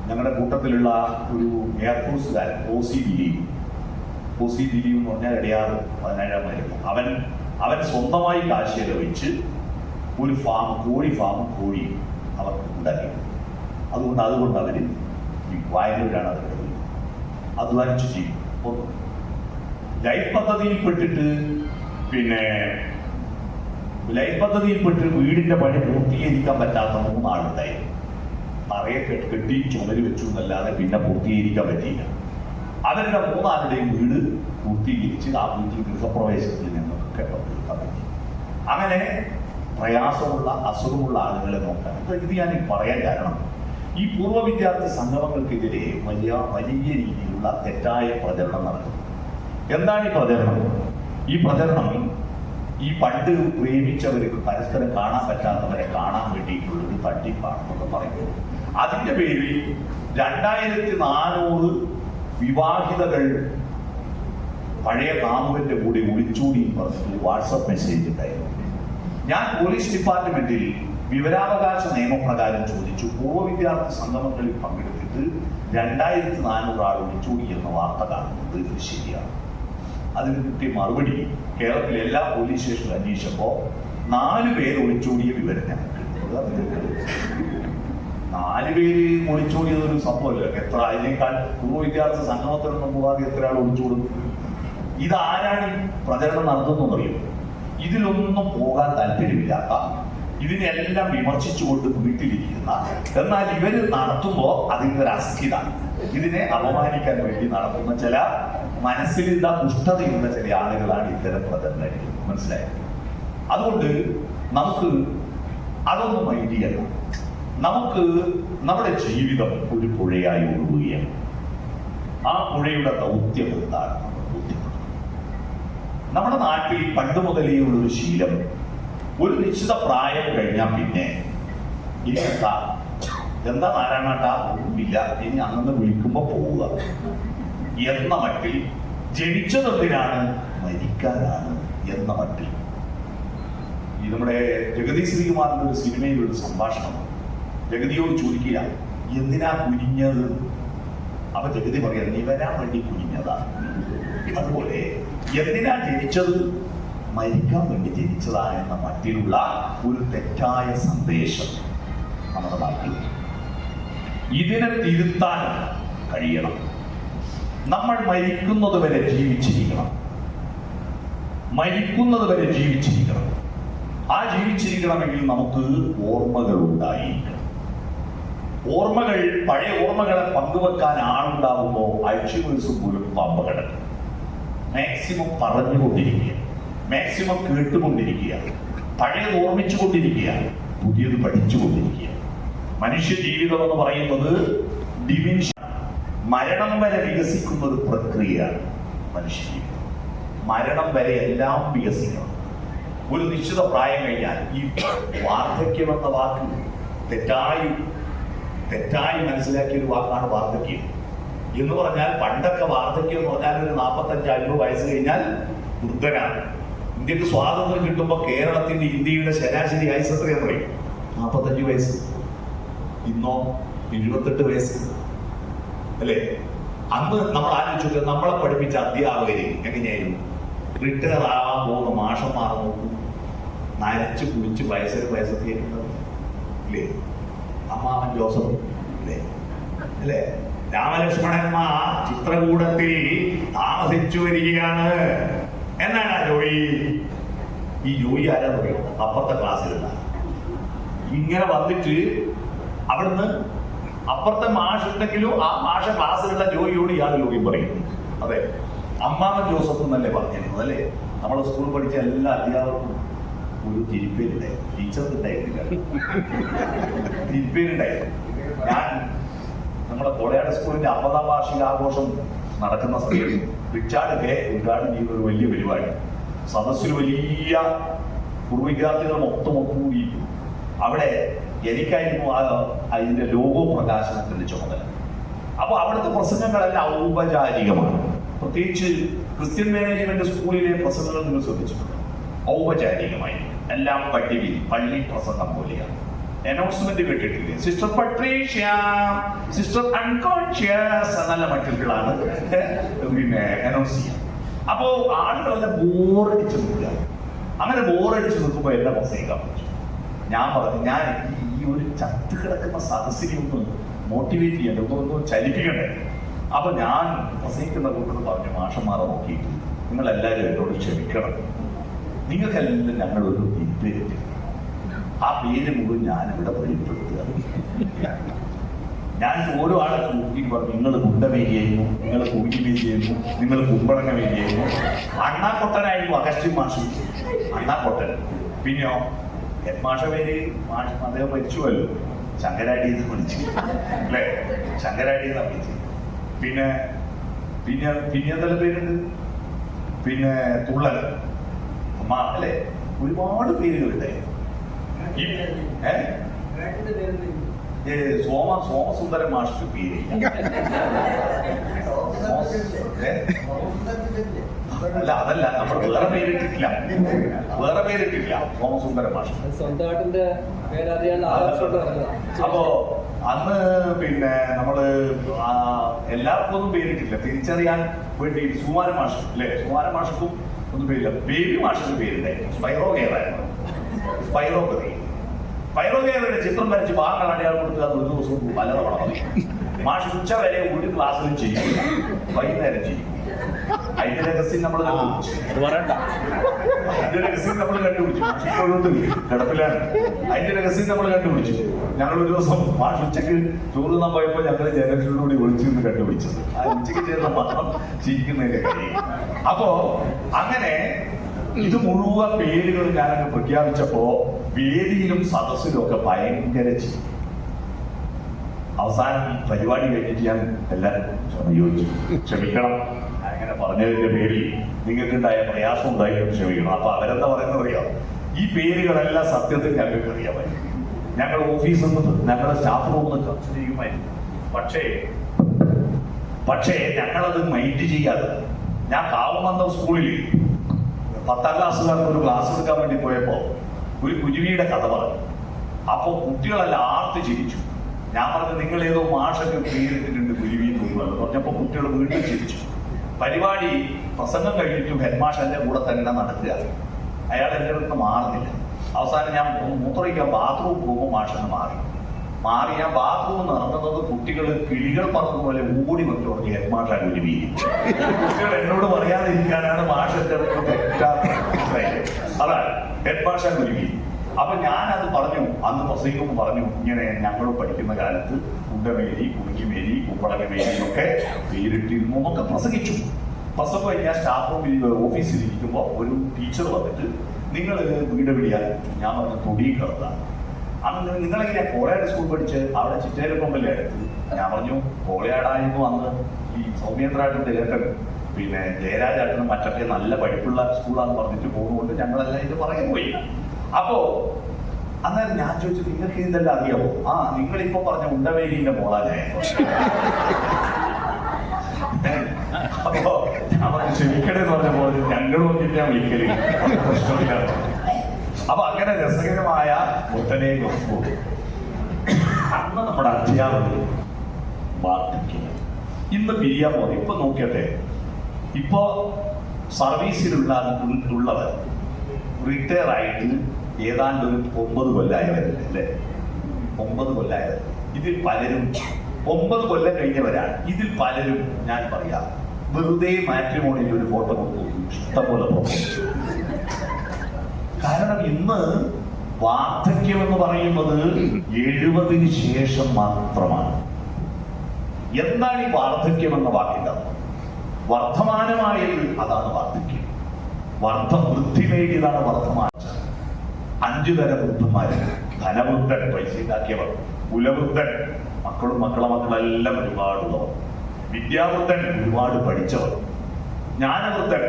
ഞങ്ങളുടെ കൂട്ടത്തിലുള്ള ഒരു എയർഫോഴ്സുകാരൻ OC ദിലീപ് എന്ന് പറഞ്ഞാൽ ഇടയാറ് 17-ാം മൈൽ, അവൻ സ്വന്തമായി കാശ് ചെലവഴിച്ച് ഒരു ഫാം, കോഴി അവർക്ക് ഉണ്ടാക്കി. അതുകൊണ്ട് അവർ ഈ വായനയിലാണ് അവരുടെ അധ്വാനിച്ച് ചെയ്യും. ലൈഫ് പദ്ധതിയിൽപ്പെട്ട് വീടിന്റെ പണി പൂർത്തീകരിക്കാൻ പറ്റാത്ത 3 ആളുണ്ടായിരുന്നു. തറയെ കെട്ടി ചുമര് വെച്ചു എന്നല്ലാതെ പിന്നെ പൂർത്തീകരിക്കാൻ പറ്റിയില്ല. അവരുടെ 3 ആളുടെയും വീട് പൂർത്തീകരിച്ച് ആ വീട്ടിൽ ഗൃഹപ്രവേശനത്തിൽ ഞങ്ങൾക്ക് പങ്കെടുക്കാൻ പറ്റി. അങ്ങനെ പ്രയാസമുള്ള അസുഖമുള്ള ആളുകളെ നോക്കാൻ. ഇത് ഞാൻ പറയാൻ കാരണം ഈ പൂർവ്വ വിദ്യാർത്ഥി സംഗമങ്ങൾക്കെതിരെ വലിയ രീതിയിലുള്ള തെറ്റായ പ്രചരണം നടക്കുന്നു. എന്താണ് ഈ പ്രചരണം? ഈ പണ്ട് പ്രേമിച്ചവർക്ക് പരസ്പരം കാണാൻ പറ്റാത്തവരെ കാണാൻ വേണ്ടിയിട്ടുള്ളൊരു തട്ടിപ്പാണെന്നൊക്കെ പറയുന്നത്. അതിന്റെ പേരിൽ 2400 വിവാഹിതകൾ പഴയ കാമുകന്റെ കൂടെ ഒളിച്ചോടി പറഞ്ഞിട്ട് വാട്സപ്പ് മെസ്സേജ് ഉണ്ടായിരുന്നു. ഞാൻ പോലീസ് ഡിപ്പാർട്ട്മെന്റിൽ വിവരാവകാശ നിയമപ്രകാരം ചോദിച്ചു, പൂർവ്വ വിദ്യാർത്ഥി സംഗമങ്ങളിൽ പങ്കെടുത്തിട്ട് 2400 ആൾ ഒളിച്ചോടി എന്ന വാർത്ത കാണുന്നത് ശരിയാണ്? അതിന് കിട്ടിയ മറുപടി, കേരളത്തിലെ എല്ലാ പോലീസ് സ്റ്റേഷനിലും അന്വേഷിച്ചപ്പോൾ 4 പേര് ഒളിച്ചോടിയ വിവരം ഞങ്ങൾക്ക് കിട്ടുന്നത്. 4 പേര് ഒളിച്ചോടിയതൊരു സംഭവമല്ല. എത്ര അതിനേക്കാൾ പൂർവ്വ വിദ്യാർത്ഥി സംഗമത്തിനൊന്നും പോകാതെ എത്ര ആൾ ഒളിച്ചോടും? ഇതാരാണ് ഈ പ്രചരണം നടത്തുന്നതെന്നറിയും? ഇതിലൊന്നും പോകാൻ താല്പര്യമില്ലാത്ത, ഇതിനെല്ലാം വിമർശിച്ചുകൊണ്ട് വീട്ടിലിരിക്കുന്ന, എന്നാൽ ഇവര് നടത്തുമ്പോൾ അതിൻ്റെ ഒരു അസ്ഥിത, ഇതിനെ അപമാനിക്കാൻ വേണ്ടി നടത്തുന്ന ചില മനസ്സിലുള്ള ദുഷ്ടതയുള്ള ചില ആളുകളാണ് ഇത്തരം പ്രചരണം. മനസ്സിലായത്? അതുകൊണ്ട് നമുക്ക് അതൊന്നും മൈൻഡ് ചെയ്യണം. നമുക്ക് നമ്മുടെ ജീവിതം ഒരു പുഴയായി ഒഴുകുകയാണ്. ആ പുഴയുടെ ദൗത്യം എന്താണ് നമ്മൾ ബോധ്യപ്പെടുന്നത്. നമ്മുടെ നാട്ടിൽ പണ്ട് മുതലേ ഉള്ളൊരു ശീലം, ഒരു നിശ്ചിത പ്രായം കഴിഞ്ഞാൽ പിന്നെ ഇനി എന്താ നാരായണാട്ടാ ഒന്നുമില്ല, ഇനി അന്ന് വിളിക്കുമ്പോൾ പോവുക. എന്ന മട്ടിൽ, ജനിച്ചതെന്തിനാണ്, മരിക്കാനാണ് എന്ന മട്ടിൽ. ഈ നമ്മുടെ ജഗതി ശ്രീകുമാറിന്റെ ഒരു സിനിമയിലൊരു സംഭാഷണം, ജഗതിയോട് ചോദിക്കുക എന്തിനാ കുനിഞ്ഞത്? അപ്പൊ ജഗതി പറയാ നീ വരാൻ വേണ്ടി കുനിഞ്ഞതാ. അതുപോലെ എന്തിനാ ജനിച്ചത്? മരിക്കാൻ വേണ്ടി ജനിച്ചതാ എന്ന മട്ടിലുള്ള ഒരു തെറ്റായ സന്ദേശം നമ്മുടെ നാട്ടിൽ. ഇതിനെ തിരുത്താൻ കഴിയണം. നമ്മൾ മരിക്കുന്നത് വരെ ജീവിച്ചിരിക്കണം. മരിക്കുന്നത് വരെ ജീവിച്ചിരിക്കണം. ആ ജീവിച്ചിരിക്കണമെങ്കിൽ നമുക്ക് ഓർമ്മകൾ ഉണ്ടായിരിക്കണം. ഓർമ്മകൾ, പഴയ ഓർമ്മകളെ പങ്കുവെക്കാൻ ആളുണ്ടാവുമ്പോൾ അൽഷിമേഴ്സ് പോലും അപകടം. മാക്സിമം പറഞ്ഞുകൊണ്ടിരിക്കുക, മാക്സിമം കേട്ടുകൊണ്ടിരിക്കുക, പഴയത് ഓർമ്മിച്ചുകൊണ്ടിരിക്കുക, പുതിയത് പഠിച്ചുകൊണ്ടിരിക്കുക. മനുഷ്യ ജീവിതം എന്ന് പറയുന്നത് ഡിമിനിഷൻ, മരണം വരെ വികസിക്കുന്ന ഒരു പ്രക്രിയയാണ് മനുഷ്യ ജീവിതം. മരണം വരെ എല്ലാം വികസിക്കണം. ഒരു നിശ്ചിത പ്രായം കഴിഞ്ഞാൽ ഈ വാർദ്ധക്യം എന്ന വാക്ക് തെറ്റായി മനസ്സിലാക്കിയ ഒരു വാക്കാണ് വാർദ്ധക്യം എന്ന് പറഞ്ഞാൽ. പണ്ടൊക്കെ വാർദ്ധക്യം എന്ന് പറഞ്ഞാൽ ഒരു 45-50 വയസ്സ് കഴിഞ്ഞാൽ വൃദ്ധനാണ്. ഇന്ത്യക്ക് സ്വാതന്ത്ര്യം കിട്ടുമ്പോൾ കേരളത്തിന്റെ, ഇന്ത്യയുടെ ശരാശരി ആയുസ് എത്രയെന്ന് പറയും? 45 വയസ്സ്. ഇന്നോ 78 വയസ്സ് അല്ലേ? അന്ന് നമ്മൾ ആലോചിച്ചു, നമ്മളെ പഠിപ്പിച്ച അധ്യാപകര് എങ്ങനെയായിരുന്നു? റിട്ടയർ ആവാൻ പോകുന്ന മാഷന്മാർ നോക്കും, നരച്ച് കുളിച്ച് വയസ്സെത്തിയിട്ടുണ്ടാവും അല്ലേ? അമ്മാവൻ ജോസഫ് അല്ലേ? രാമലക്ഷ്മണന്മാർ ചിത്രകൂടത്തിൽ താമസിച്ചു വരികയാണ് എന്നാണ് ജോയി. ഈ ജോയി ആരാ പറയും? അപ്പുറത്തെ ക്ലാസ്സിലുള്ള ഇങ്ങനെ വന്നിട്ട് അവിടുന്ന് അപ്പുറത്തെ മാഷ് ഉണ്ടെങ്കിലും ആ മാഷ ക്ലാസ്സിലുള്ള ജോയിയോട് ഇയാൾ ജോയി പറയും. അതെ, അമ്മാവൻ ജോസഫ് എന്നല്ലേ പറഞ്ഞിരുന്നത് അല്ലേ? നമ്മുടെ സ്കൂളിൽ പഠിച്ച എല്ലാ അധ്യാപകർക്കും ഒരു തിരിപ്പേരുണ്ടായിരുന്നു. ടീച്ചർക്ക് ഉണ്ടായിരുന്നില്ല, തിരിപ്പേരുണ്ടായിരുന്നു. ഞാൻ നമ്മുടെ കോളയാട് സ്കൂളിന്റെ 50ാം വാർഷികാഘോഷം നടക്കുന്ന സമയത്ത് റിച്ചാർഡ് കെ ഉദ്ഘാടനം ചെയ്യുന്ന ഒരു വലിയ പരിപാടി. സദസ്സിൽ വലിയ പൂർവ്വ വിദ്യാർത്ഥികൾ മൊത്തം കൂടി. അവിടെ എനിക്കായിരുന്നു അതിന്റെ ലോഗോ പ്രകാശനത്തിന്റെ ചുമതല. അപ്പൊ അവിടുത്തെ പ്രസംഗങ്ങളെല്ലാം ഔപചാരികമാണ്. പ്രത്യേകിച്ച് ക്രിസ്ത്യൻ മാനേജ്മെന്റ് സ്കൂളിലെ പ്രസംഗങ്ങൾ നിങ്ങൾ ശ്രദ്ധിച്ചിട്ടുണ്ട്. ഔപചാരികമായി എല്ലാം പള്ളി പ്രസംഗം പോലെയാണ്. അനൗൺസ്മെന്റ് കേട്ടിട്ടില്ലേ? സിസ്റ്റർ പട്രീഷ്യ, സിസ്റ്റർ അൺകോൺഷ്യസ് എന്നല്ല മറ്റുള്ളതാണ് പിന്നെ അനൗൺസ് ചെയ്യാം. അപ്പോ ആളുകളെല്ലാം ബോറടിച്ച് നിൽക്കുക. അങ്ങനെ ബോറടിച്ച് നിൽക്കുമ്പോൾ എല്ലാം പ്രസംഗിക്കാൻ പറ്റും. ഞാൻ പറഞ്ഞു, ഞാൻ ഈ ഒരു ചത്ത് കിടക്കുന്ന സദസ്സിനെ ഒന്ന് മോട്ടിവേറ്റ് ചെയ്യണ്ടേ, ഒന്ന് ചലിപ്പിക്കണ്ടേ. അപ്പൊ ഞാൻ പ്രസംഗിക്കുന്ന കൂട്ടത്തിൽ പറഞ്ഞു, മാഷന്മാരെ നോക്കിയിട്ട് നിങ്ങളെല്ലാവരും എന്നോട് ക്ഷമിക്കണം, നിങ്ങൾക്കെല്ലാം ഞങ്ങളൊരു പേര്, ആ പേര് മുഴുവൻ ഞാനിവിടെ വെളിപ്പെടുത്തുക. ഞാൻ ഓരോ ആളെ നോക്കി പറഞ്ഞു, നിങ്ങൾ കുണ്ടമേരിയായിരുന്നു, നിങ്ങൾ കുഴിമേരിയായിരുന്നു, നിങ്ങൾ കുമ്പളങ്ങ മേരിയായിരുന്നു. അണ്ണാക്കൊട്ടനായിരുന്നു അഗസ്റ്റിൻ മാഷ്, അണ്ണാക്കൊട്ടൻ. പിന്നെയോ മാഷ പേര് അദ്ദേഹം മരിച്ചുവല്ലോ, ശങ്കരാടി എന്ന് വിളിച്ചു അല്ലേ? ശങ്കരാടി എന്നാ വിളിച്ചു. പിന്നെ പിന്നെ പിന്നെ എന്തെല്ലാം പേരുണ്ട്? പിന്നെ തുള്ളൽ അമ്മ അല്ലേ? ഒരുപാട് പേരുകളുണ്ടായിരുന്നു. സോമസുന്ദരൻ മാഷിന്റെ പേരില്ല. അല്ല, അതല്ല, നമ്മൾ വേറെ പേരിട്ടിട്ടില്ല, സോമസുന്ദരൻ മാഷ്. സ്വന്തമായിട്ടിന്റെ പേരറിയാൻ. അപ്പോ അന്ന് പിന്നെ നമ്മള് എല്ലാവർക്കും ഒന്നും പേരിട്ടില്ല, തിരിച്ചറിയാൻ വേണ്ടി. സുമാരൻ മാഷ് അല്ലേ? സുമാരൻ മാഷക്കും ഒന്നും പേരില്ല. ബേബി മാഷിന്റെ പേരുണ്ടായിരുന്നു, സ്പൈറോ കെയറായിരുന്നു. സ്പൈറോ കെയറിന്റെ ചിത്രം വരച്ച് ഭാഗങ്ങൾ അടയാളം കൊടുക്കുക ഒരു ദിവസം പലതവണ പറയും. മാഷ് ഉച്ച വരെ ഒരു ക്ലാസ്സിലും ചെയ്യില്ല, വൈകുന്നേരം ചെയ്യും. അതിന്റെ രഹസ്യം നമ്മൾ കണ്ടുപിടിച്ചു. കിടപ്പിലാണ്. അതിന്റെ രഹസ്യം നമ്മൾ കണ്ടുപിടിച്ചു. ഞങ്ങൾ ഒരു ദിവസം മാഷ് ഉച്ചക്ക് ചോറ് തിന്നാൻ പോയപ്പോ ഞങ്ങൾ ജനറേഷനോടുകൂടി ഒളിച്ചു നിന്ന് കണ്ടുപിടിച്ചത്. ആ ഉച്ചയ്ക്ക് ചേർന്ന മാത്രം ചിരിക്കുന്നതിന്റെ കാര്യം. അപ്പോ അങ്ങനെ ഇത് മുഴുവൻ പേരുകൾ ഞാനങ്ങ് പ്രഖ്യാപിച്ചപ്പോ വേദിയിലും സദസ്സിലും ഒക്കെ ഭയങ്കര ചിരി. അവസാനം പരിപാടി കഴിഞ്ഞിട്ട് ഞാൻ എല്ലാവരും ചോദിച്ചു, ക്ഷമിക്കണം, അങ്ങനെ പറഞ്ഞതിന്റെ പേരിൽ നിങ്ങൾക്കുണ്ടായ പ്രയാസം ഉണ്ടായിരുന്നു, ക്ഷമിക്കണം. അപ്പൊ അവരെന്താ പറയുന്നത് അറിയാം? ഈ പേരുകളെല്ലാം സത്യത്തിൽ ഞങ്ങൾക്ക് അറിയാമായിരുന്നു. ഞങ്ങളുടെ ഓഫീസിൽ നിന്ന്, ഞങ്ങളുടെ സ്റ്റാഫ് റൂമിൽ നിന്ന് ചർച്ച ചെയ്യുമായിരുന്നു. പക്ഷേ പക്ഷേ ഞങ്ങളത് മൈൻഡ് ചെയ്യാതെ, ഞാൻ കാവുമന്ദം സ്കൂളിൽ 10ാം ക്ലാസ്സുകാർക്ക് ഒരു ക്ലാസ് എടുക്കാൻ വേണ്ടി പോയപ്പോൾ ഒരു കുരുവിയുടെ കഥ പറഞ്ഞു. അപ്പോൾ കുട്ടികളെല്ലാം ആർത്ത് ചിരിച്ചു. ഞാൻ പറഞ്ഞു, നിങ്ങൾ ഏതോ മാഷൊക്കെ പേരിട്ടിട്ടുണ്ട് കുരുവി തോന്നുന്നു പറഞ്ഞപ്പോൾ കുട്ടികൾ വീണ്ടും ചിരിച്ചു. പരിപാടി പ്രസംഗം കഴിഞ്ഞിട്ടും ഹെഡ് മാഷ് എൻ്റെ കൂടെ തന്നെ നടക്കുക. അയാൾ എൻ്റെ അടുത്ത് മാറുന്നില്ല. അവസാനം ഞാൻ മൂത്രമൊഴിക്കാൻ ബാത്റൂം പോകുമ്പോൾ മാഷെന്ന് മാറി ഞാൻ ബാത്റൂമിൽ നടന്നത് കുട്ടികൾ കിളികൾ പറഞ്ഞതുപോലെ ഓടി വന്നു തുടങ്ങി ഹെഡ് മാഷാ കുരുവി. കുട്ടികൾ എന്നോട് പറയാതിരിക്കാനാണ് മാഷ് എൻ്റെ അതാണ് ഹെഡ് മാഷാ കുരുവി. അപ്പൊ ഞാനത് പറഞ്ഞു, അന്ന് പ്രസംഗിക്കുമ്പോൾ പറഞ്ഞു, ഇങ്ങനെ ഞങ്ങൾ പഠിക്കുന്ന കാലത്ത് ഉണ്ടമേരി, കുടുക്കിമേരി, കുമ്പളകമേരി ഒക്കെ പേരിട്ടിരുന്നു എന്നൊക്കെ പ്രസംഗിച്ചു. പ്രസംഗം കഴിഞ്ഞാൽ സ്റ്റാഫ് റൂമിൽ ഓഫീസിൽ ഇരിക്കുമ്പോൾ ഒരു ടീച്ചർ വന്നിട്ട് നിങ്ങൾ വീട് വിടിയാൽ ഞാൻ പറഞ്ഞ തൊടി കിടത്താണ്. അന്ന് നിങ്ങളെങ്ങനെയാ കോളയാട് സ്കൂൾ പഠിച്ച് അവിടെ ചിറ്റേരക്കൊമ്പല്ലേ അടുത്ത്? ഞാൻ പറഞ്ഞു, കോളയാടായിരുന്നു അന്ന് ഈ സൗമ്യേന്ദ്രാട്ടൻ്റെ ഏട്ടൻ പിന്നെ ജയരാജേട്ടനും മറ്റൊക്കെ നല്ല പഠിപ്പുള്ള സ്കൂളാന്ന് പറഞ്ഞിട്ട് പോകുന്നതുകൊണ്ട് ഞങ്ങളെല്ലാം ഇത് പറയാൻ പോയി. അപ്പോ അന്നേരം ഞാൻ ചോദിച്ചു, നിങ്ങൾക്ക് ഇതെല്ലാം അറിയാമോ? ആ, നിങ്ങളിപ്പോ പറഞ്ഞ ഉണ്ടവേലിന്റെ മോളാ ഞാൻ. അപ്പോ ഞാൻ പറഞ്ഞു, ക്ഷമിക്കണേന്ന് പറഞ്ഞപ്പോൾ ഞങ്ങൾ നോക്കിയിട്ട് ഞാൻ വിളിക്കല് പ്രശ്നമില്ല. അപ്പൊ അങ്ങനെ രസകരമായ ഒട്ടനെ സ്കൂൾ. അന്ന് നമ്മുടെ അധ്യാപകർ വാർദ്ധക്യം ഇന്ന് പിരിയാൻ പോകുന്നത്. ഇപ്പൊ നോക്കിയട്ടെ, ഇപ്പോ സർവീസിലുള്ളവർ റിട്ടയർ ആയിട്ട് ഏതാണ്ട് ഒരു 9 കൊല്ലമായവരല്ലേ അല്ലേ? 9 കൊല്ലമായവർ. ഇതിൽ പലരും 9 കൊല്ലം കഴിഞ്ഞവരാണ്. ഇതിൽ പലരും ഞാൻ പറയാം വെറുതെ മാട്രിമോണിയിൽ ഒരു ഫോട്ടോ കൊടുത്തു, ഇഷ്ടംപോലെ പ്രൊപ്പോസ്. കാരണം ഇന്ന് വാർദ്ധക്യം എന്ന് പറയുന്നത് 70-ന് ശേഷം മാത്രമാണ്. എന്താണ് ഈ വാർദ്ധക്യം എന്ന വാക്കിന്റെ അർത്ഥം? വർദ്ധമാനമായത് അതാണ് വാർദ്ധക്യം. വൃദ്ധി നേടിയതാണ് വർദ്ധമാനം. 5 തരം വൃദ്ധന്മാരുണ്ട്. ധനവൃദ്ധൻ, പൈസ ഉണ്ടാക്കിയവർ. കുലവൃദ്ധൻ, മക്കളും മക്കളെല്ലാം ഒരുപാടുള്ളവർ. വിദ്യാവൃദ്ധൻ, ഒരുപാട് പഠിച്ചവർ. ജ്ഞാനവൃദ്ധൻ,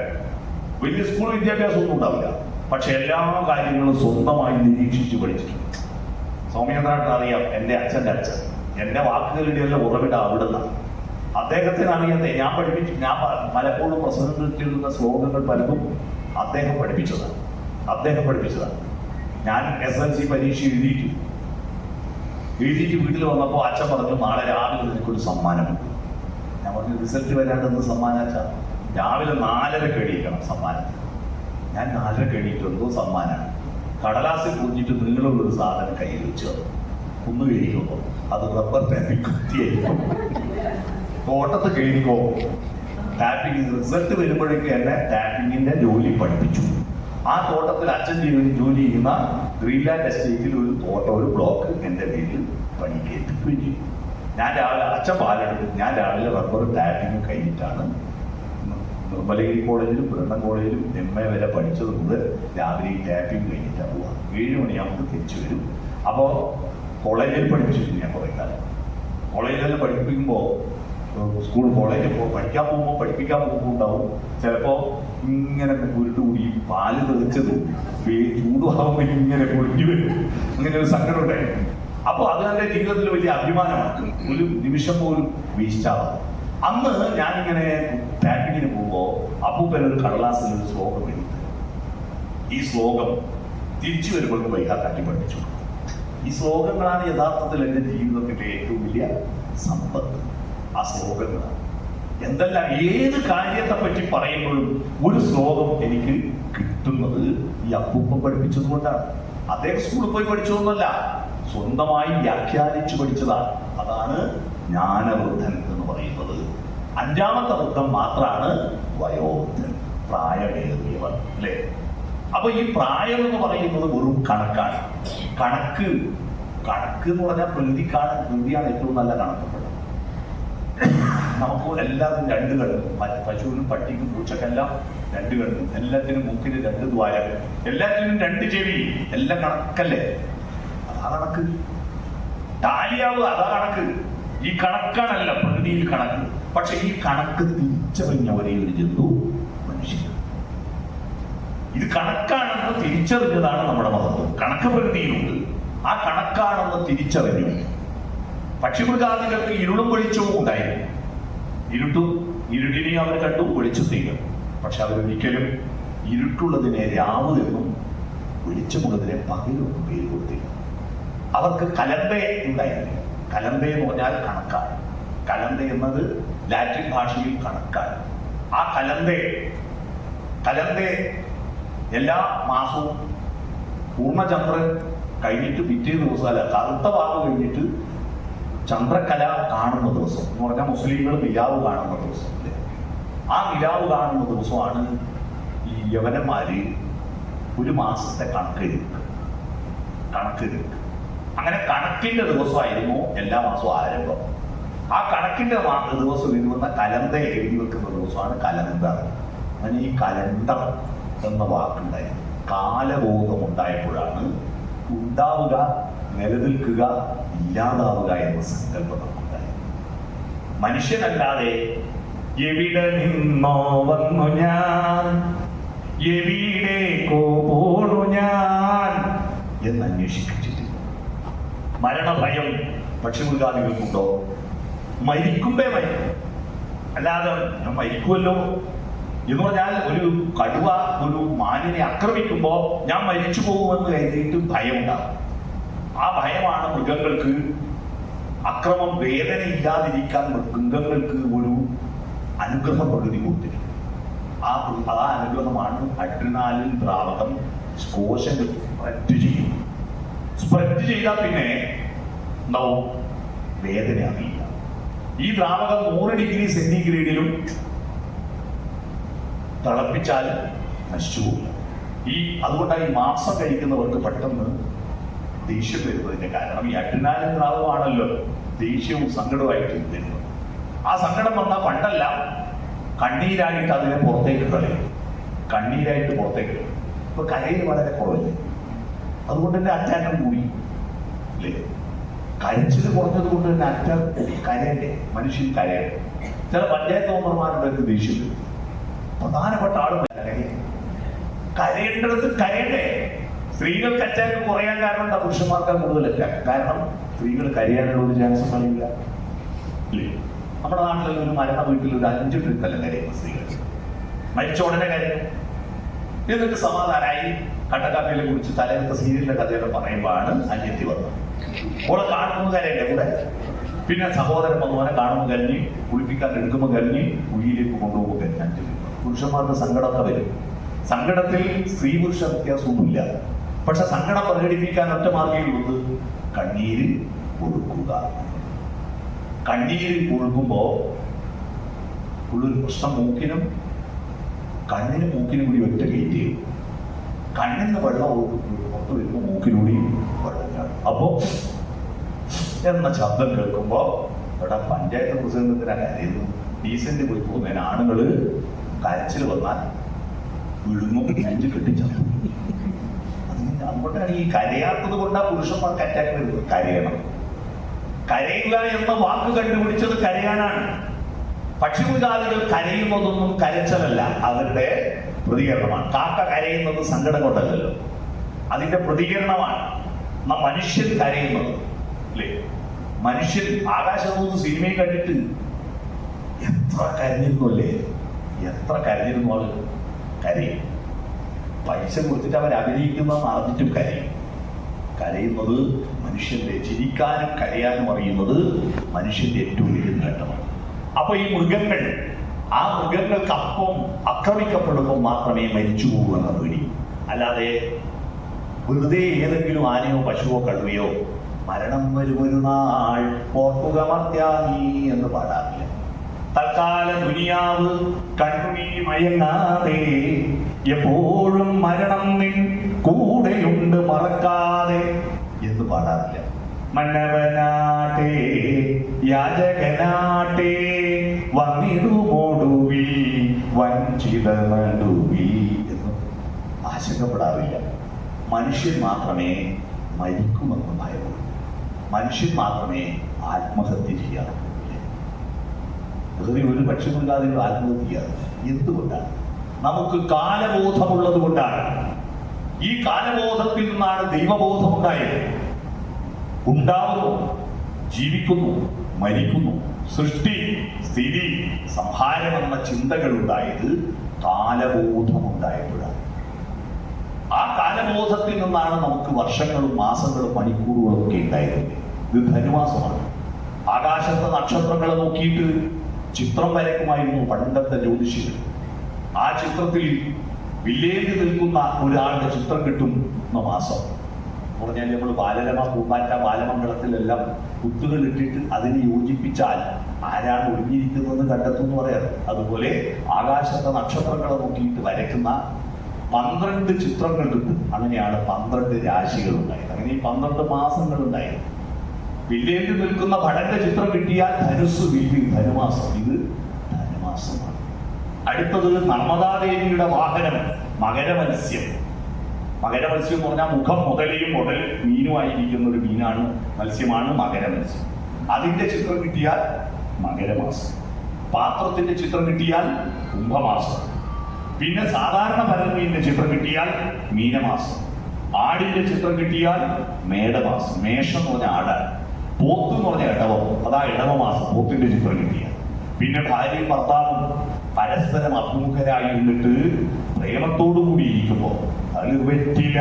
വലിയ സ്കൂൾ വിദ്യാഭ്യാസമൊന്നും ഉണ്ടാവില്ല, പക്ഷെ എല്ലാ കാര്യങ്ങളും സ്വന്തമായി നിരീക്ഷിച്ച് പഠിച്ചിട്ടുണ്ട്. സൗമ്യേന്ദ്രാട്ടൻ അറിയാം, എൻ്റെ അച്ഛൻ്റെ അച്ഛൻ. എൻ്റെ വാക്കുകളുടെ എല്ലാം ഉറവിട അവിടുന്ന്. അദ്ദേഹത്തിന് അറിയാതെ ഞാൻ പലപ്പോഴും പ്രസംഗത്തിൽ എഴുതുന്ന ശ്ലോകങ്ങൾ പലതും അദ്ദേഹം പഠിപ്പിച്ചതാണ്. ഞാൻ SLC പരീക്ഷ എഴുതിയിട്ട് വീട്ടിൽ വന്നപ്പോൾ അച്ഛൻ പറഞ്ഞു, നാളെ രാവിലെ നിനക്കൊരു സമ്മാനമുണ്ട്. ഞാൻ പറഞ്ഞു, റിസൾട്ട് വരാണ്ടെന്ന് സമ്മാനം അച്ഛാ? രാവിലെ 4:30 എണീക്കണം സമ്മാനത്തിന്. ഞാൻ 4:30 എണീറ്റെന്തോ സമ്മാനമാണ്. കടലാസിൽ കുഞ്ഞിട്ട് നീളമുള്ളൊരു സാധനം കയ്യിൽ വെച്ച് ഒന്ന് കഴിക്കുമ്പോൾ അത് റബ്ബർ ടാപ്പിംഗ് കുത്തിയായിരിക്കും. തോട്ടത്ത് കയറിക്കോ, ടാപ്പിംഗ് റിസൾട്ട് വരുമ്പോഴേക്കും എന്നെ ടാപ്പിങ്ങിന്റെ ജോലി പഠിപ്പിച്ചു. ആ തോട്ടത്തിൽ അച്ഛൻ ജോലി ചെയ്യുന്ന ഗ്രീൻലാൻഡ് എസ്റ്റേറ്റിൽ ഒരു തോട്ടം, ഒരു ബ്ലോക്ക് എൻ്റെ പേരിൽ പണിക്കേൽപ്പിക്കുകയും ചെയ്തു. ഞാൻ രാവിലെ അച്ഛൻ പാലെടുത്തു. ഞാൻ രാവിലെ റബ്ബർ ടാപ്പിംഗ് കഴിഞ്ഞിട്ടാണ് നിർമ്മലഗിരി കോളേജിലും ബ്രണ്ണൻ കോളേജിലും MA വരെ പഠിച്ചത് മുതൽ രാവിലെ ഈ ടാപ്പിംഗ് കഴിഞ്ഞിട്ടാണ് പോവുക. 7 മണിയാകുമ്പോൾ തിരിച്ചു വരും. അപ്പോൾ കോളേജിൽ പഠിപ്പിച്ചിട്ടുണ്ട് ഞാൻ കുറേ കാലം. കോളേജിലെല്ലാം പഠിപ്പിക്കുമ്പോൾ കോളേജിൽ പഠിക്കാൻ പോകുമ്പോൾ ഉണ്ടാവും ചിലപ്പോൾ ഇങ്ങനെ കുരുട്ടുകൂടി പാല് തെളിച്ചത് ചൂടുമാകുമ്പോൾ ഇങ്ങനെ പൊളിഞ്ഞു വരും. അങ്ങനെ ഒരു സങ്കടം ഉണ്ടായിരുന്നു. അപ്പോൾ അത് എൻ്റെ ജീവിതത്തിൽ വലിയ അഭിമാനമാണ്. ഒരു നിമിഷം പോലും വേസ്റ്റാവാം. അന്ന് ഞാനിങ്ങനെ ടാപ്പിങ്ങിന് പോകുമ്പോൾ അപ്പൂപ്പനൊരു കടലാസിൽ ഒരു ശ്ലോകം എഴുതി. ഈ ശ്ലോകം തിരിച്ചു വരുമ്പോൾ വൈകാത്താക്കി പഠിച്ചു. ഈ ശ്ലോകങ്ങളാണ് യഥാർത്ഥത്തിൽ എൻ്റെ ജീവിതത്തിൻ്റെ ഏറ്റവും വലിയ സമ്പത്ത്. ആ ശ്ലോകങ്ങളാണ്. എന്തെല്ലാം ഏത് കാര്യത്തെ പറ്റി പറയുമ്പോഴും ഒരു ശ്ലോകം എനിക്ക് കിട്ടുന്നത് ഈ അപ്പൂപ്പൻ പഠിപ്പിച്ചത് കൊണ്ടാണ്. അദ്ദേഹം സ്കൂളിൽ പോയി പഠിച്ചതൊന്നുമല്ല, സ്വന്തമായി വ്യാഖ്യാനിച്ചു പഠിച്ചതാണ്. അതാണ് ജ്ഞാനവൃദ്ധൻ എന്ന് പറയുന്നത്. 5ാമത്തെ വൃദ്ധം മാത്രമാണ് വയോവൃദ്ധൻ, പ്രായമേറിയവർ അല്ലേ? അപ്പൊ ഈ പ്രായം എന്ന് പറയുന്നത് വെറും കണക്കാണ്. കണക്ക് എന്ന് പറഞ്ഞാൽ പ്രകൃതിയാണ് ഏറ്റവും നല്ല കണക്കുള്ളത്. നമുക്ക് എല്ലാത്തിനും 2 കണ്ണ്, പശുവിനും പട്ടിക്കും പൂച്ചക്കെല്ലാം 2 കണ്ണ്, എല്ലാത്തിനും മൂക്കിന് 2 ദ്വാരം, എല്ലാത്തിനും 2 ചെവി, എല്ലാം കണക്കല്ലേ? അതാ കണക്ക്. ടാലിയാവുക അതാ കണക്ക്. ഈ കണക്കാണല്ല പ്രകൃതിയിൽ കണക്ക്. പക്ഷെ ഈ കണക്ക് തിരിച്ചറിഞ്ഞ ഒരേ ഒരു ജന്തു മനുഷ്യൻ. ഇത് കണക്കാണെന്ന് തിരിച്ചറിഞ്ഞതാണ് നമ്മുടെ മഹത്വം. കണക്ക് പ്രകൃതിയിലുണ്ട്. ആ കണക്കാണെന്ന് തിരിച്ചറിഞ്ഞു. പക്ഷിമൃഗാദികൾക്ക് ഇരുളും വെളിച്ചവും ഉണ്ടായിരുന്നു. ഇരുട്ടിനെയും അവർ കണ്ടു, വെളിച്ചത്തെയും കണ്ടു. പക്ഷെ അവരൊരിക്കലും ഇരുട്ടുള്ളതിനെ രാവ് എന്നും വെളിച്ചമുള്ളതിനെ പകലെന്നും പേര് കൊടുത്തില്ല. അവർക്ക് കലന്തേ ഉണ്ടായിരുന്നു. കലന്തേ എന്ന് പറഞ്ഞാൽ കണക്കാണ്. കലന്തേ എന്നത് ലാറ്റിൻ ഭാഷയിൽ കണക്കാണ്. ആ കലന്തേ എല്ലാ മാസവും പൂർണ്ണചന്ദ്രൻ കഴിഞ്ഞിട്ട് പിറ്റേ ദിവസം, അല്ല കറുത്ത വാവ് കഴിഞ്ഞിട്ട് ചന്ദ്രക്കല കാണുന്ന ദിവസം എന്ന് പറഞ്ഞാൽ മുസ്ലിങ്ങൾ നിലാവ് കാണുന്ന ദിവസം അല്ലേ? ആ നിലാവ് കാണുന്ന ദിവസമാണ് ഈ യവനന്മാര് ഒരു മാസത്തെ കണക്കെടുക്കുക. അങ്ങനെ കണക്കിന്റെ ദിവസമായിരുന്നു എല്ലാ മാസവും ആരംഭം. ആ കണക്കിന്റെ ദിവസം എഴുതുന്ന കലണ്ട എഴുതി വെക്കുന്ന ദിവസമാണ് കലണ്ടർ. അങ്ങനെ ഈ കലണ്ടർ എന്ന വാക്കുണ്ടായിരുന്നു. കാലബോധം ഉണ്ടായപ്പോഴാണ് ഉണ്ടാവുക, നിലനിൽക്കുക, ഇല്ലാതാവുക എന്ന സങ്കല്പം നമുക്കുണ്ടായത്. മനുഷ്യനല്ലാതെ എവിടെ നിന്നോ വന്നു ഞാൻ, എവിടേക്കോ പോണു ഞാൻ എന്ന് അന്വേഷിച്ചിട്ടില്ല. മരണഭയം പക്ഷിമൃഗാദികൾക്കുണ്ടോ? മരിക്കുമ്പേ മരിക്കും, അല്ലാതെ ഞാൻ മരിക്കുമല്ലോ എന്ന് പറഞ്ഞാൽ ഒരു കടുവ ഒരു മാനിനെ ആക്രമിക്കുമ്പോ ഞാൻ മരിച്ചു പോകുമെന്ന് കരുതിയിട്ട് ഭയമുണ്ടാകും. ആ ഭയമാണ് മൃഗങ്ങൾക്ക് അക്രമം, വേദന ഇല്ലാതിരിക്കാൻ മൃഗങ്ങൾക്ക് ഒരു അനുഗ്രഹം പ്രകൃതി കൊടുത്തിട്ടുണ്ട്. ആ അനുഗ്രഹമാണ് അഡ്രിനാലിൻ ദ്രാവകം കോശങ്ങൾ സ്പ്രെഡ് ചെയ്താൽ പിന്നെ ഉണ്ടാവും വേദന അറിയില്ല. ഈ ദ്രാവകം 100 ഡിഗ്രി സെന്റിഗ്രേഡിലും തിളപ്പിച്ചാൽ നശിച്ചുപോകില്ല. അതുകൊണ്ടാണ് ഈ മാംസം കഴിക്കുന്നവർക്ക് പെട്ടെന്ന് ദേഷ്യം വരുന്നതിന്റെ കാരണം ഈ അഡ്രിനാലിൻ ദ്രാവകമാണല്ലോ ദേഷ്യവും സങ്കടവുമായിട്ട് വരുന്നത്. ആ സങ്കടം വന്നാൽ പണ്ടെല്ലാം കണ്ണീരായിട്ട് അതിനെ പുറത്തേക്ക് കളയും. ഇപ്പൊ കരയിൽ വളരെ കുറവില്ല. അതുകൊണ്ട് തന്നെ അറ്റാക്കും കൂടി അല്ലേ? കരച്ചിൽ കുറഞ്ഞത് കൊണ്ട് തന്നെ അറ്റാക്ക് കരയണ്ടേ, മനുഷ്യൻ കരയണ്ടേ. ചില പഞ്ചായത്ത് മെമ്പർമാരുടെ ദേഷ്യം വരും. പ്രധാനപ്പെട്ട ആളുകൾ കരയേണ്ടടുത്ത് കരയണ്ടേ. സ്ത്രീകൾക്ക് അറ്റാക്ക് കുറയാൻ കാരണം എന്താ? പുരുഷന്മാർക്കാണ് കൂടുതൽ അറ്റാക്ക്. കാരണം സ്ത്രീകൾ കരയാനുള്ള ഒരു ചാൻസ് കാണില്ല അല്ലേ? നമ്മുടെ നാട്ടിൽ ഒരു മരണ വീട്ടിൽ ഒരു 5 ട്രിപ്പല്ല കരയുന്ന സ്ത്രീകൾ. മരിച്ച ഉടനെ കരയും. എന്നിട്ട് സമാധാനമായി കട്ടക്കാപ്പിയെ കുറിച്ച് തലേന്നത്തെ സീരിയലിന്റെ കഥയൊക്കെ പറയുമ്പോഴാണ് അന്യത്തി വന്നത്. ഓളെ കാണുമ്പോൾ കരയണ്ടേ കൂടെ? പിന്നെ സഹോദരൻ വന്നവനെ കാണുമ്പോൾ കരഞ്ഞ്, കുളിപ്പിക്കാൻ എടുക്കുമ്പോൾ കരഞ്ഞ്, കുഴിയിലേക്ക് കൊണ്ടുപോകുമ്പോൾ കരഞ്ഞ് 5 ട്രിപ്പ്. പുരുഷന്മാർക്ക് സങ്കടമൊക്കെ വരും. സങ്കടത്തിൽ സ്ത്രീ പുരുഷ വ്യത്യാസമൊന്നുമില്ല. പക്ഷെ സങ്കടം പ്രകടിപ്പിക്കാൻ ഒറ്റ മാർഗ്ഗമുള്ളത് കണ്ണീര് ഒഴുക്കുക. കണ്ണീര് ഒഴുകുമ്പോ ഉള്ളൊരു പ്രശ്നം മൂക്കിനും കണ്ണിനും കൂടി ഒറ്റ ഗേറ്റ് ചെയ്യും. കണ്ണിന്ന് വെള്ളം പുറത്ത് വരുമ്പോൾ മൂക്കിലൂടി വെള്ളം കാണും. അപ്പോ എന്ന ശബ്ദം കേൾക്കുമ്പോ ഇവിടെ പഞ്ചായത്ത് പ്രസിഡന്റിനെ കരയുന്നു. ഡീസന്റ് പോയി പോകുന്നതിന് ആണുങ്ങള് കരച്ചിൽ വന്നാൽ വിഴുങ്ങും, നെഞ്ച് കെട്ടിച്ചത്. അതുകൊണ്ടാണ് ഈ കരയാത്തത് കൊണ്ടാണ് പുരുഷന്മാർക്ക് അറ്റാക്ക് വരുന്നത്. കരയുക എന്ന വാക്ക് കണ്ടുപിടിച്ചത് കരയാനാണ്. പക്ഷിമൃഗാദികൾ കരയുന്നതൊന്നും കരച്ചലല്ല, അവരുടെ പ്രതികരണമാണ്. കാക്ക കരയുന്നത് സങ്കടം കൊണ്ടല്ലോ, അതിന്റെ പ്രതികരണമാണ്. മനുഷ്യൻ കരയുന്നത് അല്ലേ? മനുഷ്യൻ ആകാശമൂന്ന് സിനിമയും കണ്ടിട്ട് എത്ര കരഞ്ഞിരുന്നു അല്ലേ? എത്ര കരഞ്ഞിരുന്നു ആള് കരയും. പൈസ കൊടുത്തിട്ട് അവർ അഭിനയിക്കുന്നതെന്ന് അറിഞ്ഞിട്ടും കരയുന്നത് മനുഷ്യന്റെ ചിരിക്കാനും കരയാനും അറിയുന്നത് മനുഷ്യന്റെ ഏറ്റവും വലിയ നേട്ടമാണ്. അപ്പൊ ഈ മൃഗങ്ങൾക്ക് അപ്പം ആക്രമിക്കപ്പെടുമ്പോൾ മാത്രമേ മരിച്ചു പോകൂ എന്ന പേടി. അല്ലാതെ വെറുതെ ഏതെങ്കിലും ആനയോ പശുവോ കടുവയോ മരണം വരുമൊരു നാൾ ഓർക്കുക മർത്യാനി എന്ന് പാടാറില്ല. തൽക്കാലം ദുനിയാവ് കണ്ണുനീ മയങ്ങാതെ എപ്പോഴും മരണം നിൻ കൂടെയുണ്ട് മറക്കാതെ എന്ന് പാടാറില്ല. മന്നവനാട്ടെ യാചകനാട്ടെ വന്നിടുമോടുവിൽ വഞ്ചിത നടുവിൽ എന്ന് ആശങ്കപ്പെടാറില്ല. മനുഷ്യൻ മാത്രമേ മരിക്കുമെന്ന് ഭയമുള്ളൂ. മനുഷ്യൻ മാത്രമേ ആത്മഹത്യ ചെയ്യാറുള്ളൂ. ഒരു പക്ഷിമൃഗാദികൾ ആത്മഹത്യ ചെയ്യാറ് എന്തുകൊണ്ടാണ്? നമുക്ക് കാലബോധമുള്ളത് കൊണ്ടാണ്. ഈ കാലബോധത്തിൽ നിന്നാണ് ദൈവബോധം ഉണ്ടായത്. ഉണ്ടാവുന്നു, ജീവിക്കുന്നു, മരിക്കുന്നു, സൃഷ്ടി, സ്ഥിതി, സംഹാരം എന്ന ചിന്തകൾ ഉണ്ടായത് കാലബോധമുണ്ടായപ്പോഴാണ്. ആ കാലബോധത്തിൽ നിന്നാണ് നമുക്ക് വർഷങ്ങളും മാസങ്ങളും മണിക്കൂറുകളും ഒക്കെ ഉണ്ടായിരുന്നത്. ഇത് ധനുമാസമാണ്. ആകാശത്തെ നക്ഷത്രങ്ങളെ നോക്കിയിട്ട് ചിത്രം വരയ്ക്കുമായിരുന്നു പണ്ടത്തെ ജ്യോതിഷികൾ. ആ ചിത്രത്തിൽ വില്ലേജ് നിൽക്കുന്ന ഒരാളുടെ ചിത്രം കിട്ടും എന്ന മാസം പറഞ്ഞാൽ നമ്മൾ ബാലരമ, പൂമ്പാറ്റ, ബാലമംഗളത്തിലെല്ലാം കുത്തുകൾ ഇട്ടിട്ട് അതിനെ യോജിപ്പിച്ചാൽ ആരാണ് ഒളിഞ്ഞിരിക്കുന്നതെന്ന് കണ്ടെത്തുമെന്ന് പറയാറ്. അതുപോലെ ആകാശത്തെ നക്ഷത്രങ്ങളെ നോക്കിയിട്ട് വരയ്ക്കുന്ന 12 ചിത്രങ്ങൾ കിട്ടും. അങ്ങനെയാണ് 12 രാശികൾ ഉണ്ടായത്. അങ്ങനെ ഈ 12 മാസങ്ങൾ ഉണ്ടായത്. വില്ലേജ് നിൽക്കുന്ന ഭടന്റെ ചിത്രം കിട്ടിയാൽ ധനുസ്, വില്ല്, ധനുമാസം. ഇത് ധനുമാസമാണ്. അടുത്തത് നർമ്മദാദേവിയുടെ വാഹനം മകരമത്സ്യം. മകരമത്സ്യം എന്ന് പറഞ്ഞാൽ മുഖം മുതലയും മുതൽ മീനുമായിരിക്കുന്ന ഒരു മീനാണ്, മത്സ്യമാണ് മകരമത്സ്യം. അതിന്റെ ചിത്രം കിട്ടിയാൽ മകരമാസം. പാത്രത്തിന്റെ ചിത്രം കിട്ടിയാൽ കുംഭമാസം. പിന്നെ സാധാരണ പരമീന്റെ ചിത്രം കിട്ടിയാൽ മീനമാസം. ആടിന്റെ ചിത്രം കിട്ടിയാൽ മേടമാസം. മേഷം എന്ന് പറഞ്ഞ ആടാണ്. പോത്ത് എന്ന് പറഞ്ഞ ഇടവം, അതാ ഇടവമാസം പോത്തിന്റെ ചിത്രം കിട്ടിയാൽ. പിന്നെ ഭാര്യയും ഭർത്താവും പരസ്പരം അഭിമുഖരായി നിന്നിട്ട് പ്രേമത്തോടു കൂടി ഇരിക്കുമ്പോ അത് വെറ്റില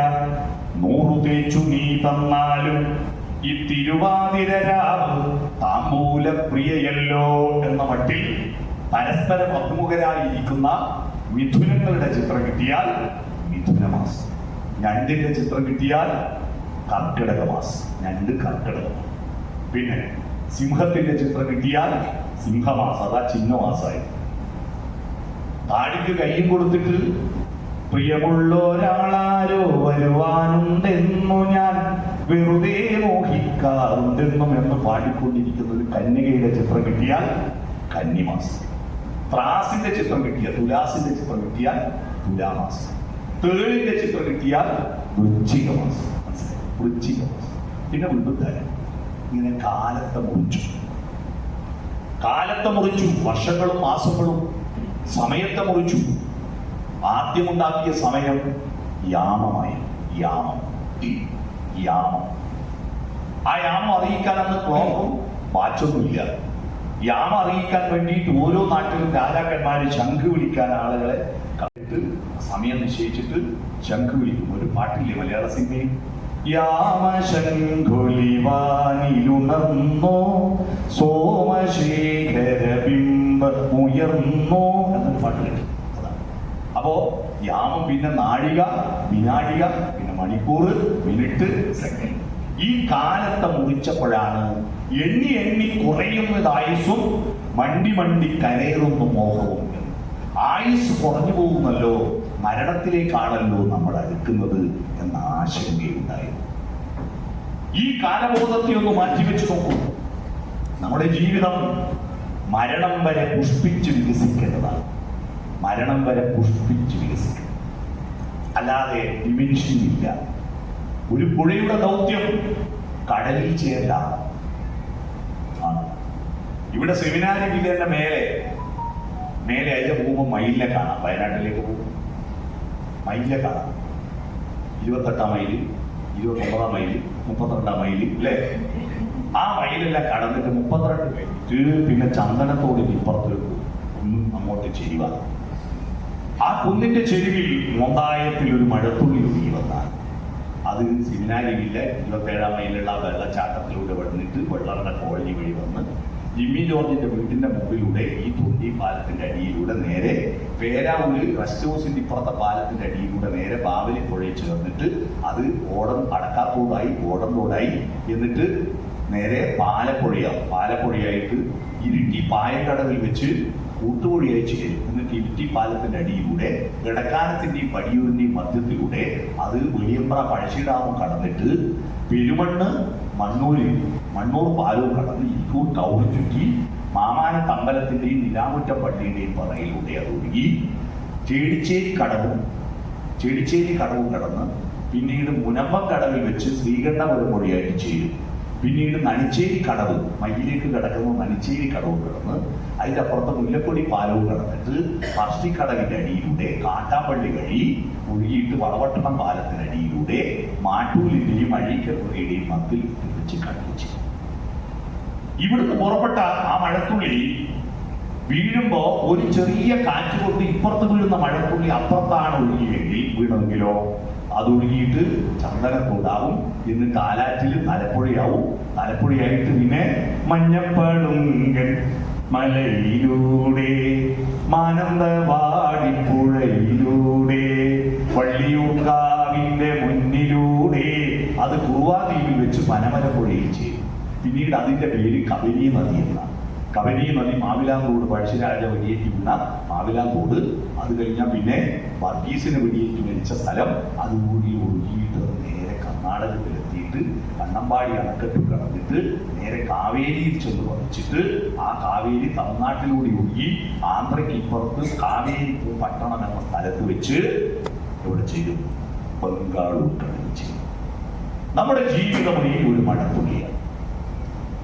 100 തേച്ചു നീ തന്നാലും ഈ തിരുവാതിരരാവ് താമ്പൂല പ്രിയയല്ലോ എന്ന മട്ടിൽ പരസ്പരം അഭിമുഖരായിരിക്കുന്ന മിഥുനങ്ങളുടെ ചിത്രം കിട്ടിയാൽ മിഥുനമാസം. ഞണ്ടിന്റെ ചിത്രം കിട്ടിയാൽ കർക്കിടക മാസം. ഞണ്ട് കർക്കിടകം. പിന്നെ സിംഹത്തിന്റെ ചിത്രം കിട്ടിയാൽ സിംഹമാസം, അതാ ചിഹ്നമാസമായി. താടിക്ക് കയ്യും കൊടുത്തിട്ട് പ്രിയമുള്ളൊരാളാരോ വരുവാനുണ്ടെന്നു ഞാൻ വെറുതെ മോഹിക്കാറുണ്ടെന്നും എന്ന് പാടിക്കൊണ്ടിരിക്കുന്ന ഒരു കന്യകയുടെ ചിത്രം കിട്ടിയാൽ കന്നിമാസം. ത്രാസിന്റെ ചിത്രം കിട്ടിയ, തുലാസിന്റെ ചിത്രം കിട്ടിയാൽ തുലാമാസം. തെളിവിന്റെ ചിത്രം കിട്ടിയാൽ വൃശ്ചികമാസം. വൃശ്ചികമാസം. പിന്നെ ഉൾബുദ്ധാരം. ഇങ്ങനെ കാലത്തെ മുറിച്ചു, വർഷങ്ങളും മാസങ്ങളും സമയത്തെ മുറിച്ചു. ആദ്യമുണ്ടാക്കിയ സമയം യാമമായി. യാമം. ആ യാമം അറിയിക്കാൻ അന്ന് ക്ലോക്കും വാച്ചൊന്നുമില്ല. യാമം അറിയിക്കാൻ വേണ്ടിയിട്ട് ഓരോ നാട്ടിലും രാജാക്കന്മാര് ശംഖ് വിളിക്കാൻ ആളുകളെ കണ്ടിട്ട് സമയം നിശ്ചയിച്ചിട്ട് ശംഖ് വിളിക്കും. ഒരു പാട്ടില്ലേ മലയാള സിനിമയിൽ, യാമശംഖുലിവാനിലുണർന്നോ സോമശേഖര ബിംബമുയർന്നോ എന്നൊരു പാട്ട് കേട്ടു. അതാണ്. അപ്പോ യാമം, പിന്നെ നാഴിക, വിനാഴിക, പിന്നെ മണിക്കൂർ, മിനിറ്റ്, സെക്കൻഡ്. ഈ കാലത്തെ മുറിച്ചപ്പോഴാണ് എണ്ണി കുറയുന്നത് ആയുസ്സും മണ്ടി കരയേറുന്ന മോഹവും. ആയുസ് കുറഞ്ഞു പോകുന്നല്ലോ, മരണത്തിലേക്കാണല്ലോ നമ്മൾ അടുക്കുന്നത് എന്ന ആശങ്കയുണ്ടായിരുന്നു. ഈ കാലബോധത്തെ ഒന്ന് മാറ്റിവെച്ച് നോക്കൂ. നമ്മുടെ ജീവിതം മരണം വരെ പുഷ്പിച്ച് വികസിക്കേണ്ടതാണ്. മരണം വരെ പുഷ്പിച്ച് വികസിക്കണം, അല്ലാതെ ഡിമെൻഷൻ ഇല്ല. ഒരു പുഴയുടെ ദൗത്യം കടലിൽ ചേരലാണ്. ഇവിടെ സെമിനാരി വില്ലേന്റെ മേലെ അതിന്റെ പോകുമ്പോൾ മയിലിനെ കാണാം. വയനാട്ടിലേക്ക് പോകും, മയിലിനെ കാണാം. 28 മൈല്, 29 മൈല്, 32 മൈല് അല്ലേ? ആ മയിലെല്ലാം കടന്നിട്ട് 32 മിനിറ്റ് പിന്നെ ചന്ദനത്തോട് ഇപ്പുറത്ത് അങ്ങോട്ട് ചെരിവ. ആ കുന്നിന്റെ ചെരുവിൽ മൊന്തായത്തിൽ ഒരു മഴത്തുള്ളി ഒഴുകി വന്നാൽ അത് സെമിനാരിയില്ല 27 മൈലുള്ള വെള്ളച്ചാട്ടത്തിലൂടെ വന്നിട്ട് വെള്ളറ കോളനി വഴി വന്ന് ജിമ്മി ജോർജിന്റെ വീട്ടിന്റെ മുമ്പിലൂടെ ഈ തുണ്ടി പാലത്തിന്റെ അടിയിലൂടെ നേരെ പേരാവൂര് റെസ്റ്റ് ഹൗസിന്റെ ഇപ്പുറത്തെ പാലത്തിന്റെ അടിയിലൂടെ നേരെ ബാവലി പുഴയിൽ ചേർന്നിട്ട് അത് അടക്കാത്തോടായി ഓടന്തോടായി എന്നിട്ട് നേരെ പാലപ്പുഴയായിട്ട് ഇരിട്ടി പായക്കടവിൽ വെച്ച് കൂട്ടുപുഴയായി ചേരും. എന്നിട്ട് ഇരിട്ടി പാലത്തിന്റെ അടിയിലൂടെ ഇടക്കാനത്തിന്റെയും പടിയൂരിന്റെയും മധ്യത്തിലൂടെ അത് വെളിയമ്പ്ര പഴശ്ശിഡാമും കടന്നിട്ട് പെരുമണ്ണ് മണ്ണൂർ പാലവും കടന്ന് ഇരിക്കൂർ ടൗൺ ചുറ്റി മാമാന തമ്പലത്തിന്റെയും നിലാമുറ്റം പള്ളിയുടെയും പറയിലൂടെ അത് ഒഴുകി ചേടിച്ചേരി കടവും കടന്ന് പിന്നീട് മുനമ്പം കടവിൽ വെച്ച് ശ്രീകണ്ഠപുരം വഴിയായിട്ട് ചേരും. പിന്നീട് നണിച്ചേരി കടവ്, മയ്യിലേക്ക് കിടക്കുന്ന നണിച്ചേരി കടവും കിടന്ന് അതിൻ്റെ അപ്പുറത്ത് മുല്ലക്കൊടി പാലവും കിടന്നിട്ട് പഷ്ടിക്കടവിന്റെ അടിയിലൂടെ കാട്ടാപ്പള്ളി വഴി ഒഴുകിയിട്ട് വളവട്ടണം പാലത്തിനടിയിലൂടെ മാട്ടൂലിന്റെയും അഴീക്കൽപ്പുഴയുടെയും മത്തിൽ വെച്ച് കടലിച്ചു. ഇവിടുന്ന് പുറപ്പെട്ട ആ മഴത്തുള്ളി വീഴുമ്പോ ഒരു ചെറിയ കാറ്റ് കൊണ്ട് ഇപ്പുറത്ത് വീഴുന്ന മഴത്തുള്ളി അപ്പുറത്താണ് വീണെങ്കിലോ അതൊഴുകിയിട്ട് ചന്ദനത്തോടാവും, എന്നിട്ട് ആലാറ്റിൽ തലപ്പുഴയാവും, തലപ്പുഴയായിട്ട് പിന്നെ മഞ്ഞപ്പടുങ്കൻ മലയിലൂടെ മാനന്തവാടിപ്പുഴയിലൂടെ വള്ളിയൂർക്കാവിന്റെ മുന്നിലൂടെ അത് കുറുവാദ്വീപിൽ വെച്ച് പനമരപ്പുഴയിൽ ചെയ്യും. പിന്നീട് അതിന്റെ പേര് കബനി നദി എന്നാണ്. കബനി നദി മാവിലാങ്കോട് പഴശ്ശിരാജ വെടിയേറ്റ് വീണ മാവിലാങ്കോട്, അത് കഴിഞ്ഞാൽ പിന്നെ വർഗീസിന് വെടിയേറ്റ് മരിച്ച സ്ഥലം, അതുകൂടി ഒഴുകിയിട്ട് നേരെ കർണാടകത്തിലെത്തിയിട്ട് കണ്ണമ്പാടി അണക്കെട്ട് കടന്നിട്ട് നേരെ കാവേരിയിൽ ചെന്ന് പതിച്ചിട്ട് ആ കാവേരി തമിഴ്നാട്ടിലൂടെ ഒഴുകി ആന്ധ്രയ്ക്ക് ഇപ്പുറത്ത് കാവേരി പട്ടണം എന്ന സ്ഥലത്ത് വെച്ച് ഇവിടെ ചെയ്തു ബംഗാൾ ഉൾക്കടലിൽ ചെയ്തു. നമ്മുടെ ജീവിതം ഈ ഒരു മഴത്തുള്ളിയാണ്.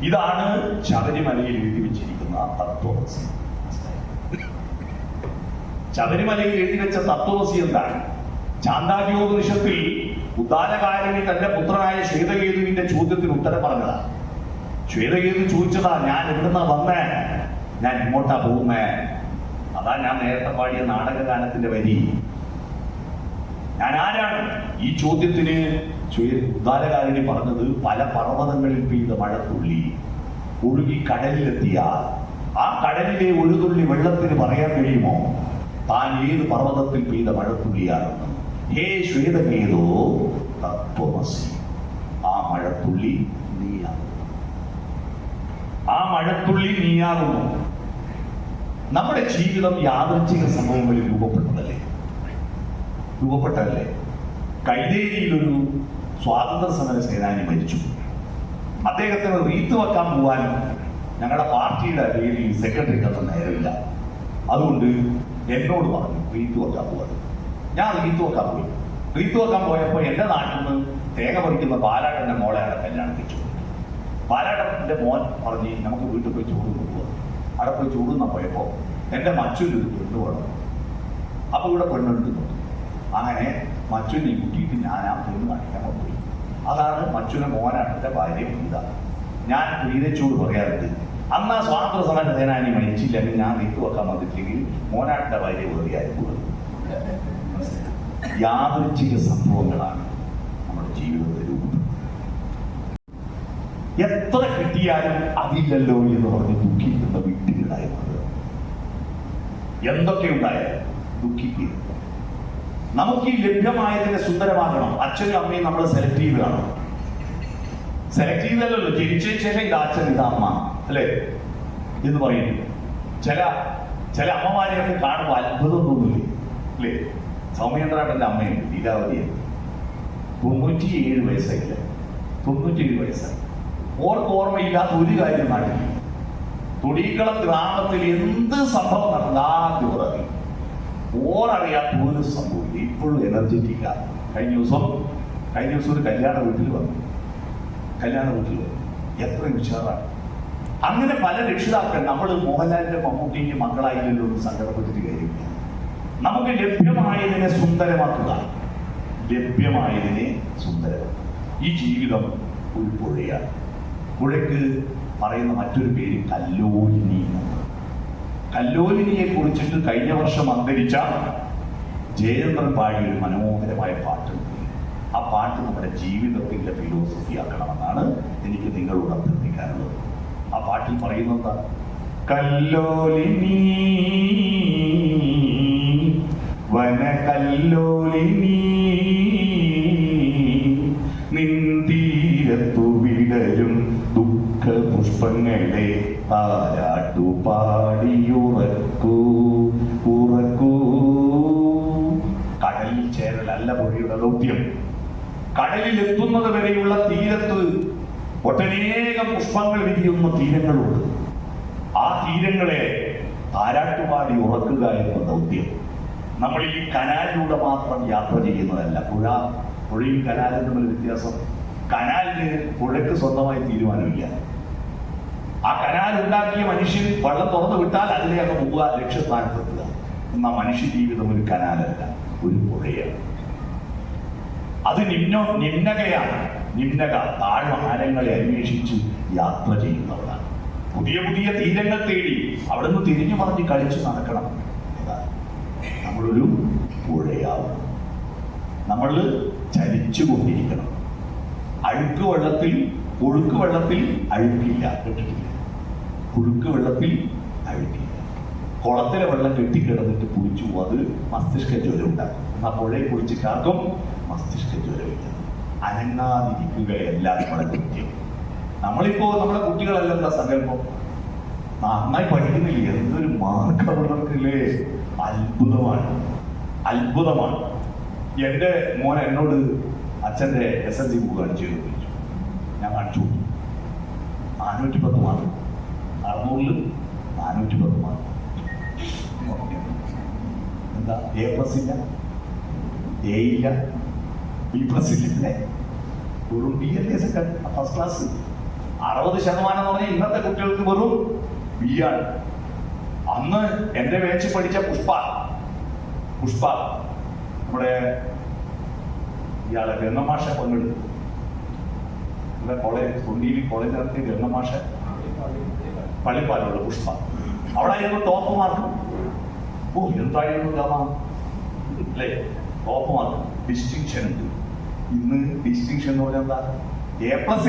ഇതാണ് ശബരിമലയിൽ എഴുതി വെച്ചിരിക്കുന്ന തത്വമസി. ശബരിമലയിൽ എഴുതി വെച്ച തത്വമസി എന്താണ്? ചാന്ദാഗ്യോപനിഷത്തിൽ ഉദ്ദാലകാരിണി തന്റെ പുത്രനായ ശ്വേതകേതുവിന്റെ ചോദ്യത്തിന് ഉത്തരം പറഞ്ഞതാണ്. ശ്വേതകേതു ചോദിച്ചതാ, ഞാൻ എവിടുന്നാ വന്നേ, ഞാൻ ഇങ്ങോട്ടാ പോകുന്നേ. അതാ ഞാൻ നേരത്തെ പാടിയ നാടകഗാനത്തിന്റെ വരി. ഞാൻ ആരാണ്? ഈ ചോദ്യത്തിന് ഉദ്ദാലകാരിണി പറഞ്ഞത്, പല പർവ്വതങ്ങളിൽ പെയ്ത മഴത്തുള്ളി ഒഴുകി കടലിലെത്തിയാൽ ആ കടലിലെ ഒരു തുള്ളി വെള്ളത്തിന് പറയാൻ കഴിയുമോ താൻ ഏത് പർവ്വതത്തിൽ പെയ്ത മഴത്തുള്ളിയാണെന്ന്? ഹേ ശ്വേതകേതോ തത്വമസി. ആ മഴത്തുള്ളി നീയാകുന്നു. ആ മഴത്തുള്ളി നീയാകുന്നു. നമ്മുടെ ജീവിതം യാദൃച്ഛിക സംഭവങ്ങളിൽ രൂപപ്പെട്ടതല്ലേ? കൈതേരിയിലൊരു സ്വാതന്ത്ര്യ സമര സേനാനി മരിച്ചു. അദ്ദേഹത്തിന് റീത്ത് വെക്കാൻ പോവാൻ ഞങ്ങളുടെ പാർട്ടിയുടെ പേരിൽ സെക്രട്ടറിക്കൊന്നും നേരമില്ല. അതുകൊണ്ട് എന്നോട് പറഞ്ഞു റീത്ത് വെക്കാൻ പോവാൻ. ഞാൻ റീത്ത് വെക്കാൻ പോയി. റീത്ത് വെക്കാൻ പോയപ്പോൾ എൻ്റെ നാട്ടിൽ നിന്ന് തേങ്ങ പറിക്കുന്ന പാലാട്ടൻ്റെ മോളെയാണ് കല്യാണം കഴിച്ചു. പാലാട്ടൻ്റെ മോൻ പറഞ്ഞ് നമുക്ക് വീട്ടിൽ പോയി ചൂട് കൊണ്ടുപോകുക. അവിടെ പോയി ചൂടുന്ന പോയപ്പോൾ എൻ്റെ മച്ചൊരു പെണ്ണു വേണം. അപ്പോൾ ഇവിടെ പെണ്ണെടുക്കുന്നു. അങ്ങനെ മച്ചുനെ കൂട്ടിയിട്ട് ഞാൻ ആ പെണ്ണ് കാണിക്കാൻ കൊണ്ടുപോയി. അതാണ് മച്ചുനെ മോനാട്ടൻ്റെ ഭാര്യ പ്രീത. ഞാൻ പ്രീതച്ചോട് പറയാറുണ്ട്, അന്ന് ആ സ്വാതന്ത്ര്യ സമര സേനാനി മരിച്ചില്ലെങ്കിൽ ഞാൻ റീത്ത് വെക്കാൻ വന്നിട്ടില്ലെങ്കിൽ മോനാട്ടൻ്റെ ഭാര്യ വേറെയായിരുന്നു. യാദൃച്ഛിക സംഭവങ്ങളാണ് നമ്മുടെ ജീവിതത്തിൽ രൂപപ്പെടുന്നത്. എത്ര കിട്ടിയാലും അതില്ലല്ലോ എന്ന് പറഞ്ഞ് ദുഃഖിക്കുന്ന വീട്ടുകളായിരുന്നത്. എന്തൊക്കെ ഉണ്ടായാലും ദുഃഖിക്കുക. നമുക്ക് ഈ ലഭ്യമായതിനെ സുന്ദരമാക്കണം. അച്ഛനും അമ്മയും നമ്മൾ സെലക്ട് ചെയ്ത് കാണണം. സെലക്ട് ചെയ്തല്ലോ, ജനിച്ചതിന് ശേഷം ഇത് അച്ഛൻ ഇത് അമ്മ അല്ലേ എന്ന് പറയുന്നു. ചില അമ്മമാരെയൊക്കെ കാണുമ്പോൾ അത്ഭുതം തോന്നില്ലേ അല്ലേ? സൗമ്യേന്ദ്രനാഥന്റെ അമ്മയുണ്ട്, ലീലാവതിയാണ്. 97 വയസ്സായില്ല, 97 വയസ്സായി. ഓർമ്മയില്ലാത്ത ഒരു കാര്യം നാട്ടിൽ. തൊടിക്കളം ഗ്രാമത്തിൽ എന്ത് സംഭവം നടന്നത് ആദ്യം അറിയും. ഓരറിയാത്ത ഒരു സംഭവം ഇപ്പോഴും എനർജറ്റിക്ക. കഴിഞ്ഞ ദിവസം ഒരു കല്യാണ വീട്ടിൽ വന്നു. എത്ര ഉഷാറാണ്. അങ്ങനെ പല രക്ഷിതാക്കൾ, നമ്മൾ മോഹൻലാലിന്റെ മമ്മൂട്ടിന്റെ മക്കളായില്ലല്ലോ എന്ന് സങ്കടപ്പെട്ടിട്ട് കാര്യമില്ല. നമുക്ക് ലഭ്യമായതിനെ സുന്ദരമാക്കുക. ഈ ജീവിതം ഒരു പുഴയാണ്. പുഴയ്ക്ക് പറയുന്ന മറ്റൊരു പേര് കല്ലോലിനി. കല്ലോലിനിയെ കുറിച്ചിട്ട് കഴിഞ്ഞ വർഷം അന്തരിച്ച ജയേന്ദ്രൻ പാടിയ ഒരു മനോഹരമായ പാട്ടുണ്ട്. ആ പാട്ട് നമ്മുടെ ജീവിതത്തിന്റെ ഫിലോസഫി ആക്കണമെന്നാണ് എനിക്ക് നിങ്ങളോട് അഭ്യർത്ഥിക്കാനുള്ളത്. ആ പാട്ടിൽ പറയുന്നത്, കല്ലോലിനി വനകല്ലോലിനി നിന്തീരത്തു വിടരും ദുഃഖ പുഷ്പങ്ങളെ താരാട്ടുപാടിയുറക്കൂ. കടലിൽ ചേരലല്ല പുഴയുടെ ദൗത്യം. കടലിൽ എത്തുന്നത് വരെയുള്ള തീരത്ത് ഒട്ടനേകം പുഷ്പങ്ങൾ വിരിയുന്ന തീരങ്ങളുണ്ട്. ആ തീരങ്ങളെ താരാട്ടുപാടി ഉറക്കുക എന്ന ദൗത്യം. നമ്മൾ ഈ കനാലിലൂടെ മാത്രം യാത്ര ചെയ്യുന്നതല്ല. പുഴയും കനാലും തമ്മിൽ വ്യത്യാസം. കനാലിന് പുഴയ്ക്ക് സ്വന്തമായി തീരുമാനമില്ല. ആ കനാൽ ഉണ്ടാക്കിയ മനുഷ്യൻ വെള്ളം തുറന്നു വിട്ടാൽ അതിലെ അങ്ങ് പോവുക, ലക്ഷ്യസ്ഥാനത്തെത്തുക. എന്നാൽ മനുഷ്യ ജീവിതം ഒരു കനാലല്ല, ഒരു പുഴയാണ്. അത് നിമ്നകയാണ്. താഴ്വാരങ്ങളെ അന്വേഷിച്ച് യാത്ര ചെയ്യുന്നവരാണ്. പുതിയ പുതിയ തീരങ്ങൾ തേടി അവിടെ നിന്ന് തിരിഞ്ഞു മറിഞ്ഞ് കളിച്ച് നടക്കണം. നമ്മളൊരു പുഴയാവണം. നമ്മൾ ചലിച്ചു കൊണ്ടിരിക്കണം. അഴുക്ക് വെള്ളത്തിൽ ഒഴുക്ക് വെള്ളത്തിൽ അഴുക്കില്ല, കേട്ടിട്ടില്ല? ഒഴുക്ക് വെള്ളത്തിൽ അഴുക്കില്ല. കുളത്തിലെ വെള്ളം കെട്ടിക്കിടന്നിട്ട് കുളിച്ചു അത് മസ്തിഷ്ക ജ്വരം ഉണ്ടാക്കും. എന്നാൽ പുഴയെ കുളിച്ചിട്ടാർക്കും മസ്തിഷ്ക ജ്വരമില്ല. അനങ്ങാതിരിക്കുകയല്ല നമ്മുടെ കുറ്റം. നമ്മുടെ കുട്ടികളെല്ലാം എന്താ സങ്കല്പം? നന്നായി പഠിക്കുന്നില്ല, എന്തൊരു മാർക്ക് അവർക്കില്ലേ! അത്ഭുതമാണ്, അത്ഭുതമാണ്. എൻ്റെ മോൻ എന്നോട് അച്ഛൻ്റെ SSLC ബുക്ക് കാണിച്ചു ചോദിച്ചു. ഞാൻ കാണിച്ചു 410 മാർക്ക്, 600-ൽ 410 മാർക്ക്. എന്താ A+ ഇല്ല, A ഇല്ല, B+ ഇല്ലേ? വെറും B അല്ലേ ഫസ്റ്റ് ക്ലാസ്? 60% എന്ന് പറഞ്ഞാൽ ഇന്നത്തെ കുട്ടികൾക്ക് വെറും B ആണ്. അന്ന് എൻ്റെ വേച്ച് പഠിച്ച പുഷ്പ നമ്മുടെ ഇയാളെ ഗംഗമാഷ പങ്കെടുത്തു. ഇവിടെ കോളേജ് തൊണ്ടിയിൽ കോളേജ് നടത്തിയ ഗംഗമാഷ പള്ളിപ്പാലുള്ള പുഷ്പ അവളായിരുന്നു ടോപ്പ് മാർക്ക്. എന്തായിരുന്നു ഗമ അല്ലേ? ടോപ്പ് മാർക്ക്, ഡിസ്റ്റിങ്ഷൻ ഉണ്ട്. ഇന്ന് ഡിസ്റ്റിങ്ഷൻ എന്ന് പറഞ്ഞാൽ എന്താ? A+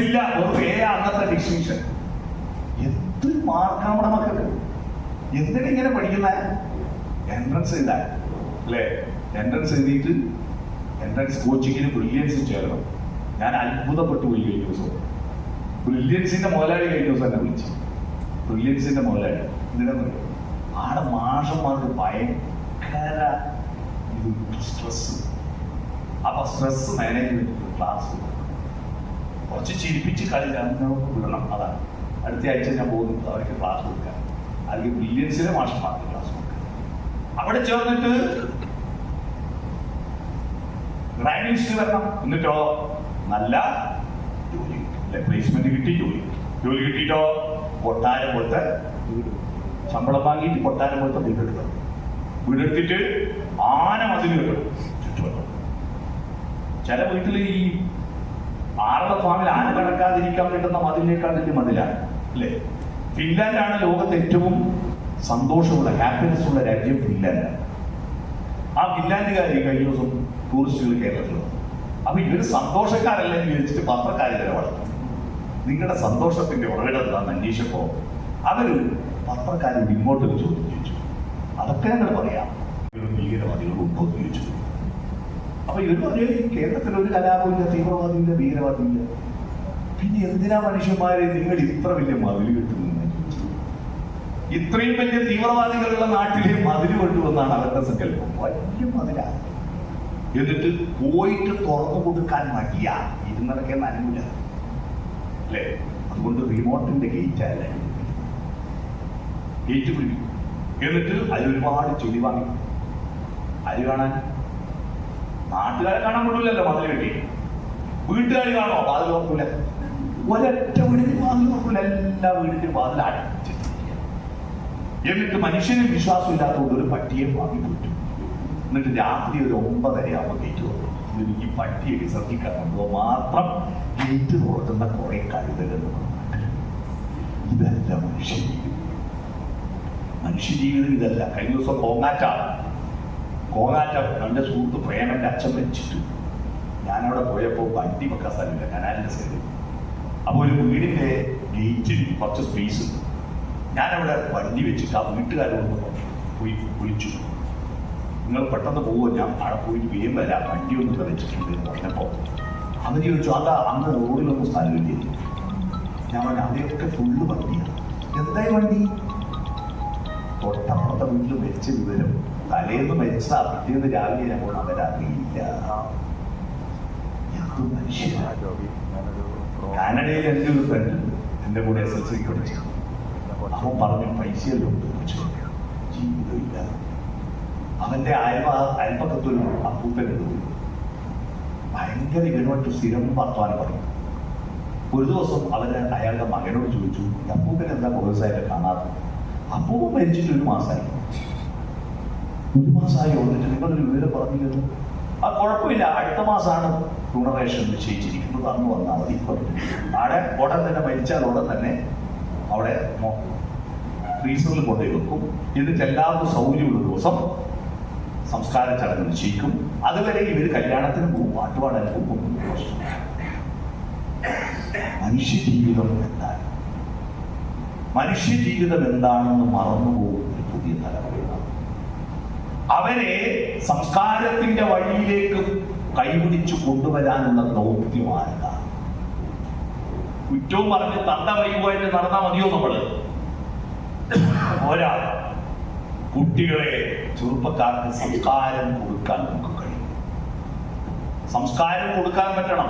ഇല്ല, വെറും A അന്നത്തെ ഡിസ്റ്റിങ്ഷൻ. എന്തൊരു മാർക്കാണ് നമ്മുടെ മക്കൾക്ക്! എന്തിനാ ഇങ്ങനെ പഠിക്കുന്ന? എൻട്രൻസ് എഴുതാൻ അല്ലേ? എൻട്രൻസ് എഴുതിയിട്ട് എൻട്രൻസ് കോച്ചിങ്ങിന് ബ്രില്യൻസ് ചേരണം. ഞാൻ അത്ഭുതപ്പെട്ടു പോയി കഴിഞ്ഞ ദിവസം. ബ്രില്യൻസിന്റെ മുതലാളി കഴിഞ്ഞ ദിവസം എന്നെ വിളിച്ചു. ബ്രില്യൻസിന്റെ മുതലാളി എന്തിനാന്ന് പറയും? ആടെ മാഷന്മാർക്ക് ഭയങ്കര സ്ട്രെസ്. അപ്പൊ സ്ട്രെസ് മാനേജ്മെന്റ് ക്ലാസ് കുറച്ച് ചിരിപ്പിച്ച് കളി വിടണം. അതാണ് അടുത്ത ആഴ്ച ഞാൻ പോകുന്നത്. അവർക്ക് ക്ലാസ് കൊടുക്കാൻ, അല്ലെങ്കിൽ ബ്രില്യൻസിലെ മാഷന്മാർക്ക് ക്ലാസ് കൊടുക്കാൻ. അവിടെ ചേർന്നിട്ട് റാങ്ക് ലിസ്റ്റ് വരണം. എന്നിട്ടോ നല്ല ജോലി, പ്ലേസ്മെന്റ് കിട്ടി, ജോലി കിട്ടിയിട്ടോ കൊട്ടാരം പോലത്തെ വീട്, ശമ്പളം വാങ്ങിയിട്ട് കൊട്ടാരം പോലത്തെ വീടെടുക്കണം. വീടെടുത്തിട്ട് ആന മതിൽ കിട്ടും ചുറ്റുവട്ടം. ചില വീട്ടിൽ ഈ ആറള ഫാമിൽ ആന കടക്കാതിരിക്കാൻ കിട്ടുന്ന മതിലിനേക്കാൾ വലിയ മതിലാണ് അല്ലേ? ഫിൻലാൻഡാണ് ലോകത്ത് ഏറ്റവും സന്തോഷമുള്ള ഹാപ്പിനെസ് ഉള്ള രാജ്യം ഫിൻലാൻഡാണ്. ആ ഫിൻലാൻഡുകാർ കഴിഞ്ഞ ദിവസം ടൂറിസ്റ്റുകൾ കേരളത്തിൽ വന്നു. അപ്പൊ ഇവര് സന്തോഷക്കാരല്ലെന്ന് ചോദിച്ചിട്ട് പത്രക്കാർ വരെ വളർത്തും. നിങ്ങളുടെ സന്തോഷത്തിന്റെ ഉറവിടം എന്താണെന്ന് അന്വേഷിച്ചപ്പോ അവര് പത്രക്കാരോട് ഇങ്ങോട്ടൊരു ചോദ്യം ചോദിച്ചു. അതൊക്കെ ഞങ്ങൾ പറയാം, ഭീകരവാദികൾ ഉണ്ടോ എന്ന് ചോദിച്ചു. അപ്പൊ ഇവർ പറഞ്ഞു കേരളത്തിൽ ഒരു കലാപമില്ല, തീവ്രവാദിയില്ല, ഭീകരവാദിയില്ല, പിന്നെ എന്തിനാ മനുഷ്യന്മാരെ നിങ്ങൾ ഇത്ര വലിയ മതിൽ കെട്ടുന്നത്? ഇത്രയും വലിയ തീവ്രവാദികളുള്ള നാട്ടിലെ മതിൽ കെട്ടുമെന്നാണ് അവരുടെ സങ്കല്പം. വലിയ മതിലാണ്. എന്നിട്ട് പോയിട്ട് തുറന്നു കൊടുക്കാൻ മടിയാ, ഇരുന്നടക്കെ നനങ്ങില്ല അല്ലേ? അതുകൊണ്ട് റിമോട്ടിന്റെ ഗേറ്റ് അല്ല, ഗേറ്റ് പിടിക്കും. എന്നിട്ട് അതിലൊരുപാട് ചെടി വാങ്ങി. അരി കാണാൻ നാട്ടുകാരെ കാണാൻ കൊള്ളില്ലല്ലോ മതിൽ കെട്ടി. വീട്ടുകാർ കാണോ? വാതിൽ നോക്കൂല. ഒരൊറ്റ വീടിന് വാതിൽ നോക്കൂല, എല്ലാ വീടിന്റെ വാതിൽ അടച്ചിട്ട്. എന്നിട്ട് മനുഷ്യന് വിശ്വാസമില്ലാത്തതുകൊണ്ട് ഒരു പട്ടിയെ വാങ്ങി പോയിട്ടു. എന്നിട്ട് രാത്രി ഒരു 9:30 ആവുമ്പോൾ ഗേറ്റ് തുറക്കും. എന്നിട്ട് ഈ പട്ടിയെ വിസർജിക്കാൻ കൊണ്ടുപോകുമ്പോൾ മാത്രം ഗേറ്റ് തുറക്കുന്ന കുറെ കഴുതകൾ. ഇതല്ല മനുഷ്യജീവിതം. മനുഷ്യജീവിതം ഇതല്ല. കഴിഞ്ഞ ദിവസം കോങ്ങാറ്റ എൻ്റെ സുഹൃത്ത് പ്രേമന്റെ അച്ഛൻ വെച്ചിട്ട് ഞാനവിടെ പോയപ്പോൾ വണ്ടി വെക്കാൻ സ്ഥലമില്ല, കനാലിന്റെ സൈഡിൽ. അപ്പോൾ ഒരു വീടിന്റെ ഗേറ്റിൽ കുറച്ച് സ്പേസ് ഉണ്ട്. ഞാനവിടെ വണ്ടി വെച്ചിട്ട് ആ വീട്ടുകാരോട് പോയി വിളിച്ചു, നിങ്ങൾ പെട്ടെന്ന് പോകുമോ? ഞാൻ അവിടെ പോയിട്ട് വേഗം വരാം, വണ്ടി ഒന്നും വെച്ചിട്ടുണ്ട് എന്ന് പറഞ്ഞപ്പോൾ അവർ ചോദിച്ചു, അതാ അന്ന് റോഡിലൊന്നും സ്ഥലമില്ല. ഞാൻ പറഞ്ഞു അവിടെയൊക്കെ ഫുള്ള് വണ്ടിയാണ്. എന്തായി വണ്ടി? തൊട്ടപ്പുറത്തെ വീട്ടിൽ വെച്ച വിവരം തലേന്ന് വെച്ചാ പിറ്റേന്ന് രാവിലെ ഞാൻ പോകണം, അവരറിയില്ല. എന്ത് മനുഷ്യരാണ്. കാനഡയിൽ എൻ്റെ ഒരു ഫ്രണ്ട് ഉണ്ട്, എൻ്റെ കൂടെ SSLC പഠിച്ചു. അവൻ പറഞ്ഞു പൈസയെല്ലാം ഉണ്ട്, പക്ഷേ ജീവിതമില്ല. അവന്റെ അയൽപ്പക്കത്തൊരു അപ്പൂപ്പനുണ്ട്, ഭയങ്കര ഇടപെട്ട് സ്ഥിരം വർത്തമാനം പറയും. ഒരു ദിവസം അയാളുടെ മകനോട് ചോദിച്ചു, അപ്പൂപ്പൻ എന്താ കുറേസായിട്ട് കാണാത്തത്? അപ്പൂപ്പൻ മരിച്ചിട്ട് 1 മാസമായി. 1 മാസമായി വന്നിട്ട് നിങ്ങളൊരു വിവരം പറഞ്ഞിരുന്നു. ആ കുഴപ്പമില്ല, അടുത്ത മാസമാണ് ഡൊണറേഷൻ നിശ്ചയിച്ചിരിക്കുന്നത്, അന്ന് വന്നാൽ മതി. അവിടെ ഉടൻ തന്നെ മരിച്ചാൽ ഉടൻ തന്നെ അവിടെ ഫ്രീസറിൽ കൊണ്ടുപോയി വെക്കും. എന്നിട്ട് എല്ലാവർക്കും സൗകര്യമുള്ള ദിവസം സംസ്കാര ചടങ്ങ് നിശ്ചയിക്കും. അതുവരെ ഇവർ കല്യാണത്തിന് പോകും, പാട്ടുപാടാൻ പോകും. മനുഷ്യജീവിതം എന്താണ്, മനുഷ്യജീവിതം എന്താണെന്ന് മറന്നുപോകും ഒരു പുതിയ തലമുറയാണ്. അവരെ സംസ്കാരത്തിന്റെ വഴിയിലേക്ക് കൈപിടിച്ചു കൊണ്ടുവരാനുള്ള ദൗത്യമാർക്കാണ്. കുറ്റവും പറഞ്ഞ് തണ്ട വൈകുവായിട്ട് നടന്നാൽ മതിയോ നമ്മള്? പോരാ. കുട്ടികളെ, ചെറുപ്പക്കാർക്ക് സംസ്കാരം കൊടുക്കാൻ നമുക്ക് കഴിയും. സംസ്കാരം കൊടുക്കാൻ പറ്റണം.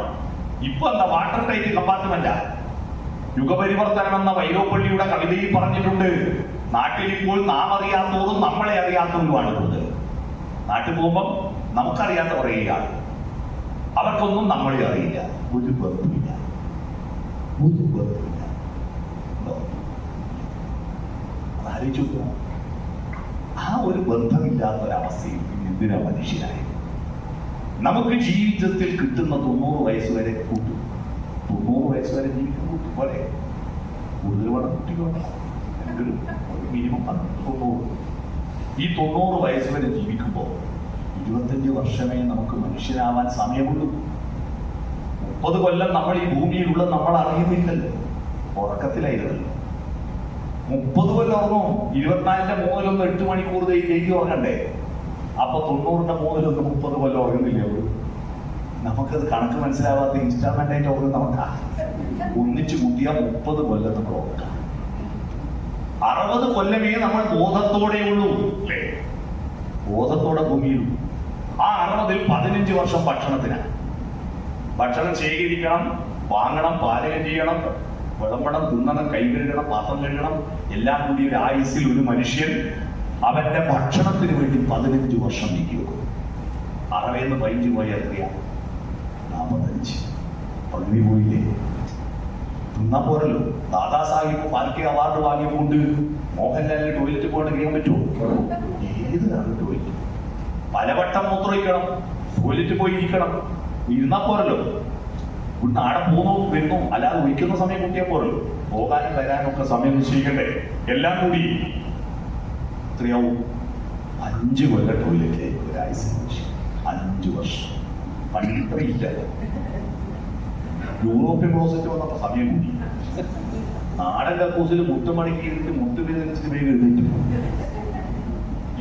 ഇപ്പൊ എന്താ വാട്ടർ ടൈറ്റ് കമ്പാർട്ട്മെന്റാ? യുഗപരിവർത്തനം എന്ന വൈലോപ്പള്ളിയുടെ കവിതയിൽ പറഞ്ഞിട്ടുണ്ട്, നാട്ടിൽ ഇപ്പോൾ നാം അറിയാത്തവരും നമ്മളെ അറിയാത്തവരുമാണ് കൂടുതൽ. നാട്ടിൽ പോകുമ്പം നമുക്കറിയാത്ത പറയുകയാണ്, അവർക്കൊന്നും നമ്മളെ അറിയില്ല. ഒരു ബന്ധമില്ല, ഒരു ബന്ധമില്ല. ആലോചിച്ചു, ആ ഒരു ബന്ധമില്ലാത്തൊരവസ്ഥയിൽ എന്തിനാ മനുഷ്യനായി? നമുക്ക് ജീവിതത്തിൽ കിട്ടുന്ന 90 വയസ്സ് വരെ കൂട്ടും. 90 വയസ്സ് വരെ ജീവിക്കുന്ന കൂട്ടും പോലെ കൂടുതൽ വേണം കുട്ടികളുണ്ട്. എങ്കിലും മിനിമം 90. ഈ 90 വയസ്സ് വരെ ജീവിക്കുമ്പോൾ 25 വർഷമേ നമുക്ക് മനുഷ്യനാവാൻ സമയമുള്ളൂ. 30 കൊല്ലം നമ്മൾ ഈ ഭൂമിയിലുള്ള നമ്മൾ അറിയുന്നില്ലല്ലോ, ഉറക്കത്തിലായിരുന്നല്ലോ. 30 കൊല്ലം ഉറങ്ങും. 24ന്റെ 3 8 മണിക്കൂർ ഡെയിലി ഉറങ്ങണ്ടേ? അപ്പൊ 90ന്റെ 30 കൊല്ലം ഉറങ്ങുന്നില്ലേ? നമുക്കത് കണക്ക് മനസ്സിലാവാത്ത ഇൻസ്റ്റാൾമെന്റ് ആയിട്ട് ഉറങ്ങും. നമുക്ക് ഒന്നിച്ചു കൂട്ടിയാൽ 30 കൊല്ലം നമ്മൾ ഉറക്കാം. 60 കൊല്ലമേ നമ്മൾ ബോധത്തോടെ ഉള്ളൂ, അല്ലേ? ബോധത്തോടെ ഭൂമിയിലുള്ളൂ. ആ 60ൽ 15 വർഷം ഭക്ഷണത്തിനാണ്. ഭക്ഷണം ശേഖരിക്കണം, വാങ്ങണം, പാചകം ചെയ്യണം, വിളമ്പണം, തിന്നണം, കൈ കഴുകണം, പാത്രം കഴുകണം. എല്ലാം കൂടി ഒരു ആയുസ്സിൽ ഒരു മനുഷ്യൻ അവന്റെ ഭക്ഷണത്തിന് വേണ്ടി 15 വർഷം നീക്കി വെക്കും. 60 15 പോയി എത്രയാണ്? 45. പകുതി പോയില്ലേ? തിന്നാൻ പോരല്ലോ. ദാദാ സാഹിബ് ഫാൽക്കെ അവാർഡ് വാങ്ങിക്കൊണ്ട് മോഹൻലാലിന് ടോയ്ലറ്റ് പോയിട്ട് കഴിയാൻ പറ്റുമോ? ഏതാണ് ടോയ്ലറ്റ്? പലവട്ടം മൂത്രമൊഴിക്കണം, ടോയ്ലറ്റ് പോയി ഇരിക്കണം. ഇരുന്നാ പോരല്ലോ. നാടെ പോന്നു വരുന്നു, അല്ലാതെ ഒഴിക്കുന്ന സമയം കൂട്ടിയാൽ പോരല്ലോ. പോകാനും വരാനും ഒക്കെ സമയം നിശ്ചയിക്കണ്ടേ? എല്ലാം കൂടി എത്രയാവും? 5 കൊല്ലം ടോയ്ലറ്റിലേക്ക് ഒരാഴ്ച. 5 വർഷം. പണ്ടിത്രയില്ല. യൂറോപ്യൻ ക്ലോസറ്റ് വന്നപ്പോ സമയം കൂടി. നാടൻ കക്കൂസിൽ മുട്ടുമണിക്ക് ഇരുന്നിട്ട് മുട്ട് വേദനിച്ചിട്ട് വേഗം എഴുന്നേറ്റ്.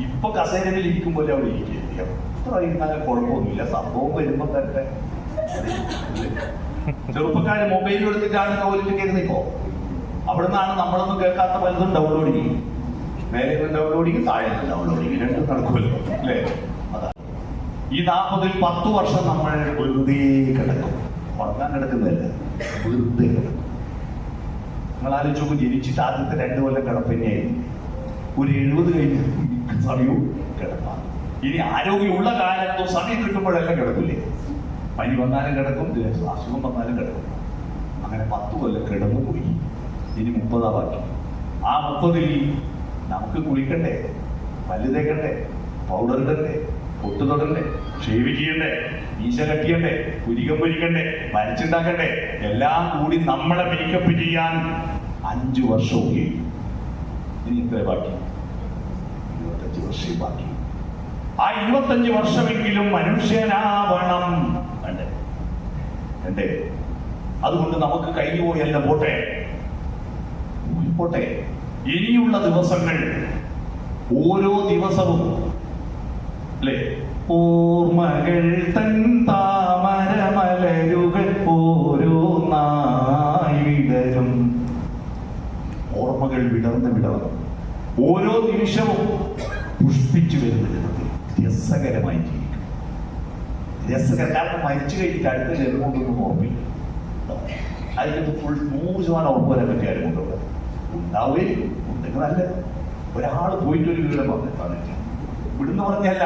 ഇപ്പൊ കസേരയിൽ ഇരിക്കുമ്പോൾ അവിടെ ഇരിക്കുക. എത്ര ഇരുന്നാലും കുഴപ്പമൊന്നുമില്ല. സംഭവം വരുമ്പോ തന്നെ ചെറുപ്പക്കാര് മൊബൈൽ എടുത്തിട്ടാണ് ടോയ്ലറ്റ് കയറുന്നിപ്പോ. അവിടെ നിന്നാണ് നമ്മളൊന്നും കേൾക്കാത്ത പലതും ഡൗൺലോഡ് ചെയ്യും. മേലെ ഡൗൺലോഡ് ചെയ്യും, താഴെ ഡൗൺലോഡ് ചെയ്യും. രണ്ടും നടക്കുമല്ലോ, അല്ലേ? അതാണ് ഈ 40ൽ 10 വർഷം നമ്മൾ വെറുതെ കിടക്കും. ഉറങ്ങാൻ കിടക്കുന്നതല്ല, വെറുതെ കിടക്കും. നിങ്ങൾ ആലോചിച്ച് നോക്കും, ജനിച്ചിട്ട് ആദ്യത്തെ 2 കൊല്ലം കിടപ്പന്നെയായിരുന്നു. ഒരു 70 കഴിഞ്ഞ് സമയവും കിടപ്പാണ്. ഇനി ആരോഗ്യമുള്ള കാലത്തോ സമയം കിട്ടുമ്പോഴെല്ലാം കിടക്കില്ലേ? പനി വന്നാലും കിടക്കും, അസുഖം വന്നാലും കിടക്കും. അങ്ങനെ 10 കൊല്ലം കിടന്നു പോയി. ഇനി 30 ബാക്കി. ആ 30ൽ നമുക്ക് കുളിക്കണ്ടേ, പല്ല് തേക്കണ്ടേ, പൗഡർ ഇടണ്ടേ, പൊട്ട് തൊടണ്ടേ, ഷേവ് ചെയ്യണ്ടേ, ഈശ കട്ടിയണ്ടേ, പുരികം പൊരിക്കണ്ടേ, മരിച്ചുണ്ടാക്കണ്ടേ? എല്ലാം കൂടി നമ്മളെ മേക്കപ്പ് ചെയ്യാൻ 5 വർഷം ഉപയോഗിക്കും. ഇനി ഇത്ര ബാക്കി? 25 വർഷം ബാക്കി. ആ 25 വർഷമെങ്കിലും മനുഷ്യനാവണം. വേണ്ടേ? അതുകൊണ്ട് നമുക്ക് കഴിഞ്ഞു പോയല്ല, പോട്ടെ. ഇനിയുള്ള ദിവസങ്ങൾ ഓരോ ദിവസവും, അല്ലേ, ഓർമ്മകൾ തൻ താമരമലരുകൾ ഓരോന്നായി വിടരും. ഓർമ്മകൾ വിടർന്ന് ഓരോ നിമിഷവും പുഷ്പിച്ചു വരുന്ന ജനത്തിൽ രസകരമായി ജീവിക്കും. രസകരം. കാരണം മരിച്ചു കഴിഞ്ഞിട്ട് അടുത്ത ജനം കൊണ്ടൊന്നും ഓർമ്മില്ല. അതിനകത്ത് ഫുൾ 100% ഉറപ്പ് വരാൻ പറ്റിയ ആരും കൊണ്ടുപോകുക ഉണ്ടാവുകയും ഉണ്ടെങ്കിൽ നല്ല ഒരാൾ പോയിട്ടൊരു വിവരം പറഞ്ഞിട്ടാണ് ഇവിടുന്ന് പറഞ്ഞല്ല,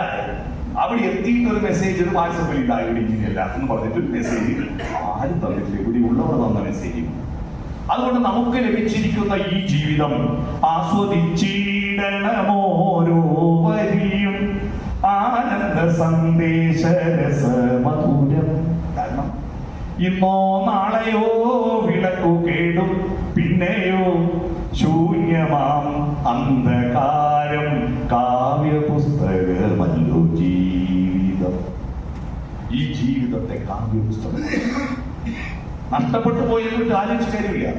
അവിടെ എത്തിയിട്ട് ഒരു മെസ്സേജ് ഒരു വാട്സപ്പിൽ ഉണ്ടായി, ഇവിടെ ഇങ്ങനെയല്ല എന്ന് പറഞ്ഞിട്ട് മെസ്സേജ് ആരും തന്നിട്ടില്ല. ഇവിടെ ഉള്ളവർ തന്ന മെസ്സേജ്. അതുകൊണ്ട് നമുക്ക് ലഭിച്ചിരിക്കുന്ന ഈ ജീവിതം ആസ്വദിച്ചിടണമോരോ വരിയും ആനന്ദ സന്ദേശ രസമധുരം. കാരണം ഇന്നോ നാളെയോ വിളക്കു കേടും, പിന്നെയോ ജീവിതത്തെ കാവ്യ പുസ്തകമാണ്. നഷ്ടപ്പെട്ടു പോയിട്ട് ആലോചിച്ച് കാര്യമില്ല.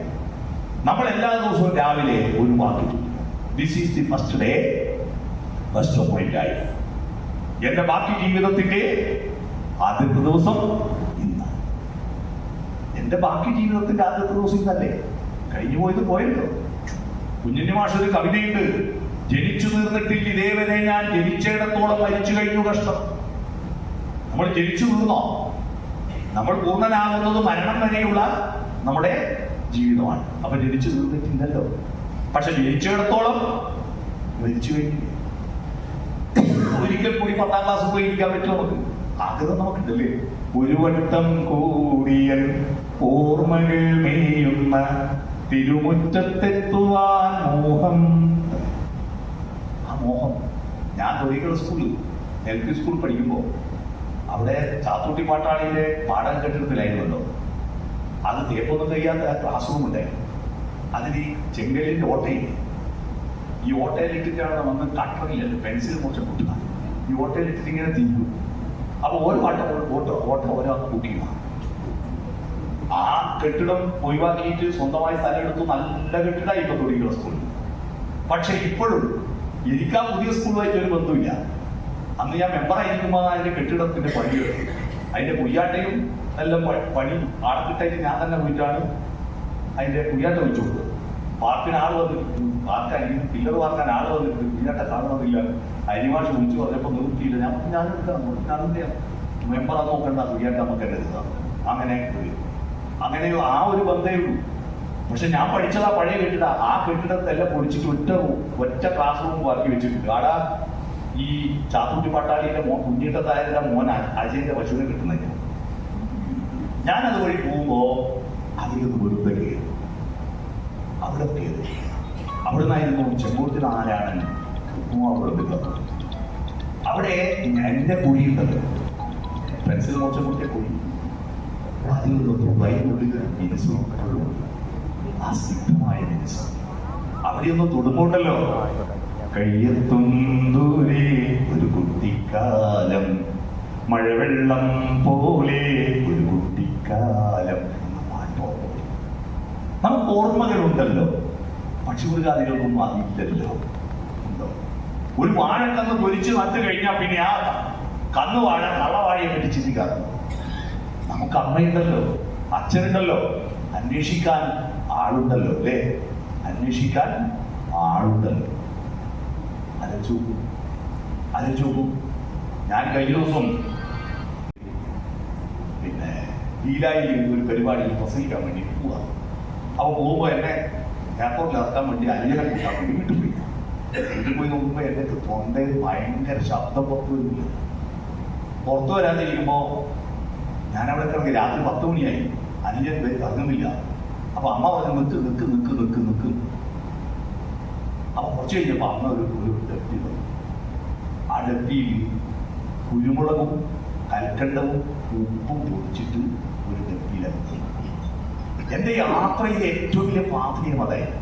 നമ്മൾ എല്ലാ ദിവസവും രാവിലെ ഒരു വാക്ക്, this is the first day first of my life. എന്റെ ബാക്കി ജീവിതത്തിന്റെ ആദ്യത്തെ ദിവസം ഇന്ന്. എന്റെ ബാക്കി ജീവിതത്തിന്റെ ആദ്യത്തെ ദിവസം ഇന്നല്ലേ? കഴിഞ്ഞു പോയത് പോയല്ലോ. കുഞ്ഞുണ്ണി മാഷ് ഒരു കവിതയുണ്ട്, ജനിച്ചു തീർന്നിട്ടില്ല ഇതേവരെ ഞാൻ, ജനിച്ചിടത്തോളം മരിച്ചു കഴിഞ്ഞു കഷ്ടം. നമ്മൾ ജനിച്ചു തീർന്നോ? നമ്മൾ പൂർണ്ണനാകുന്നത് മരണം വരെയുള്ള നമ്മുടെ ജീവിതമാണ്. അപ്പൊ ജനിച്ചു തീർന്നിട്ടില്ലല്ലോ. പക്ഷെ ജനിച്ചിടത്തോളം മരിച്ചു കഴിഞ്ഞില്ലേ? ഒരിക്കൽ കൂടി 10ാം ക്ലാസ് പോയി ഇരിക്കാൻ പറ്റുമോ നമുക്ക്? ആഗ്രഹം നമുക്കുണ്ടല്ലേ? ഒരു വട്ടം കൂടിയൽ ഓർമ്മകൾ മേയുന്ന തിരുമുറ്റത്തെത്തുവാൻ മോഹം. ആ മോഹം. ഞാൻ തൊഴികൾ സ്കൂളിൽ LP സ്കൂൾ പഠിക്കുമ്പോൾ അവിടെ ചാത്തൂട്ടി പാട്ടാളിയിലെ പാഠം കെട്ടിടത്തിലായിരുന്നല്ലോ. അത് തേപ്പൊന്നും കഴിയാത്ത ക്ലാസ് റൂം ഉണ്ടായിരുന്നു. അതിൽ ഈ ചെങ്കലിന്റെ ഓട്ടയില്ല. ഈ ഓട്ടയിലിട്ടിട്ടാണ് വന്ന് കട്ടറില്ലല്ലോ, പെൻസിൽ കുറച്ച് കൂട്ടുക. ഈ ഓട്ടയിലിട്ടിട്ട് ഇങ്ങനെ തിരിക്കും. അപ്പൊ ഓരോ ഓട്ടം ഓരോ കൂട്ടിയില്ല. ആ കെട്ടിടം ഒഴിവാക്കിയിട്ട് സ്വന്തമായി സ്ഥലം എടുത്തു. നല്ല കെട്ടിടമായി ഇപ്പൊ തൊഴിലുള്ള സ്കൂളിൽ. പക്ഷെ ഇപ്പോഴും എനിക്ക് ആ പുതിയ സ്കൂളുമായിട്ട് ഒരു ബന്ധമില്ല. അന്ന് ഞാൻ മെമ്പറായിരിക്കുമ്പോൾ അതിന്റെ കെട്ടിടത്തിന്റെ പണി, അതിന്റെ കുയ്യാട്ടയും എല്ലാം പണി ആർക്കിട്ടായിട്ട് ഞാൻ തന്നെ പോയിട്ടാണ് അതിന്റെ കുയ്യാട്ട വെച്ചു കൊടുത്തത്. പാർക്കിന് ആൾ വന്നിട്ട്, പാർക്കായി പില്ലർ പാർക്കാൻ ആൾ വന്നിട്ട് കുയ്യാട്ട കാണുന്നില്ല. അരിമാഷ് വിളിച്ചു പറഞ്ഞപ്പോൾ നിർത്തിയില്ല. ഞാനെന്ത് മെമ്പർ അത് നോക്കണ്ട, കുയ്യാട്ട നമുക്ക് എന്നെ എടുക്കാം. അങ്ങനെ ആ ഒരു ബന്ധമേ ഉള്ളൂ. പക്ഷെ ഞാൻ പഠിച്ചത് ആ പഴയ കെട്ടിട. ആ കെട്ടിടത്തെല്ലാം പൊടിച്ചിട്ട് ഒറ്റ ക്ലാസ് റൂം ബാക്കി വെച്ചിട്ടുണ്ട്. ആടാ ഈ ചാത്തൂട്ടി പട്ടാളിയുടെ കുഞ്ഞിട്ടത്തായതിന്റെ മോൻ അജയന്റെ പശുവിനെ കിട്ടുന്നില്ല. ഞാനത് വഴി പോകുമ്പോ അതിലൊന്ന് വെറുതെ കയറി. അവിടെ കയറി. അവിടെ നിന്നായിരുന്നു ചെമ്പോഴത്തിൽ ആരാണ് അവിടെ എന്റെ കുഴിയുണ്ടല്ലോ, പെൻസിൽ മോശം കുഴി. അതിലുള്ള മിനുസും ആ സ്നിഗ്ധമായ മിനുസം അവിടെയൊന്ന് തൊടുമ്പോണ്ടല്ലോ, കയ്യെത്തും ദൂരെ ഒരു കുട്ടിക്കാലം, മഴവെള്ളം പോലെ ഒരു കുട്ടിക്കാലം എന്ന പാട്ടോ. നമുക്ക് ഓർമ്മകളുണ്ടല്ലോ, പക്ഷിമൃഗാദികൾക്കൊന്നും അതില്ലല്ലോ. ഉണ്ടോ? ഒരു വാഴക്കന്ന് പൊരിച്ച് നട്ട് കഴിഞ്ഞാൽ പിന്നെ ആ കന്ന് വാഴ കള്ളവാഴയെ പറ്റി ചിന്തിക്കാറുണ്ട്. നമുക്ക് അമ്മയുണ്ടല്ലോ, അച്ഛനുണ്ടല്ലോ, അന്വേഷിക്കാൻ ആളുണ്ടല്ലോ, അല്ലേ? അന്വേഷിക്കാൻ ആളുണ്ടല്ലോ. അലച്ചോക്കൂ. ഞാൻ കഴിഞ്ഞ ദിവസം പിന്നെ ലീലായിൽ ഒരു പരിപാടിയിൽ പ്രസംഗിക്കാൻ വേണ്ടി പോവാ. അവ പോകുമ്പോ എന്നെ എയർപോർട്ടിൽ ഇറക്കാൻ വേണ്ടി അലിയനെ കൂട്ടാൻ വേണ്ടി വീട്ടിൽ പോയി. വീട്ടിൽ പോയി നോക്കുമ്പോ എന്റെ തൊണ്ടയിൽ ഭയങ്കര ശബ്ദം പുറത്തു വരുന്നില്ല. പുറത്തു വരാതിരിക്കുമ്പോ ഞാനവിടെ കിടന്ന് രാത്രി 10 മണിയായി. അലിയൻ ഇറങ്ങുന്നില്ല. അപ്പൊ അമ്മ പറഞ്ഞു നിക്ക്. അപ്പൊ കുറച്ച് കഴിഞ്ഞപ്പോ അമ്മ ഒരു ഡപ്പി തന്നു. ആ ഡപ്പിയിൽ കുരുമുളകും കൽക്കണ്ടവും ഉപ്പും പൊടിച്ചിട്ട് ഒരു ഡപ്പിയിലെത്തി. എന്റെ യാത്രയിലെ ഏറ്റവും വലിയ പാത്രീയം അതായത്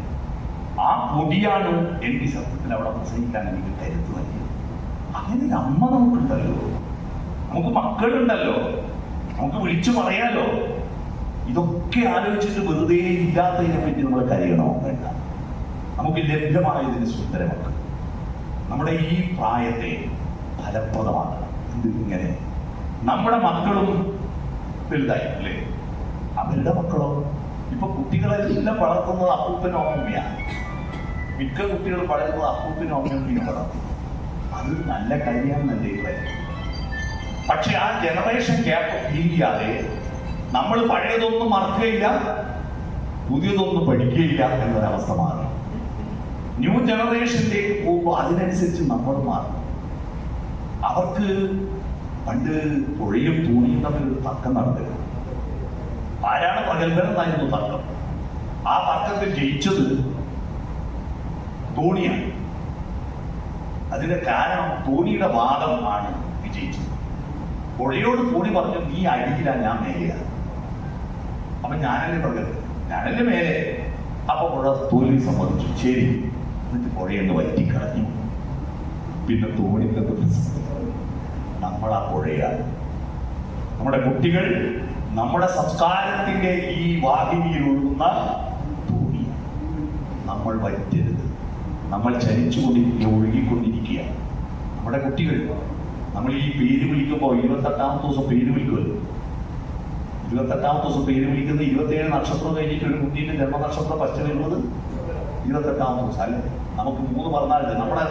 ആ പൊടിയാണ് എനിക്ക് സത്യത്തിൽ അവിടെ പ്രസംഗിക്കാൻ എനിക്ക് കരുത്ത് നൽകിയത്. അങ്ങനെ ഒരു അമ്മ നമുക്കുണ്ടല്ലോ, നമുക്ക് മക്കളുണ്ടല്ലോ, നമുക്ക് വിളിച്ചു പറയാലോ. ഇതൊക്കെ ആലോചിച്ചിട്ട് വെറുതെ ഇല്ലാത്തതിനെ പറ്റി നമ്മൾ കരയണോ? വേണ്ട. നമുക്ക് ലഭ്യമായതിന് സുന്ദരമൊക്കെ നമ്മുടെ ഈ പ്രായത്തെ ഫലപ്രദമാക്കണം. ഇങ്ങനെ നമ്മുടെ മക്കളും വലുതായി അല്ലേ? അവരുടെ മക്കളോ? ഇപ്പൊ കുട്ടികളെല്ലാം വളർത്തുന്നത് അപ്പൂപ്പനും അമ്മൂമ്മയാണ്. മിക്ക കുട്ടികൾ വളരുന്നത് അപ്പൂപ്പനും അമ്മൂമ്മയും വളർത്തുന്നു. അത് നല്ല കാര്യമെന്നല്ലേ ഇവിടെ. പക്ഷെ ആ ജനറേഷൻ ഗ്യാപ്പ് ഫീൽ ചെയ്യാതെ നമ്മൾ പഴയതൊന്നും മറക്കുകയില്ല, പുതിയതൊന്നും പഠിക്കുകയില്ല എന്നൊരവസ്ഥ മാറി. ന്യൂ ജനറേഷനിലേക്ക് പോകുമ്പോൾ അതിനനുസരിച്ച് നമ്മൾ മാറും. അവർക്ക് പണ്ട് പുഴയും തോണിയും തമ്മിൽ തർക്കം നടന്നിരുന്നു. ആരാണ് പ്രഗത്ഭനെന്നായിരുന്നു തർക്കം. ആ തർക്കത്തിൽ ജയിച്ചത് തോണിയാണ്. അതിന്റെ കാരണം തോണിയുടെ വാദം ആണ് വിജയിച്ചത്. പുഴയോട് തോണി പറഞ്ഞു, നീ അടിയില്ല, ഞാൻ മേലെയാണ്. അപ്പൊ ഞാനല്ലേ പ്രഗത്ഭൻ, ഞാനല്ലേ മേലെ. അപ്പൊ പുഴ തോൽവി സമ്മതിച്ചു. ശരി. എന്നിട്ട് പുഴയെന്ന് വറ്റിക്കളഞ്ഞു. പിന്നെ തോണിക്കത്ത് നമ്മൾ ആ പുഴയാണ്. നമ്മുടെ കുട്ടികൾ നമ്മുടെ സംസ്കാരത്തിന്റെ ഈ വാഹിനിയിൽ ഒഴുകുന്ന തോണി. നമ്മൾ വറ്റരുത്. നമ്മൾ ചലിച്ചുകൊണ്ടിരിക്കുക, ഒഴുകിക്കൊണ്ടിരിക്കുക. നമ്മുടെ കുട്ടികൾ നമ്മൾ ഈ പേര് വിളിക്കുമ്പോൾ 28ാമത്തെ ദിവസം പേര് വിളിക്കുമല്ലോ. 28ാമത്തെ ദിവസം പേര് വിളിക്കുന്നത് 27 നക്ഷത്രം കഴിഞ്ഞിട്ട് ഒരു കുട്ടീൻ്റെ ജന്മനക്ഷത്രം പശ്ചിമ 28ാമത്തെ ദിവസം അല്ലേ? നമുക്ക് 3 പിറന്നാളുണ്ട്. നമ്മുടെ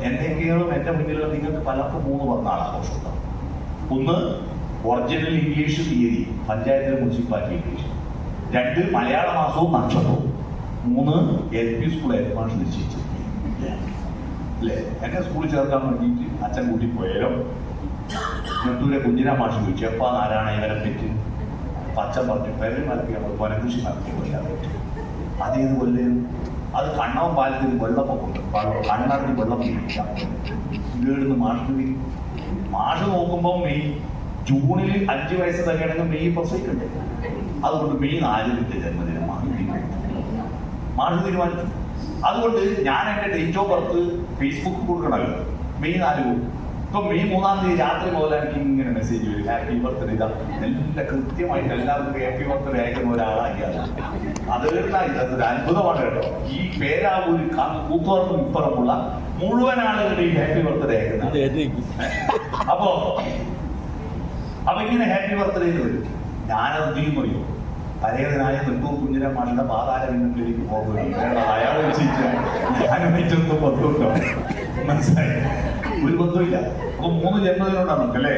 എന്തെങ്കിലും എൻ്റെ മുന്നിലുള്ള നിങ്ങൾക്ക് പലർക്കും 3 പിറന്നാൾ ആഘോഷമുണ്ടാവും. ഒന്ന് ഒറിജിനൽ ഇംഗ്ലീഷ് തീയതി, പഞ്ചായത്തിലെ മുനിസിപ്പാലിറ്റി ഇംഗ്ലീഷ്. 2 മലയാള മാസവും നക്ഷത്രവും. 3 LP സ്കൂൾ ഹെഡ്മാസ്റ്റർ നിശ്ചയിച്ചു അല്ലേ? എന്നെ സ്കൂളിൽ ചേർക്കാൻ വേണ്ടിയിട്ട് അച്ഛൻ കൂട്ടി പോയാലോ. നെട്ടൂരെ കുഞ്ഞിരാ മാഷ് ചോദിച്ചു എപ്പാ ആരാണ് ഇവരെ പറ്റി. അച്ഛൻ പറഞ്ഞു പെരും മലക്കിയാണ് വനകൃഷി നടത്തി കൊല്ലാൻ പറ്റും. അതേത് കൊല്ലും അത് കണ്ണവും പാലത്തിന് വെള്ളപ്പൊക്കം കണ്ണറിഞ്ഞ് വെള്ളം പിടിക്കാം. വീടുന്ന് മാഷ് നോക്കുമ്പോൾ ജൂണിൽ 5 വയസ്സ് തന്നെയാണെങ്കിൽ മെയ് പ്രസവിക്കണ്ടേ. അതുകൊണ്ട് മെയ് 4 ജന്മദിനം മാഷ് തീരുമാനിച്ചു. അതുകൊണ്ട് ഞാൻ എൻ്റെ ഡേറ്റ് ഓഫ് ബർത്ത് ഫേസ്ബുക്ക് കൊടുക്കണമല്ലോ. മെയ് 4 കൊടുക്കും. ഇപ്പൊ മെയ് 3-ാം തീയതി രാത്രി മുതൽ എനിക്ക് ഇങ്ങനെ മെസ്സേജ് വരും, ഹാപ്പി ബർത്ത്ഡേ. ഇതാ എല്ലാം കൃത്യമായിട്ട് എല്ലാവർക്കും ഹാപ്പി ബർത്ത്ഡേ അയക്കുന്ന ഒരാളാക്കിയാണ്. ഇതൊരു അത്ഭുതമാണ് കേട്ടോ. ഈ പേരാവൂർ കൂത്തുപറമ്പ് ഇപ്പുറമുള്ള മുഴുവൻ ആളുകളുടെയും ഹാപ്പി ബർത്ത്ഡേ അയക്കുന്നത്. അപ്പൊ ഇങ്ങനെ ഹാപ്പി ബർത്ത്ഡേ വരും. ഞാനത് ചെയ്യുമ്പോൾ പരേതനായ നെട്ടൂർ കുഞ്ഞിരാം മാഷിന്റെ പാതാര ബിന്ദുവിലേക്ക് പോകുകയും അയാൾ ഞാനുമായിട്ടൊന്നും ബന്ധമുണ്ടോ? മനസ്സിലായി? ഒരു ബന്ധമില്ല. അപ്പൊ 3 ജന്മദിനോടാണ് നമുക്ക് അല്ലേ?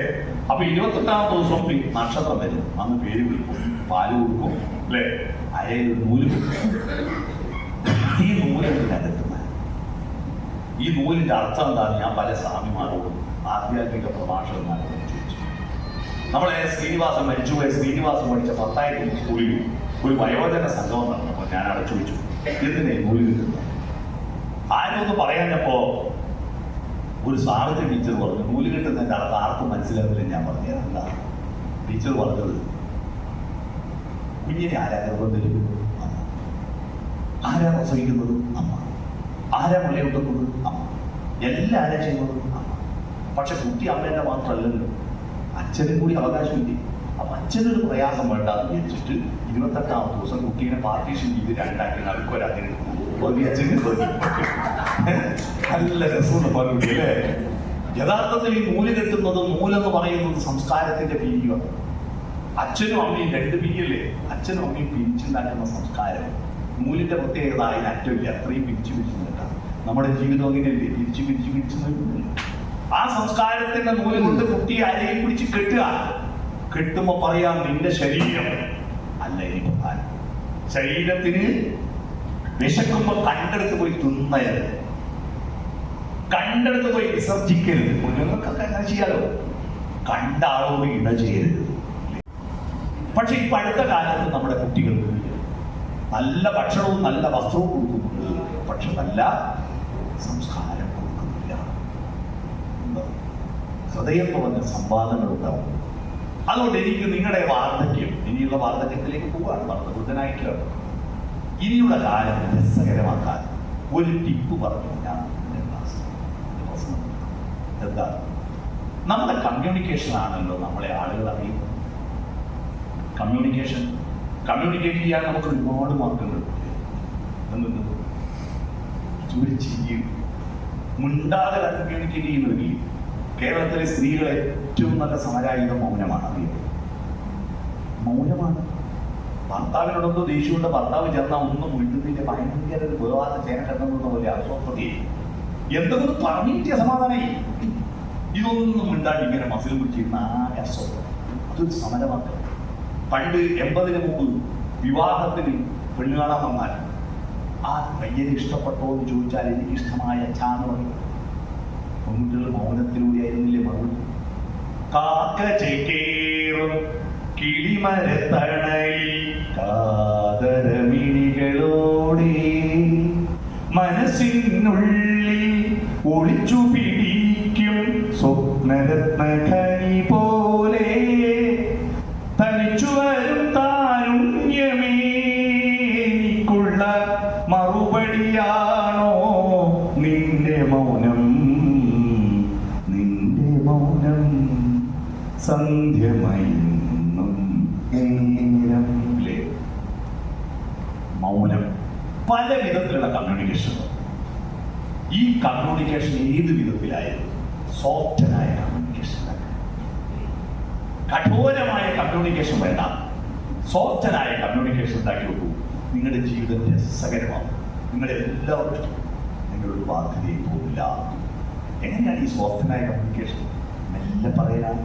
അപ്പൊ 28ാമത്തെ ദിവസം നക്ഷത്രം വരും. അന്ന് പേര് വിളിക്കും, പാല് കൊടുക്കും അല്ലേ? അരയിൽ നൂല് കൊടുക്കും. ഈ നൂലെടുക്കുന്ന ഈ നൂലിന്റെ അർത്ഥം എന്താണ്? ഞാൻ പല സ്വാമിമാരോടും ആധ്യാത്മിക പ്രഭാഷകന്മാരോടും ചോദിച്ചു. നമ്മളെ ശ്രീനിവാസൻ മരിച്ചുപോയ ശ്രീനിവാസൻ പഠിച്ച 10,000 സ്കൂളിൽ ഒരു വയോജന സംഗമം നടന്നപ്പോൾ ഞാൻ അവിടെ ചോദിച്ചു, എന്തിനാ നൂല് കിട്ടുന്നത്? ആരും ഒന്ന് പറയാഞ്ഞപ്പോ ഒരു സാഹിത്യ ടീച്ചർ പറഞ്ഞു, നൂല് കിട്ടുന്നതിന്റെ അർത്ഥം ആർക്കും മനസ്സിലാവില്ല. ഞാൻ പറഞ്ഞത് എന്താ ടീച്ചർ പറഞ്ഞത്? കുഞ്ഞിനെ ആരാ ഗർഭം ആരാ പ്രസവിക്കുന്നത്? അമ്മ. ആരാ മുലയൂട്ടുന്നത്? അമ്മ. എല്ലാം ആരാ ചെയ്യുന്നത്? അമ്മ. പക്ഷെ കുട്ടി അമ്മേന്റെ മാത്രമല്ലല്ലോ, അച്ഛനും കൂടി അവകാശമില്ലേ. അപ്പൊ അച്ഛനൊരു പ്രയാസം വേണ്ടാന്ന് വിചാരിച്ചിട്ട് 28ാമത്തെ ദിവസം കുട്ടീനെ പാർട്ടീഷൻ ചെയ്ത് 2ആക്കി നടുക്കൊരാക്കി അച്ഛന് നല്ല രസമെന്ന് പറഞ്ഞു അല്ലേ? യഥാർത്ഥത്തിൽ ഈ നൂല് കെട്ടുന്നത്, നൂലെന്ന് പറയുന്നത് സംസ്കാരത്തിന്റെ പിരിവാണ്. അച്ഛനും അമ്മയും 2 പിരിയല്ലേ? അച്ഛനും അമ്മയും പിരിച്ചുണ്ടാക്കുന്ന സംസ്കാരം. നൂലിന്റെ പ്രത്യേകത അതിന് അറ്റമില്ല. അത്രയും പിരിച്ചു നിൽക്കാം. നമ്മുടെ ജീവിതം അങ്ങനെയല്ലേ? പിരിച്ചു നിൽക്കുന്നില്ല. ആ സംസ്കാരത്തിന്റെ നൂല് കൊണ്ട് കുട്ടിയെ അരയിൽ പിടിച്ച് കെട്ടുക. കെട്ടുമ്പോ പറയാം, നിന്റെ ശരീരം അല്ല ഇനി പ്രധാനം. ശരീരത്തിന് വിശക്കുമ്പോ കണ്ടെടുത്ത് പോയി തിന്നരുത്, കണ്ടെടുത്ത് പോയി വിസർജിക്കരുത്. കുഞ്ഞുങ്ങൾക്കൊക്കെ അങ്ങനെ ചെയ്യാലോ. കണ്ട ആളോട് ഇട ചെയ്യരുത്. പക്ഷെ ഇപ്പൊ അടുത്ത കാലത്ത് നമ്മുടെ കുട്ടികൾക്ക് നല്ല ഭക്ഷണവും നല്ല വസ്ത്രവും കൊടുക്കുന്നുണ്ട്, പക്ഷെ നല്ല സംസ്കാരം കൊടുക്കുന്നില്ല. ഹൃദയം തുറന്ന സംവാദങ്ങൾ ഉണ്ടാവും. അതുകൊണ്ട് എനിക്ക് നിങ്ങളുടെ വാർദ്ധക്യം, ഇനിയുള്ള വാർദ്ധക്യത്തിലേക്ക് പോവുകയാണ്, വൃദ്ധനായിട്ടുള്ള ഇനിയുള്ള കാലം രസകരമാക്കാൻ ഒരു ടിപ്പ് പറഞ്ഞു ഞാൻ. എന്താ? നമ്മുടെ കമ്മ്യൂണിക്കേഷൻ ആണല്ലോ നമ്മളെ ആളുകൾ അറിയുന്നത്. കമ്മ്യൂണിക്കേറ്റ് ചെയ്യാൻ നമുക്ക് ഒരുപാട് മാർഗങ്ങളുണ്ട്. ഒരു ചിരി മുണ്ടാതെ കമ്മ്യൂണിക്കേറ്റ് ചെയ്യുന്നതിൽ കേരളത്തിലെ സ്ത്രീകൾ ഏറ്റവും നല്ല സമരായുധം മൗനമാണ്. അറിയാം, മൗനമാണ്. ഭർത്താവിനോടൊന്ന് ദേഷ്യമുണ്ട്, ഭർത്താവ് ചേർന്നാൽ ഒന്നും വീട്ടുന്നതിന്റെ ഭയങ്കര ഒരു വേവാത്ത ചേന കണ്ടെന്ന പോലെ അസ്വസ്ഥതയായി. എന്തെങ്കിലും പറഞ്ഞിട്ട് സമാധാനമായി. ഇതൊന്നും മിണ്ടാണ്ട് ഇങ്ങനെ മസിൽ പിടിച്ചിരുന്ന ആകെ അസ്വസ്ഥത. അതൊരു സമരമാക്കുക. പണ്ട് 80-ന് മുമ്പ് വിവാഹത്തിന് പെണ്ണു കാണാൻ വന്നാൽ ആ പയ്യന് ഇഷ്ടപ്പെട്ടോ എന്ന് ചോദിച്ചാൽ എനിക്ക് ഇഷ്ടമായ അച്ഛാന്ന് പറയും. പെൺകുട്ടികൾ മൗനത്തിലൂടെ ആയിരുന്നില്ലേ മറുപടി? കാക്ക ചേക്കേറും കിളിമരത്തണയിൽ കാതരമിഴികളോടെ മനസ്സിനുള്ളിൽ ഒളിച്ചു പിടിക്കും സ്വപ്നരത്നഖനി പോലെ തനിച്ചു വരും താരുണ്യമേ എനിക്കുള്ള മറുപടിയാണോ നിന്റെ മൗനം? നിന്റെ മൗനം സന്ധ്യമയും പല വിധത്തിലുള്ള കമ്മ്യൂണിക്കേഷൻ. ഈ കമ്മ്യൂണിക്കേഷൻ ഏത് വിധത്തിലായിരുന്നു? സോഫ്റ്റനായ കമ്മ്യൂണിക്കേഷൻ. കഠോരമായ കമ്മ്യൂണിക്കേഷൻ വേണ്ട, സോഫ്റ്റനായ കമ്മ്യൂണിക്കേഷൻ ഉണ്ടാക്കി വെക്കൂ. നിങ്ങളുടെ ജീവിതം രസകരമാവും. നിങ്ങളെല്ലാവർക്കും നിങ്ങളൊരു ബാധ്യതയും പോകില്ല. എങ്ങനെയാണ് ഈ സോഫ്റ്റനായ കമ്മ്യൂണിക്കേഷൻ? മെല്ലെ പറയാൻ.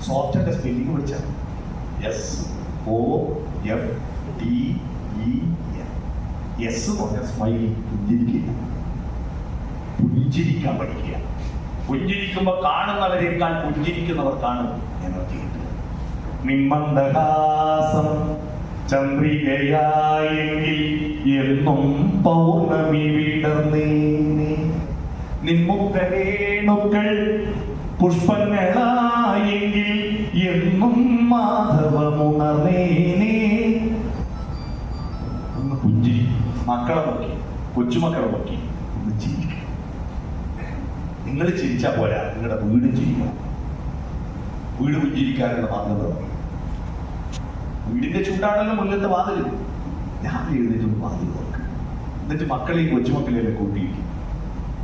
സോഫ്റ്റിന്റെ സ്പെല്ലിംഗ് പഠിച്ചാൽ SOFTEN. എസ് പറഞ്ഞ സ്മൈലി, പുഞ്ചിരിക്കുക. പുഞ്ചിരിക്കാൻ പഠിക്കുക. പുഞ്ചിരിക്കുമ്പോൾ കാണുന്നവരെക്കാൾ പുഞ്ചിരിക്കുന്നവർക്കാണ് എനർജി കിട്ടുക. നിമ്മന്ദഹാസം ചന്ദ്രികയായെങ്കിൽ എന്നും പൗർണമി വിടർന്നേനെ, നിൻമുഖരേണുക്കൾ പുഷ്പങ്ങളായെങ്കിൽ എന്നും മാധവമുണർന്നേനെ. ഒന്ന് പുഞ്ചിരി. മക്കളെ നോക്കി, കൊച്ചുമക്കളെ നോക്കി ഒന്ന് ചിരിക്കണം. നിങ്ങൾ ചിരിച്ചാൽ പോരാ, നിങ്ങളുടെ വീട് ചിരിക്കണം. വീട് പുഞ്ചിരിക്കാനുള്ള മാർഗത. വീടിന്റെ ചൂടാണല്ലോ മുല്ലത്തെ വാതിൽ. രാവിലെ എഴുന്നേറ്റ് വാതിൽ നോക്കുക. എന്നിട്ട് മക്കളെയും കൊച്ചുമക്കളെയും കൂട്ടിയിരിക്കും.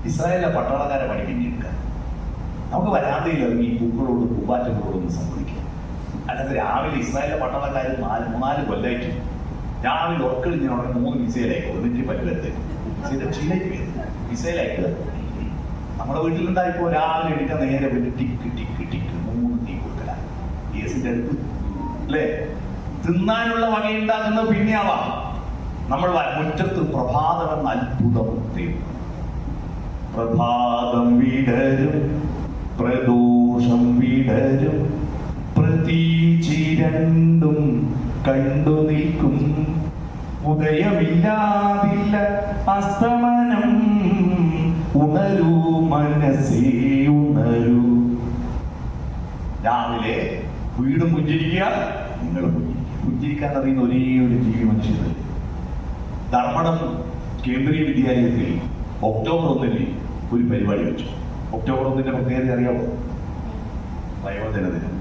ഇസ്രായേലിലെ പട്ടാളക്കാരെ പഠിപ്പിക്കുക. നമുക്ക് വരാന്തയിൽ ഇറങ്ങി പൂക്കളോട് പൂമ്പാറ്റകളോടൊന്ന് സംവദിക്കാം. അല്ലാതെ രാവിലെ ഇസ്രായേലിലെ പട്ടാളക്കാർ 3-4 കൊല്ലായിട്ട് രാവിലെ ഉറക്കളിങ്ങനെ 3 മിസൈലയക്കും. എന്നിട്ട് പറ്റുവരുത്തേക്കും ക്ഷീണയ്ക്ക് വരുന്നത് മിസൈലയക്കുക. നമ്മുടെ വീട്ടിലുണ്ടായിപ്പോ രാവിലെ എണീറ്റാൽ നേരെ പോയിട്ട് ടിക്ക് ടിക്ക് ടിക്ക് 3 തീ കൊടുക്കലാണ് ഗ്യാസിന്റെ അടുത്ത്, അല്ലേ? തിന്നാനുള്ള വകയുണ്ടാക്കുന്ന പിന്നെയാവാം. നമ്മൾ മുറ്റത്ത് പ്രഭാതം എന്ന അത്ഭുതം. പ്രഭാതം വിടരും, പ്രദോഷം വിടരും, പ്രതീചി രണ്ടും കണ്ടു നിൽക്കും. ഉദയമില്ലാതില്ല അസ്തമനം, ഉണരൂ മനസ്സേ ഉണരൂ. രാവിലെ വീടും പുഞ്ചിരിക്കുക, നിങ്ങൾ പുഞ്ചിരിക്കാൻ അറിയുന്ന ഒരേ ഒരു ജീവി മനുഷ്യരല്ലേ. ധർമ്മടം കേന്ദ്രീയ വിദ്യാലയത്തിൽ ഒക്ടോബർ 1 ഒരു പരിപാടി വെച്ചു. ഒക്ടോബർ 1 പ്രത്യേകത അറിയാമോ? വയോജന ദിനം.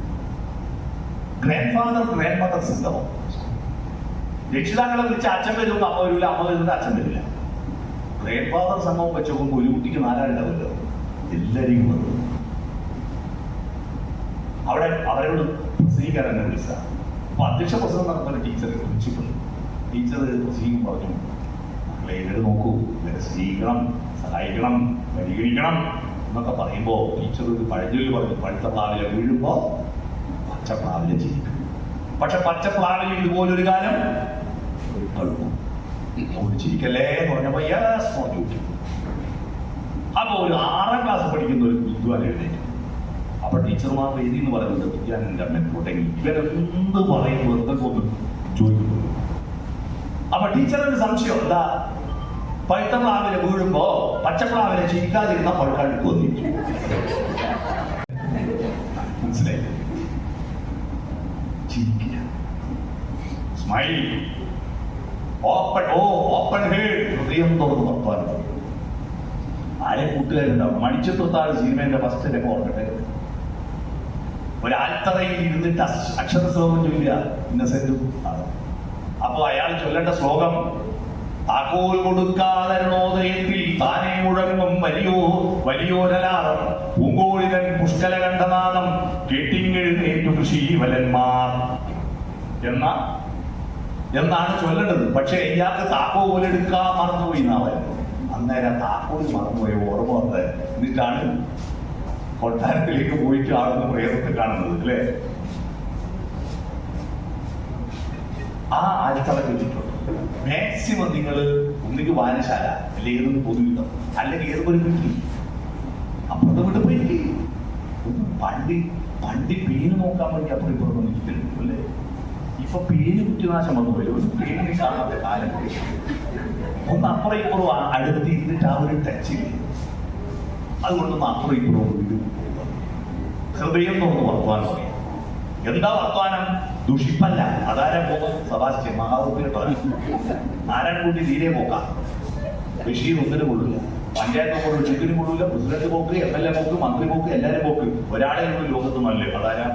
ഗ്രാൻഡ് ഫാദർ ഗ്രാൻഡ് മദർ സംഗമം. രക്ഷിതാക്കളെ വിളിച്ച് അച്ഛൻ വരുന്ന അമ്മ വരില്ല, അമ്മ വരുന്നത് അച്ഛൻ വരില്ല. ഗ്രാൻഡ് ഫാദർ സംഗമം വെച്ച് നോക്കുമ്പോൾ ഒരു കുട്ടിക്ക് 4 ആളുണ്ടാവില്ല, എല്ലാവരെയും വന്നു. അവിടെ അവരോട് പ്രസംഗിക്കാൻ എന്നെ വിളിച്ച അപ്പൊ അധ്യക്ഷ പ്രസംഗം നടത്തുന്ന ടീച്ചറെ വിളിച്ചിട്ടുണ്ട്. ടീച്ചർ പ്രസംഗം പറഞ്ഞു, മക്കളെ ഇവരെ നോക്കൂ, ഇവരെ സ്നേഹിക്കണം, സഹായിക്കണം, പരിഗണിക്കണം എന്നൊക്കെ പറയുമ്പോ ടീച്ചർ ഒരു പഴഞ്ചൊല്ലി പറഞ്ഞു, പഴുത്ത പ്ലാവിലെ വീഴുമ്പോ പച്ച പ്ലാവിലെ ചിരിക്കും. പക്ഷെ പച്ച പ്ലാവിൽ ഇതുപോലൊരു കാലം ചിരിക്കല്ലേ എന്ന് പറഞ്ഞപ്പോ യെസ് പറഞ്ഞു. അപ്പൊ ഒരു 6ാം ക്ലാസ് പഠിക്കുന്ന ഒരു വിദ്വാൻ എഴുന്നേറ്റു. അപ്പൊ ടീച്ചർമാർ വേദി എന്ന് പറയുന്നത് വിദ്യാനന്റെ അമ്മയ്ക്കോട്ടെങ്കിൽ ഇവരെന്ത് പറയുന്നു എന്തൊക്കെ ഒന്ന് ചോദിക്കുന്നു. അപ്പൊ ടീച്ചറിന് സംശയം എന്താ, പഴുത്ത പ്ലാവിലെ വീഴുമ്പോ പച്ചപ്ലാവിലെ ചിരിക്കാതിരുന്ന പഴുക്കാണ്ട് കൊന്നിട്ടു. മനസ്സിലായി? ചിരിക്കുക, സ്മൈൽ, ഓപ്പൺ ഹേഡ്, ഹൃദയം തുറന്ന് വർത്താനം. ആരെ കൂട്ടുകാരുണ്ടാവും. മണിച്ചിത്രത്താഴ് സിനിമേന്റെ ഫസ്റ്റ് രംഗം ഓർക്കട്ടെ. ഒരാൽത്തറയിൽ ഇരുന്നിട്ട് അക്ഷര ശ്ലോകം ചൊല്ലുക ഇന്നസെന്റും. അപ്പൊ അയാൾ ചൊല്ലേണ്ട ശ്ലോകം, താക്കോൽ കൊടുക്കാതരണോദയത്തിൽ താനേ മുഴങ്ങും വലിയോരലാളം, പൂങ്കോഴിതൻ പുഷ്കല കണ്ഠനാദം കെട്ടിങ്ങെഴുന്നേറ്റു കൃഷീവലന്മാർ എന്നാണ് ചൊല്ലേണ്ടത്. പക്ഷെ ഇയാൾക്ക് താക്കോൽ എടുക്കാൻ മറന്നുപോയി എന്നാവായിരുന്നു. അന്നേരം താക്കോൽ മറന്നുപോയ ഓർമ്മ വന്നത്. എന്നിട്ടാണ് കൊട്ടാരത്തിലേക്ക് പോയിട്ട് ആളുന്ന പ്രേതത്തെ കാണുന്നത്, അല്ലേ? ആ ആഴ്ചകളെ വെച്ചിട്ടുണ്ട്. മാക്സിമം നിങ്ങൾ ഒന്നുകിൽ വായനശാല, അല്ലെങ്കിൽ ഏതൊരു പൊതുവിധം, അല്ലെങ്കിൽ ഏതൊരു വീട്ടിൽ അപ്പുറത്തെ വീട്ടിൽ പോയി പണ്ട് പേര് നോക്കാൻ വേണ്ടി അപ്പുറം ഇപ്പുറം നിൽക്കുന്നുണ്ട്, അല്ലേ? ഇപ്പൊ പേര് കുറ്റനാശം വന്നു പോയി. ഒരു പേരിനെ കാണാത്ത കാലം. ഒന്ന് അപ്പുറം ഇപ്പുറം അടുത്ത് ഇരുന്നിട്ട് ആ ഒരു ടച്ചില്ല. അതുകൊണ്ടൊന്ന് അപ്പുറം ഇപ്പുറം വീട് ഹൃദയം തോന്നുന്നു വർത്തമാനം പറയും. എന്താ വർത്തമാനം? ദുഷിപ്പല്ല. അതാരാ പോകും? സബാസ്റ്റ്യൻ മഹാവൃത്തിയിട്ടോ ആരാൻ കൂട്ടി തീരെ പോക്കാം. ബഷീർ ഒന്നിന് കൊള്ളില്ല. പഞ്ചായത്ത് കൊണ്ട് ചുറ്റിന് കൊള്ളില്ല. പ്രസിഡന്റ് പോക്ക്, MLA പോക്ക്, മന്ത്രി പോക്ക്, എല്ലാരും പോക്ക്. ഒരാളെ ലോകത്ത് നല്ലേ. അതാരാ?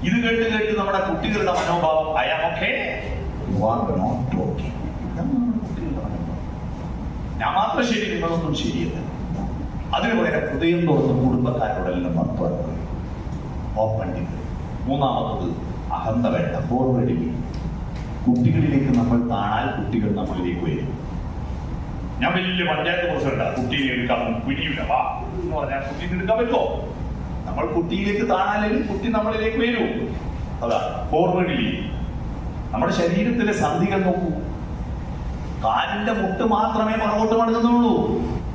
ഇത് കേട്ട് നമ്മുടെ കുട്ടികളുടെ മനോഭാവം അയാമൊക്കെ ആർ നോട്ട് ഓക്കെ. ഞാൻ മാത്രം ശരി, നിങ്ങളൊന്നും ശരിയല്ല. അതിന് പകരം ഹൃദയം തുറന്ന് കുടുംബക്കാരോടെല്ലാം വർത്തമാനം ഓപ്പൺ ചെയ്ത്. മൂന്നാമത്തത് അഹന്ത വേണ്ട, ഫോർവേഡിൽ കുട്ടികളിലേക്ക് നമ്മൾ കാണാൻ കുട്ടികൾ നമ്മളിലേക്ക് വരും. ഞാൻ വലിയ പഞ്ചായത്ത് പ്രസിഡന്റ്, കുട്ടിയെ എടുക്കാൻ പിടിയില്ല വാ എന്ന് പറഞ്ഞാൽ കുട്ടീനെ എടുക്കാൻ പറ്റുമോ? നമ്മൾ കുട്ടിയിലേക്ക് താണാലും കുട്ടി നമ്മളിലേക്ക് വരൂ. അതാ ഫോർവേഡിൽ. നമ്മുടെ ശരീരത്തിലെ സന്ധികൾ നോക്കൂ. കാലിന്റെ മുട്ട് മാത്രമേ പുറകോട്ട് മടങ്ങുന്നുള്ളൂ,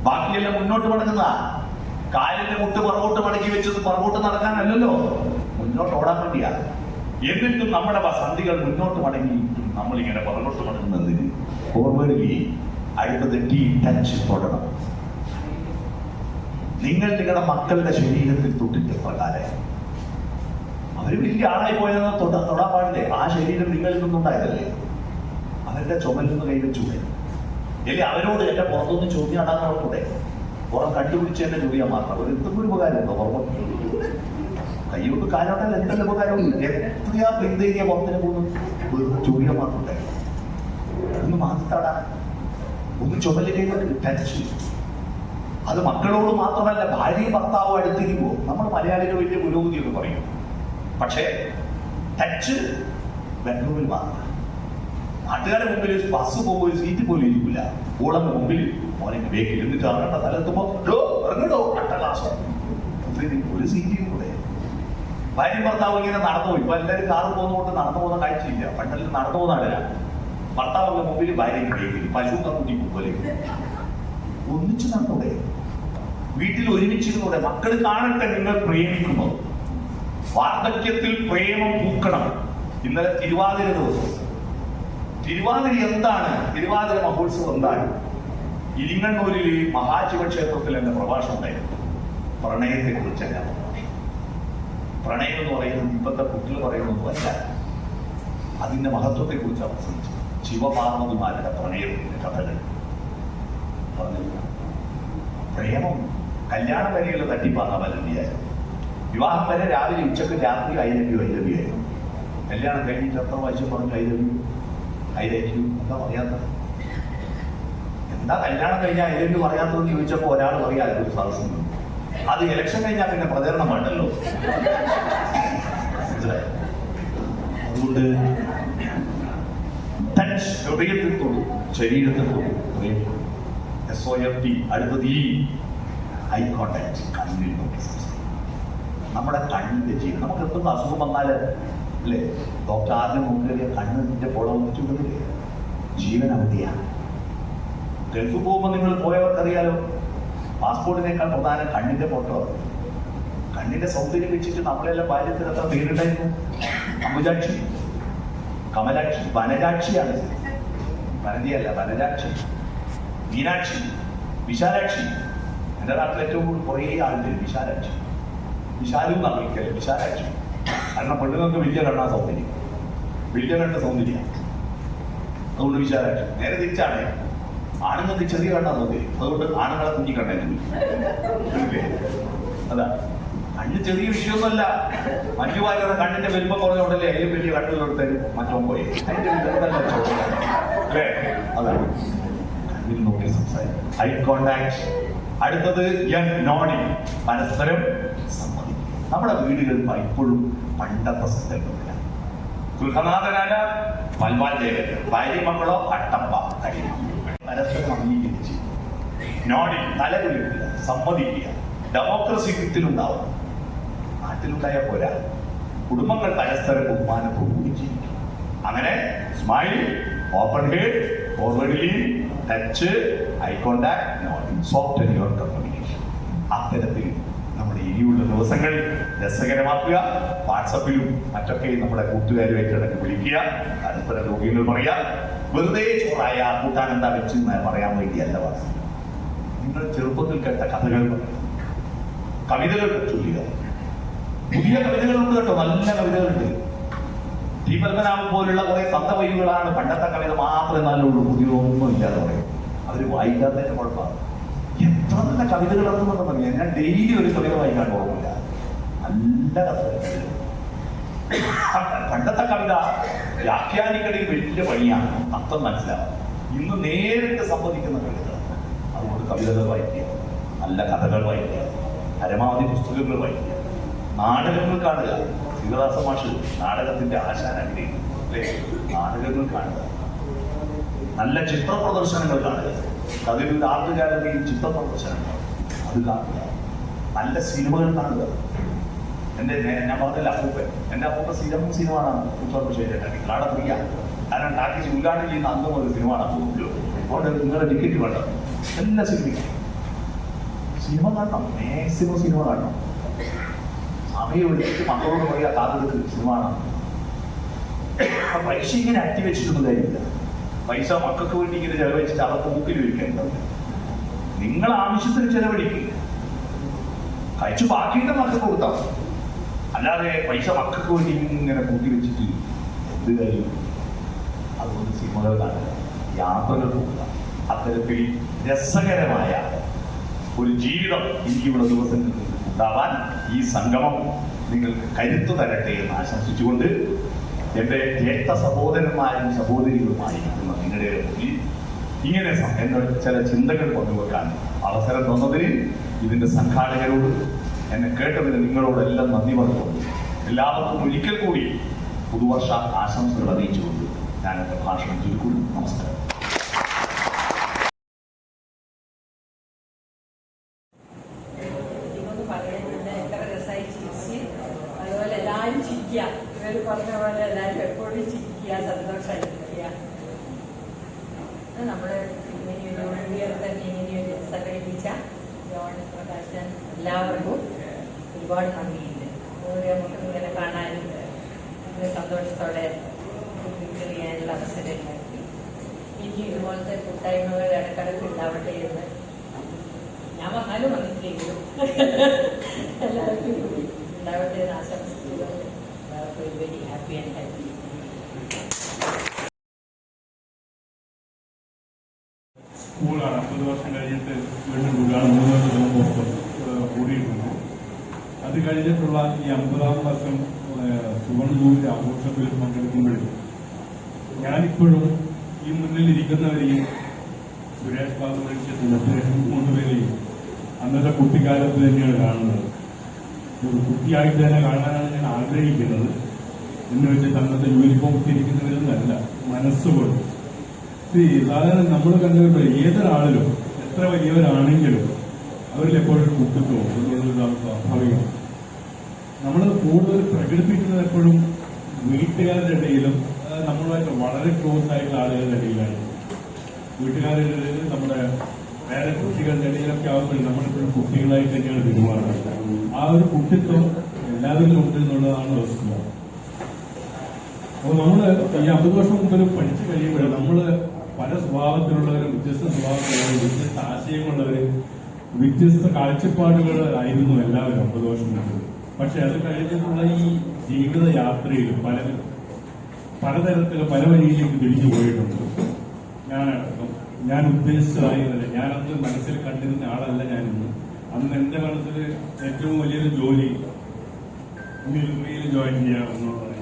ബാക്കിയെല്ലാം മുന്നോട്ട് മടങ്ങുന്ന. കാലിന്റെ മുട്ട് പുറകോട്ട് മടക്കി വെച്ചത് പുറകോട്ട് നടക്കാനല്ലല്ലോ, മുന്നോട്ട് ഓടാൻ വേണ്ടിയാ. എന്നിട്ടും നമ്മുടെ സന്ധികൾ മുന്നോട്ട് മടങ്ങി നമ്മളിങ്ങനെ പുറകോട്ട് മടങ്ങുന്നതിന് ഫോർവേഡിൽ. അടുത്തത് ടീ ടച്ച്, തൊടണം. നിങ്ങൾ നിങ്ങളുടെ മക്കളുടെ ശരീരത്തിൽ തൊട്ടിട്ട് പ്രകാരം അവര് വലിയ ആളായി പോയതെന്ന് തൊടാൻ പാടില്ലേ? ആ ശരീരം നിങ്ങളിൽ നിന്നുണ്ടായതല്ലേ? അവരുടെ ചുമലിൽ നിന്ന് കൈവച്ചൂടെ? അല്ലെ അവരോട് എന്റെ പുറത്തൊന്ന് ചോദ്യം അടാൻ നടക്കൂടെ? പുറം കണ്ടുപിടിച്ച് എന്നെ ചോദ്യം മാത്രം ഒരു എന്തെങ്കിലും ഒരു ഉപകാരമുണ്ടോ? പുറത്ത് കൈകൊണ്ട് കാലോട്ടാൽ എന്തെല്ലാം ഉപകാരമുണ്ട്? എത്രയാ പ്രീതേരിയ പുറത്തിന് പോകുന്നു? ചോദ്യം മാത്രമുണ്ടേ? ഒന്ന് മാറ്റിത്താടാ, ഒന്ന് ചുമലിലേക്ക് ടച്ച്. അത് മക്കളോട് മാത്രമല്ല, ഭാര്യയും ഭർത്താവും അടുത്തിരിക്കുമോ. നമ്മൾ മലയാളികൾ വലിയ പുരോഗതിയൊക്കെ പറയും, പക്ഷേ ടച്ച് ബെഡ്റൂമിൽ മാത്രം. നാട്ടുകാരുടെ മുമ്പിൽ ബസ് പോകുമ്പോൾ സീറ്റ് പോലും ഇരിക്കില്ല. ഓളന്റെ മുമ്പിൽ മോനെ ബേക്കിൽ എന്നിട്ട് ഇറങ്ങേണ്ട സ്ഥലത്തുമ്പോ ഇറങ്ങടോ അട്ടലാസം ഒരു സീറ്റിൽ കൂടെ. ഭാര്യ ഭർത്താവ് ഇങ്ങനെ നടന്നു പോയി. ഇപ്പൊ എല്ലാവരും കാറ് പോകുന്നതുകൊണ്ട് നടന്നു പോകുന്ന കാഴ്ചയില്ല. പണ്ടെല്ലാം നടന്നു പോകുന്നതല്ല. ഭർത്താവിന്റെ മുമ്പിൽ ഭാര്യയ്ക്ക് ബേക്കിൽ പശു കക്കുട്ടി പോലെ ഒന്നിച്ച് നടന്നൂടെ? വീട്ടിൽ ഒരുമിച്ചിരുന്നൂടെ? മക്കൾ കാണട്ടെ നിങ്ങൾ പ്രേമിക്കുന്നത്. വാർദ്ധക്യത്തിൽ പ്രേമം പൂക്കണം. ഇന്നലെ തിരുവാതിര ദിവസം. തിരുവാതിര എന്താണ്? തിരുവാതിര മഹോത്സവം എന്താണ്? ഇരിങ്ങണ്ണൂരിൽ മഹാശിവക്ഷേത്രത്തിൽ എന്റെ പ്രഭാഷണം ഉണ്ടായിരുന്നു. പ്രണയത്തെ കുറിച്ചല്ല പ്രഭാഷണം. പ്രണയം എന്ന് പറയുന്നത് ഇപ്പോഴത്തെ കുട്ടികൾ പറയുന്നതൊന്നുമല്ല, അതിന്റെ മഹത്വത്തെ കുറിച്ചാണ് പ്രസംഗിച്ചത്. ശിവപാർവതിമാരുടെ പ്രണയത്തിന്റെ കഥകൾ പറഞ്ഞില്ല. പ്രേമം കല്യാണം വരെയുള്ള തട്ടിപ്പാന്ന പലരുടെയായിരുന്നു. വിവാഹം വരെ രാവിലെ ഉച്ചക്ക് രാത്രി ഐരവ്യായിരുന്നു. കല്യാണം കഴിഞ്ഞിട്ട് എത്ര വയസ്സ് പറഞ്ഞു ഐരവ്യൂ എന്താ പറയാത്തത്? എന്താ കല്യാണം കഴിഞ്ഞാൽ ഐരവ്യൂ പറയാത്തതെന്ന് ചോദിച്ചപ്പോൾ ഒരാൾ പറയാതെ ഒരു സദസ്സുണ്ട്. അത് ഇലക്ഷൻ കഴിഞ്ഞാൽ പിന്നെ പ്രചരണം വേണ്ടല്ലോ. അതുകൊണ്ട് ടച്ച്, ഹൃദയത്തിൽ തൊടും, ശരീരത്തിൽ തൊടും. SOFT. അടുത്തത് ഈ ഐ കോണ്ടാക്ട്, കണ്ണിൽ നോക്കി സംസാരിക്കും. നമ്മുടെ കണ്ണിന്റെ ജീവൻ. നമുക്ക് എന്തൊന്നും അസുഖം വന്നാൽ അല്ലേ ഡോക്ടർ ആദ്യം നോക്കിയ കണ്ണിന്റെ പുഴ വന്നിട്ട് വിടുന്നില്ലേ? ജീവൻ അവിടെയാണ്. ഗൾഫ് പോകുമ്പോൾ നിങ്ങൾ പോയവർക്കറിയാലോ, പാസ്പോർട്ടിനേക്കാൾ പ്രധാനം കണ്ണിന്റെ ഫോട്ടോ. കണ്ണിന്റെ സൗന്ദര്യം വെച്ചിട്ട് നമ്മളെല്ലാം ബാല്യത്തിൽ എത്ര പേരുണ്ടായിരുന്നു? അമ്പുജാക്ഷി, കമലാക്ഷി, വനജാക്ഷിയാണ്. വനജയല്ല, വനജാക്ഷി, മീനാക്ഷി, വിശാലാക്ഷി. എൻ്റെ നാട്ടിൽ ഏറ്റവും കൂടുതൽ കുറേ ആളുണ്ട് വിശാലാക്ഷി. വിശാലു എന്നാണ് വിളിക്കല്, വിശാലാക്ഷി. കാരണം പെണ്ണുങ്ങൾക്ക് വലിയ കണ്ണാ സൗന്ദര്യം, വലിയ കണ്ട സൗന്ദര്യം. അതുകൊണ്ട് വിശാലാക്ഷി. നേരെ തിരിച്ചാണ്, ആണുങ്ങൾക്ക് ചെറിയ കണ്ണാ സൗന്ദര്യം. അതുകൊണ്ട് ആണുങ്ങളെ കുഞ്ഞി കണ്ണായിരുന്നു. അതാ കണ്ണ് ചെറിയ വിഷയമൊന്നുമല്ല. മഞ്ജു വാര്യരുടെ കണ്ണിന്റെ വലിപ്പം കുറഞ്ഞോണ്ടല്ലേ അതിലും വലിയ കണ്ണുകളെടുത്താലും മറ്റോ പോയി. അതിന്റെ അല്ലേ? അതാണ് കണ്ണിൽ നോക്കി സംസാരിക്കും. Eye contact. അടുത്തത് നോഡിങ്, പരസ്പരം സമ്മതിക്കും. നമ്മുടെ വീടുകൾ ഇപ്പോഴും പണ്ടത്തെ സന്ദർഭത്തില. ഗൃഹനാഥനായ മൽവാൻ ദേവൻ, ഭാര്യ മക്കളോ കട്ടപ്പ കഴിയും. പരസ്പരം അംഗീകരിച്ച് നോഡിങ്, തലകുലിക്കുക, സമ്മതിക്കുക. ഡെമോക്രസി വീട്ടിലുണ്ടാവും, നാട്ടിലുണ്ടായ പോരാ. കുടുംബങ്ങൾ പരസ്പരം ബഹുമാനത്തോടുകൂടി ജീവിക്കും. അങ്ങനെ smile, open head, forward lean, touch, eye contact, nodding, soft and your communication. അത്തരത്തിൽ നമ്മുടെ ഇനിയുള്ള ദിവസങ്ങൾ രസകരമാക്കുക. വാട്സപ്പിലും മറ്റൊക്കെ നമ്മുടെ കൂട്ടുകാരുമായിട്ട് വിളിക്കുക, പരസ്പര രോഗികൾ പറയുക. വെറുതെ ചോറായ കൂട്ടാൻ എന്താ വെച്ച് പറയാൻ വേണ്ടിയല്ല വാട്സപ്പ്. നിങ്ങൾ ചെറുപ്പത്തിൽ കേട്ട കഥകൾ പറയുക, കവിതകൾ ചൊല്ലുക. പുതിയ കവിതകളുണ്ട് കേട്ടോ, നല്ല കവിതകളുണ്ട്. ടി പത്മനാഭൻ പോലുള്ള കുറെ തന്തവൈകളാണ്. പണ്ടത്തെ കവിത മാത്രമേ നല്ലുള്ളൂ, പുതിയതൊന്നും ഇല്ലാതെ പറയും. അവർ വായിക്കാത്തതിന്റെ കുഴപ്പമാണ്. എത്ര നല്ല കവിതകൾ ഇറങ്ങുന്നുണ്ടെന്ന് പറയാം. ഞാൻ ഡെയിലി ഒരു കവിത വായിക്കാൻ പോകുന്നില്ല. നല്ല കഥകൾ പണ്ടത്തെ കവിത വ്യാഖ്യാനിക്കണമെങ്കിൽ വലിയ പണിയാണ്, അർത്ഥം മനസ്സിലാവും. ഇന്ന് നേരിട്ട് സംവദിക്കുന്ന കവിത. അതുകൊണ്ട് കവിതകൾ വായിക്കുക, നല്ല കഥകൾ വായിക്കുക, പരമാവധി പുസ്തകങ്ങൾ വായിക്കുക, നാടകങ്ങൾ കാണുക. ശിവദാസ മാഷ് നാടകത്തിന്റെ ആശാനാണ് അല്ലേ? നാടകങ്ങൾ കാണുക, നല്ല ചിത്ര പ്രദർശനങ്ങൾ കാണുക. കവിയുടെ ആർട്ട് ഗാലറിയിൽ ചിത്ര പ്രദർശനങ്ങൾ അത് കാണുക, നല്ല സിനിമകൾ കാണുക. ഞാൻ പറഞ്ഞില്ല അപ്പൂപ്പൻ, എൻ്റെ അപ്പൂപ്പൻ സിനിമ കാണാൻ ഉത്തർപ്രദേശിലെ നാളെ ഫ്രീ ആണ്. കാരണം ടാക്കീസ് ഉദ്ഘാടനം ചെയ്യുന്ന അന്നും ഒരു സിനിമ കാണാൻ പോകുമല്ലോ. അതുകൊണ്ട് നിങ്ങളുടെ ടിക്കറ്റ് വേണ്ട, എല്ലാ സിനിമ കാണണം, മാക്സിമം സിനിമ കാണണം. സമയം എടുത്തിട്ട് മക്കളോട് പറയാ കാതെടുത്ത് സിനിമ കാണണം. പൈസ ഇങ്ങനെ അറ്റി വെച്ചിട്ടൊന്നും കാര്യമില്ല. പൈസ മക്കൾക്ക് വേണ്ടി ഇങ്ങനെ ചെലവഴിച്ചിട്ട് അവർക്ക് മൂക്കിൽ ഒഴിക്കേണ്ടത്. നിങ്ങൾ ആവശ്യത്തിന് ചെലവഴിക്കുക, കഴിച്ചു ബാക്കിയുടെ മക്കൾക്ക് കൊടുത്താൽ, അല്ലാതെ പൈസ മക്കൾക്ക് വേണ്ടി ഇങ്ങനെ കൂട്ടി വെച്ചിട്ട് എന്ത് കാര്യം? അതുകൊണ്ട് സിനിമകൾ കാണുക, യാത്രകൾ പോകുക. അത്തരത്തിൽ രസകരമായ ഒരു ജീവിതം എനിക്കിവിടെ ദിവസങ്ങളിൽ ഉണ്ടാവാൻ ഈ സംഗമം നിങ്ങൾക്ക് കരുത്തു തരട്ടെ എന്ന് ആശംസിച്ചുകൊണ്ട് എൻ്റെ ജ്യേഷ്ഠ സഹോദരന്മാരും സഹോദരികളുമായിരിക്കുന്ന നിങ്ങളുടെ മുന്നിൽ ഇങ്ങനെ എന്നോട് ചില ചിന്തകൾ പങ്കുവെക്കാൻ അവസരം തന്നതിന് ഇതിൻ്റെ സംഘാടകരോട്, എന്നെ കേട്ടതിന് നിങ്ങളോടെല്ലാം നന്ദി പറഞ്ഞുകൊണ്ട് എല്ലാവർക്കും ഒരിക്കൽ കൂടി പുതുവർഷ ആശംസകൾ അറിയിച്ചുകൊണ്ട് ഞാൻ എൻ്റെ ഭാഷണം ചുരുക്കുന്നു. നമസ്കാരം. അതുപോലെ എല്ലാവരും ചിരിക്കുക, ഇവർ പറഞ്ഞ പോലെ എല്ലാവരും എപ്പോഴും ചിരിക്കുക, സന്തോഷമായിരിക്കുക. നമ്മുടെ ഉയർത്തന്നെ ഇങ്ങനെയൊരു സംഘടിപ്പിച്ച ജോൺ പ്രകാശൻ എല്ലാവർക്കും ഒരുപാട് നന്ദിയുണ്ട്. അതുപോലെ നമുക്ക് ഇങ്ങനെ കാണാനും സന്തോഷത്തോടെ ചെയ്യാനുള്ള അവസരം ഉണ്ടാക്കി. എനിക്ക് ഇതുപോലത്തെ കൂട്ടായ്മകൾ ഇടക്കിടക്ക് ഉണ്ടാവട്ടെ എന്ന് ഞാൻ വന്നാലും വന്നിട്ടില്ലെങ്കിലും എല്ലാവർക്കും ഉണ്ടാവട്ടെ എന്ന് ആശംസിച്ചുകൊണ്ട് വെരി ഹാപ്പി ആൻഡ് ഹാപ്പി. സ്കൂളാണ് 50 വർഷം കഴിഞ്ഞിട്ട് വീണ്ടും കൂടാണ് 3 വർഷം കൂടിയിട്ടുണ്ട്. അത് കഴിഞ്ഞിട്ടുള്ള ഈ 50-ാം വർഷം സുവർണ്ണ ജൂബിലി ആഘോഷത്തിൽ പങ്കെടുക്കുമ്പോഴും ഞാനിപ്പോഴും ഈ മുന്നിലിരിക്കുന്നവരെയും സുരേഷ് ബാബു മരിച്ചിട്ടുണ്ട് 3 പേരെയും അന്നത്തെ കുട്ടിക്കാലത്ത് തന്നെയാണ് കാണുന്നത്. ഒരു കുട്ടിയായിട്ട് തന്നെ കാണാനാണ് ഞാൻ ആഗ്രഹിക്കുന്നത്. എന്ന് വെച്ചിട്ട് അന്നത്തെ യൂണിഫോം ഇട്ടിരിക്കുന്നവരൊന്നല്ല, മനസ്സുകൊണ്ട്. സാധാരണ നമ്മൾ കണ്ടുകൊണ്ട് ഏതൊരാളിലും എത്ര വലിയവരാണെങ്കിലും അവരിൽ എപ്പോഴും കുട്ടിത്വം എന്നുള്ളത് സ്വാഭാവികമാണ്. നമ്മൾ കൂടുതൽ പ്രകടിപ്പിക്കുന്നത് എപ്പോഴും വീട്ടുകാരുടെ ഇടയിലും നമ്മളുമായിട്ട് വളരെ ക്ലോസ് ആയിട്ടുള്ള ആളുകളുടെ ഇടയിലാണ്. വീട്ടുകാരുടെ ഇടയിൽ നമ്മുടെ വേറെ കുട്ടികളുടെ ഇടയിലൊക്കെ ആകുമ്പോൾ നമ്മളെപ്പോഴും കുട്ടികളായിട്ട് തന്നെയാണ് പെരുമാറുന്നത്. ആ ഒരു കുട്ടിത്വം എല്ലാവരിലും ഉണ്ട് എന്നുള്ളതാണ് വസ്തുത. അപ്പോൾ നമ്മൾ ഈ 50 വർഷം മുതൽ പഠിച്ചു കഴിയുമ്പോൾ നമ്മൾ പല സ്വഭാവത്തിലുള്ളവരും വ്യത്യസ്ത സ്വഭാവത്തിലുള്ളവരും വ്യത്യസ്ത ആശയങ്ങളുള്ളവരും വ്യത്യസ്ത കാഴ്ചപ്പാടുകളായിരുന്നു എല്ലാവരും 50 വർഷം മുമ്പ്. പക്ഷെ അത് കഴിഞ്ഞിട്ടുള്ള ഈ ജീവിത യാത്രയിൽ പലതരത്തിൽ പല വഴിയിലേക്ക് തിരിച്ചു പോയിട്ടുണ്ട്. ഞാൻ ഉദ്ദേശിച്ചതായിരുന്നില്ല, ഞാനന്ന് മനസ്സിൽ കണ്ടിരുന്ന ആളല്ല ഞാനിന്ന്. അന്ന് എന്റെ മനസ്സിൽ ഏറ്റവും വലിയൊരു ജോലി മിലിറ്ററിയിൽ ജോയിൻ ചെയ്യാമെന്നുള്ളതാണ്.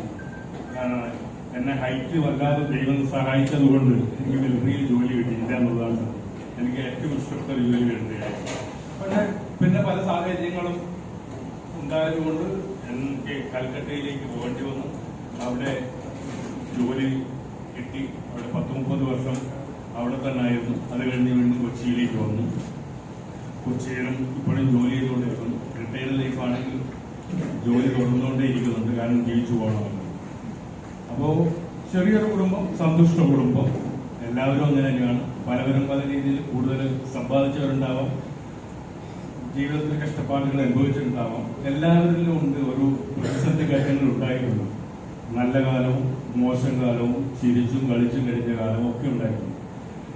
എന്നെ ഹൈറ്റ് വല്ലാതെ ദൈവം സഹായിച്ചത് കൊണ്ട് എനിക്ക് മിലിറ്ററിയിൽ ജോലി കിട്ടിയില്ല എന്നുള്ളതാണ് എനിക്ക് ഏറ്റവും ഇഷ്ടപ്പെട്ട ഒരു ജോലി കിട്ടുകയായി. പക്ഷെ പിന്നെ പല സാഹചര്യങ്ങളും ഉണ്ടായതുകൊണ്ട് എനിക്ക് കൽക്കട്ടയിലേക്ക് പോകേണ്ടി വന്നു. അവിടെ ജോലി കിട്ടി. അവിടെ 10-30 വർഷം അവിടെ തന്നെ ആയിരുന്നു. അത് കഴിഞ്ഞ് വീണ്ടും കൊച്ചിയിലേക്ക് വന്നു. കൊച്ചിയിലും ഇപ്പോഴും ജോലി ചെയ്തുകൊണ്ടിരിക്കുന്നു. റിട്ടയർഡ് ലൈഫാണെങ്കിൽ ജോലി തുടർന്നുകൊണ്ടേ ഇരിക്കുന്നുണ്ട്, കാരണം ജീവിച്ചു പോകണമല്ലോ. അപ്പോൾ ചെറിയൊരു കുടുംബം, സന്തുഷ്ട കുടുംബം. എല്ലാവരും അങ്ങനെ തന്നെയാണ്. പലവരും പല രീതിയിൽ കൂടുതൽ സമ്പാദിച്ചവരുണ്ടാവാം, ജീവിതത്തിൽ കഷ്ടപ്പാടുകൾ അനുഭവിച്ചിട്ടുണ്ടാവാം. എല്ലാവരിലും ഉണ്ട് ഒരു പ്രതിസന്ധി കാര്യങ്ങൾ ഉണ്ടായിട്ടുണ്ട്. നല്ല കാലവും മോശം കാലവും ചിരിച്ചും കളിച്ചും കഴിഞ്ഞ കാലവും ഒക്കെ ഉണ്ടായിട്ടുണ്ട്.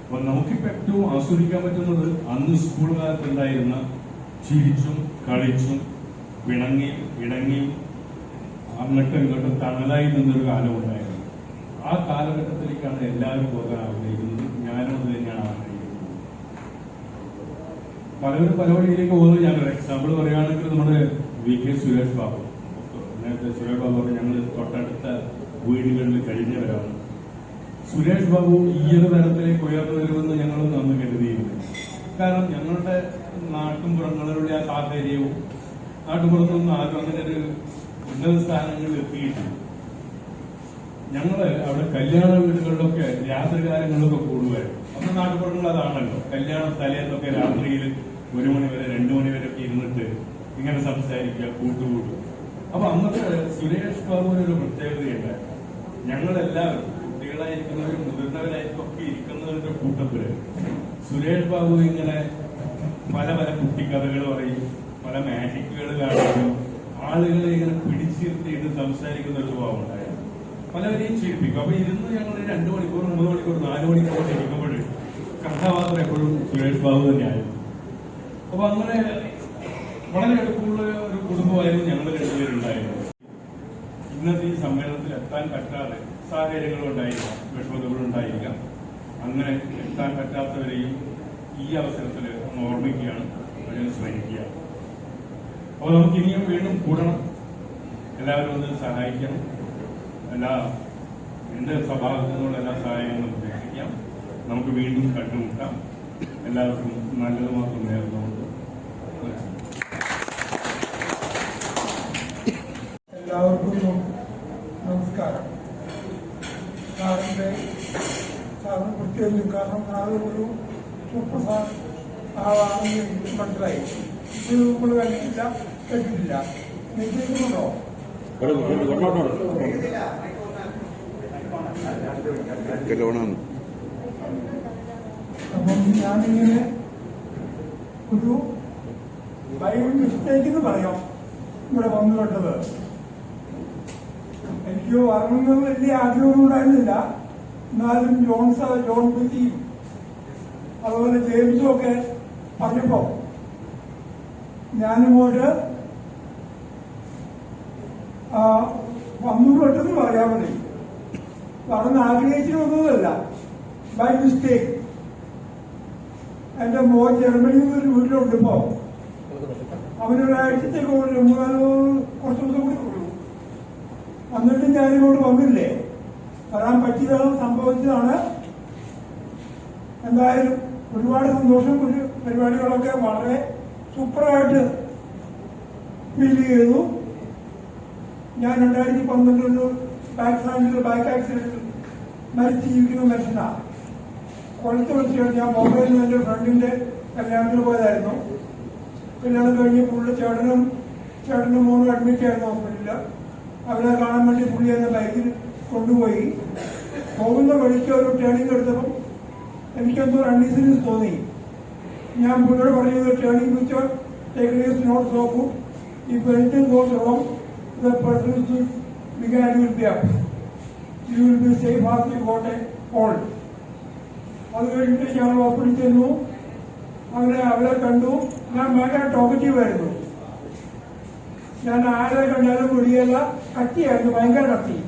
അപ്പൊ നമുക്കിപ്പോ ഏറ്റവും ആസ്വദിക്കാൻ പറ്റുന്നത് അന്ന് സ്കൂൾ കാലത്തുണ്ടായിരുന്ന ചിരിച്ചും കളിച്ചും പിണങ്ങിയും ഇണങ്ങിയും അങ്ങോട്ടും ഇങ്ങോട്ടും തണലായി നിന്നൊരു കാലം ഉണ്ടായിരുന്നു. ആ കാലഘട്ടത്തിലേക്കാണ് എല്ലാവരും പോകാൻ ആഗ്രഹിക്കുന്നത്. ഞാനും അത് തന്നെയാണ് ആഗ്രഹിക്കുന്നത്. പലവരും പല വഴിയിലേക്ക് പോകുന്നത്. ഞാനൊരു എക്സാമ്പിൾ പറയുകയാണെങ്കിൽ നമ്മുടെ VK സുരേഷ് ബാബു നേരത്തെ സുരേഷ് ബാബു ഞങ്ങൾ തൊട്ടടുത്ത വീടുകളിൽ കഴിഞ്ഞവരാണ്. സുരേഷ് ബാബു ഈ ഒരു തരത്തിലേക്ക് ഉയർന്നു വരുമെന്ന് ഞങ്ങളൊന്നും അന്ന് കരുതിയിരുന്നു. കാരണം ഞങ്ങളുടെ നാട്ടുംപുറങ്ങളിലുള്ള ആ സാഹചര്യവും നാട്ടുപുറത്തൊന്നും ആരും അങ്ങനെ ഒരു ഉന്നത സ്ഥാനങ്ങളിൽ എത്തിയിട്ടില്ല. ഞങ്ങള് അവിടെ കല്യാണ വീടുകളിലൊക്കെ രാത്രികാലങ്ങളിലൊക്കെ കൂടുമായിരുന്നു. അന്ന് നാട്ടുപുറങ്ങൾ അതാണല്ലോ, കല്യാണ തലേന്നൊക്കെ രാത്രിയിൽ 1 മണി വരെ 2 മണി വരെ ഒക്കെ ഇരുന്നിട്ട് ഇങ്ങനെ സംസാരിക്കുക, കൂട്ടുകൂടുക. അപ്പൊ അന്നത്തെ സുരേഷ് ബാബുവിനൊരു പ്രത്യേകതയുണ്ടായിരുന്നു. ഞങ്ങളെല്ലാവരും കുട്ടികളായിരിക്കുന്നവരും മുതിർന്നവരായിരിക്കും ഒക്കെ ഇരിക്കുന്നവരുടെ കൂട്ടത്തില് സുരേഷ് ബാബു ഇങ്ങനെ പല പല കുട്ടിക്കഥകൾ പറയും, പല മാജിക്കുകൾ കാണിക്കും, ആളുകളെ ഇങ്ങനെ പിടിച്ചിരുത്തിയിട്ട് സംസാരിക്കുന്ന ഒരു സ്വഭാവം ഉണ്ടായിരുന്നു. പലവരെയും ചിരിപ്പിക്കും. അപ്പൊ ഇരുന്ന് ഞങ്ങൾ 2 മണിക്കൂർ 3 മണിക്കൂർ 4 മണിക്കൂർ ഇരിക്കുമ്പോൾ കഥാപാത്രം എപ്പോഴും സുരേഷ് ബാബു തന്നെയായിരുന്നു. അപ്പൊ അങ്ങനെ വളരെ അടുപ്പമുള്ള ഒരു കുടുംബമായിരുന്നു ഞങ്ങൾ രണ്ടുപേരുണ്ടായിരുന്നത്. ഇന്നത്തെ ഈ സമ്മേളനത്തിൽ എത്താൻ പറ്റാതെ സാഹചര്യങ്ങളുണ്ടായിരിക്കാം, വിഷമതകളുണ്ടായിരിക്കാം. അങ്ങനെ എത്താൻ പറ്റാത്തവരെയും ഈ അവസരത്തിൽ ഒന്ന് ഓർമ്മിക്കുകയാണ്, അതിനെ സ്മരിക്കുക. അപ്പോൾ നമുക്ക് ഇനിയും വീണ്ടും കൂടണം, എല്ലാവരും ഒന്ന് സഹായിക്കണം. എന്റെ സ്വഭാവത്തിൽ നിന്നുള്ള എല്ലാ സഹായങ്ങളും പ്രതീക്ഷിക്കാം. നമുക്ക് വീണ്ടും കണ്ടുമുട്ടാം. എല്ലാവർക്കും നല്ലത് മാത്രം നേർന്നുകൊണ്ട് എല്ലാവർക്കും നമസ്കാരം. സാറിന് പ്രത്യേകിച്ചും കാരണം സാറ് ഒരു സൂപ്പർ സ്റ്റാർ ആളാണെന്ന് എനിക്ക് മനസ്സിലായി. ഇത് നമ്മൾ കണ്ടിട്ടില്ല, കേട്ടിട്ടില്ല. നിശ്ചയിക്കുന്നുണ്ടോ? അപ്പം ഞാനിങ്ങനെ ഒരു ബൈബിൾ മിസ്റ്റേക്ക് എന്ന് പറയാം ഇവിടെ വന്നു കേട്ടത്. എനിക്ക് വരണമെന്നുള്ള വലിയ ആഗ്രഹമൊന്നും ഉണ്ടായിരുന്നില്ല. എന്നാലും ജോൺ ബിസിയും അതുപോലെ ജെയിംസും ഒക്കെ പറഞ്ഞപ്പോ ഞാനിങ്ങോട്ട് വന്നു പെട്ടെന്ന് പറയാൻ മതി. പറഞ്ഞ് ആഗ്രഹിച്ചു വന്നതല്ല, ബൈ മിസ്റ്റേക്ക്. എന്റെ മോൻ ജർമ്മനിയിൽ നിന്ന് ഒരു വീട്ടിലുണ്ട്. ഇപ്പോ അവനൊരാഴ്ചത്തേക്ക് കുറച്ച് ദിവസം കൂടി ഉള്ളൂ. എന്നിട്ട് ഞാനിങ്ങോട്ട് വന്നില്ലേ, വരാൻ പറ്റിയതാണ്, സംഭവിച്ചതാണ്. എന്തായാലും ഒരുപാട് സന്തോഷം. പരിപാടികളൊക്കെ വളരെ സൂപ്പറായിട്ട് ഫീൽ ചെയ്തു. ഞാൻ 2012 ബാക്ക് ആക്സിഡന്റിൽ മരിച്ച് ജീവിക്കുന്ന മനുഷ്യനാണ്. കൊല്ലത്ത് വെച്ചിട്ട് ഞാൻ ബോംബെയിൽ നിന്ന് എന്റെ ഫ്രണ്ടിന്റെ കല്യാണത്തിന് പോയതായിരുന്നു. കല്യാണം കഴിഞ്ഞ് പുള്ളി ചേട്ടനും മോനും അഡ്മിറ്റ് ആയിരുന്നു ഹോസ്പിറ്റലില്. അവരെ കാണാൻ വേണ്ടി പുള്ളി എന്നെ ബൈക്കിൽ കൊണ്ടുപോയി. പോകുന്ന വഴിക്ക് ഒരു ടേണിംഗ് എടുത്തപ്പം എനിക്കെന്തോ അൺഈസിനെസ് തോന്നി. ഞാൻ പുള്ളിയോട് പറയുന്നത് turning which taking is not so good. If anything goes wrong the person should begin will be up. You will be safe as you got a hold. അത് കഴിഞ്ഞിട്ട് ഞങ്ങൾ ഓപ്പണിൽ ചെന്നു. അവരെ കണ്ടു. ഞാൻ ഭയങ്കര ടോക്കറ്റീവ് ആയിരുന്നു. ഞാൻ ആരെ കണ്ടാലും വിളിയല്ല, കട്ടിയായിരുന്നു, ഭയങ്കര കട്ടി.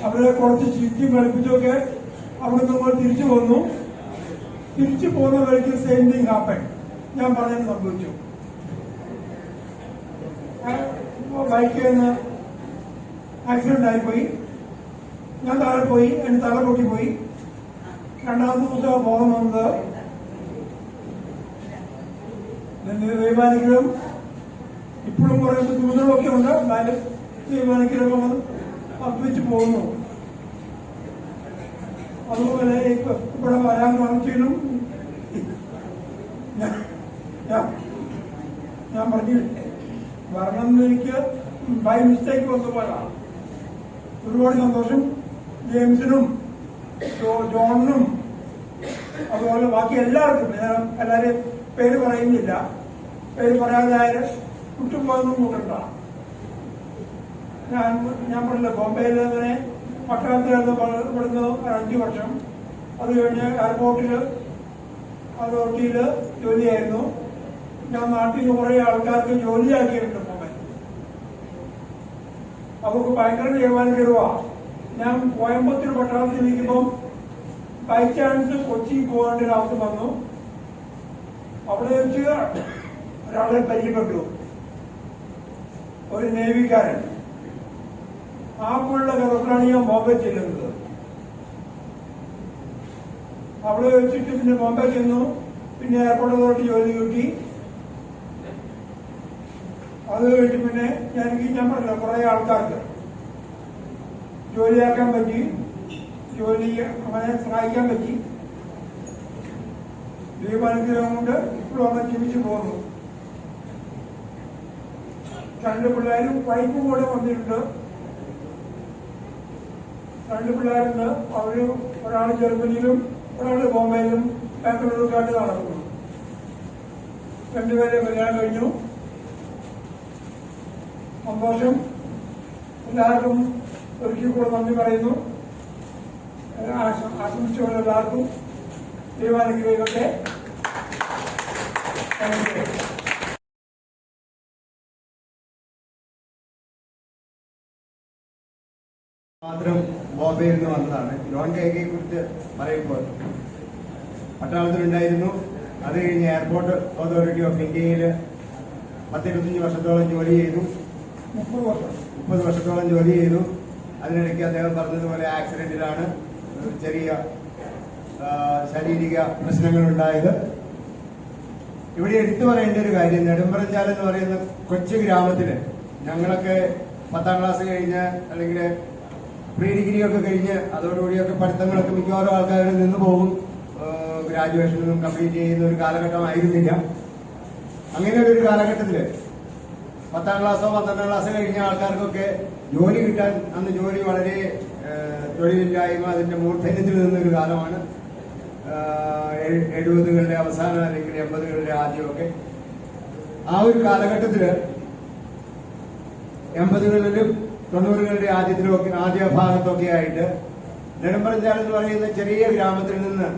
അവരെ കുറച്ച് ചിരിച്ചും കളിപ്പിച്ചൊക്കെ അവിടെ നമ്മൾ തിരിച്ചു പോന്നു. തിരിച്ചു പോകുന്ന വഴിക്ക് സെയിം തിങ് ഹാപ്പൻ. ഞാൻ പറഞ്ഞത് സംഭവിച്ചു. ബൈക്കിൽ നിന്ന് ആക്സിഡന്റ് ആയിപ്പോയി. ഞാൻ താഴെ പോയി, എന്റെ തല പൊട്ടിപ്പോയി. രണ്ടാമത്തെ ദിവസം ബോധം വന്നത്. ദൈവാനുഗ്രഹം ഇപ്പോഴും കുറെ ബുദ്ധിമുട്ടുകളൊക്കെ ഉണ്ട്. എന്നാലും ദൈവാനുഗ്രഹം അർപ്പിച്ചു പോകുന്നു. അതുപോലെ ഇവിടെ വരാൻ കാണിച്ചാലും ഞാൻ പറഞ്ഞു വരണമെന്ന് എനിക്ക് ബൈ മിസ്റ്റേക്ക് വന്ന പോലാണ്. ഒരുപാട് സന്തോഷം. ജെയിംസിനും ജോണിനും അതുപോലെ ബാക്കി എല്ലാവർക്കും. എല്ലാവരെയും പേര് പറയുന്നില്ല. പേര് പറയാതെ ആര് വിട്ടുപോയെന്നും കൂട്ടണ്ട. ഞാൻ പറഞ്ഞില്ല, ബോംബെയിൽ അങ്ങനെ പട്ടണത്തിലായിരുന്നു ഇവിടുന്ന് 5 വർഷം. അത് കഴിഞ്ഞ് എയർപോർട്ടില് അതോറിറ്റിയില് ജോലിയായിരുന്നു. ഞാൻ നാട്ടിൽ നിന്ന് കുറെ ആൾക്കാർക്ക് ജോലിയാക്കിയിട്ടുണ്ട്. ബോംബെ അവർക്ക് ഭയങ്കര ദൈവാനുഗ്രഹമാണ്. ഞാൻ കോയമ്പത്തൂർ പട്ടണത്തിൽ നിൽക്കുമ്പം ബൈ ചാൻസ് കൊച്ചി പോകേണ്ട ഒരു അവസ്ഥ വന്നു. അവിടെ വെച്ച് ഒരാളെ പരിചയപ്പെട്ടു. ഒരു നേവിക്കാരൻ. ആ പുള്ളിയുടെ കഥകളാണ് ഞാൻ ബോംബെ ചെല്ലുന്നത്. അവിടെ വെച്ചിട്ട് പിന്നെ ബോംബെ ചെന്നു. പിന്നെ എയർപോർട്ട് അതോറിറ്റി ജോലി കിട്ടി. അത് കഴിഞ്ഞിട്ട് പിന്നെ ഞാൻ പറഞ്ഞില്ല, കുറെ ആൾക്കാർക്ക് ജോലിയാക്കാൻ പറ്റി, ജോലി അങ്ങനെ സഹായിക്കാൻ പറ്റി. ദൈവാനുഗ്രഹം കൊണ്ട് ഇപ്പോഴും അങ്ങനെ ജീവിച്ചു പോകുന്നു. 2 പിള്ളേരും വൈഫും കൂടെ വന്നിട്ടുണ്ട്. 2 പിള്ളേരുണ്ട്. അവര് ഒരാൾ ജർമ്മനിയിലും ഒരാൾ ബോംബെയിലും ബാംഗ്ലൂരിലുമായിട്ട് നടക്കുന്നു. 2 പേരെ കല്യാണം കഴിഞ്ഞു. സന്തോഷം. എല്ലാവർക്കും ഒരിക്കൽ കൂടെ നന്ദി പറയുന്നു. ആശംസിച്ചവരെല്ലാവർക്കും ദൈവാനുഗ്രഹിക്കട്ടെ. മാത്രം ബോംബെയിൽ നിന്ന് വന്നതാണ്. ജോൺ കെയെ കുറിച്ച് പറയുമ്പോൾ പട്ടാളത്തിലുണ്ടായിരുന്നു. അത് കഴിഞ്ഞ് എയർപോർട്ട് അതോറിറ്റി ഓഫ് ഇന്ത്യയിൽ 10-25 വർഷത്തോളം ജോലി ചെയ്തു. 30 വർഷത്തോളം ജോലി ചെയ്തു. അതിനിടയ്ക്ക് അദ്ദേഹം പറഞ്ഞതുപോലെ ആക്സിഡന്റിലാണ് ചെറിയ ശാരീരിക പ്രശ്നങ്ങളുണ്ടായത്. ഇവിടെ എടുത്തു പറയേണ്ട ഒരു കാര്യം, നെടുമ്പറഞ്ചാൽ എന്ന് പറയുന്ന കൊച്ചു ഗ്രാമത്തില് ഞങ്ങളൊക്കെ 10ാം ക്ലാസ് കഴിഞ്ഞ് അല്ലെങ്കിൽ പ്രീ ഡിഗ്രി ഒക്കെ കഴിഞ്ഞ് അതോടുകൂടിയൊക്കെ പഠിത്തങ്ങളൊക്കെ മിക്കവാറും ആൾക്കാർ നിന്ന് പോകും. ഗ്രാജുവേഷനൊന്നും കംപ്ലീറ്റ് ചെയ്യുന്ന ഒരു കാലഘട്ടമായിരുന്നില്ല. അങ്ങനെ ഒരു കാലഘട്ടത്തില് 10ാം ക്ലാസ്സോ 12ാം ക്ലാസ്സോ കഴിഞ്ഞ ആൾക്കാർക്കൊക്കെ ജോലി കിട്ടാൻ അന്ന് ജോലി വളരെ തൊഴിലില്ലായ്മ അതിന്റെ മൂർധന്യത്തിൽ നിന്നൊരു കാലമാണ്. 70കളുടെ അവസാനം അല്ലെങ്കിൽ 80കളുടെ ആദ്യമൊക്കെ. ആ ഒരു കാലഘട്ടത്തില് 80കളിലും 90കളുടെ ആദ്യ ഭാഗത്തൊക്കെ ആയിട്ട് നെടുമ്പറഞ്ചാൽ എന്ന് പറയുന്ന ചെറിയ ഗ്രാമത്തിൽ നിന്ന്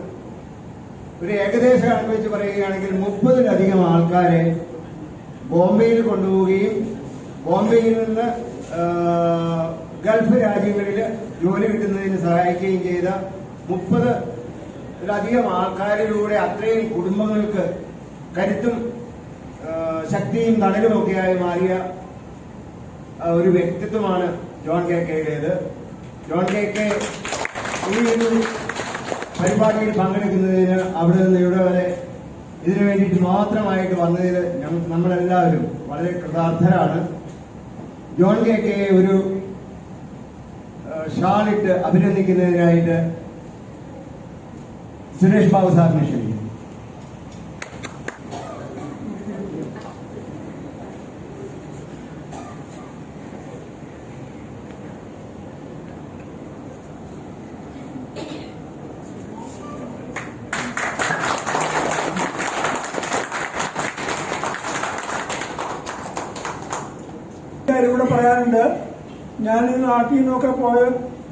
ഒരു ഏകദേശ കണക്ക് വെച്ച് പറയുകയാണെങ്കിൽ 30-ലധികം ആൾക്കാരെ ബോംബെയിൽ കൊണ്ടുപോവുകയും ബോംബെയിൽ നിന്ന് ഗൾഫ് രാജ്യങ്ങളിൽ ജോലി കിട്ടുന്നതിന് സഹായിക്കുകയും ചെയ്ത 30-ലധികം ആൾക്കാരിലൂടെ അത്രയും കുടുംബങ്ങൾക്ക് കരുത്തും ശക്തിയും തണലുമൊക്കെയായി മാറിയ ഒരു വ്യക്തിത്വമാണ് ജോൺ കെ കെയുടേത്. ജോൺ കെ കെ ഈ ഒരു പരിപാടിയിൽ പങ്കെടുക്കുന്നതിന് അവിടെ നിന്ന് ഇവിടെ വരെ ഇതിനു വേണ്ടിയിട്ട് മാത്രമായിട്ട് വന്നതിൽ നമ്മളെല്ലാവരും വളരെ കൃതാർത്ഥരാണ്. ജോൺ കെ കെയെ ഒരു ഷാളിട്ട് അഭിനന്ദിക്കുന്നതിനായിട്ട് സുരേഷ് ബാബു സാറിനെ ക്ഷണിക്കുന്നു. ഇവിടെ പറയാറുണ്ട്, ഞാൻ നാട്ടിൽ നിന്നൊക്കെ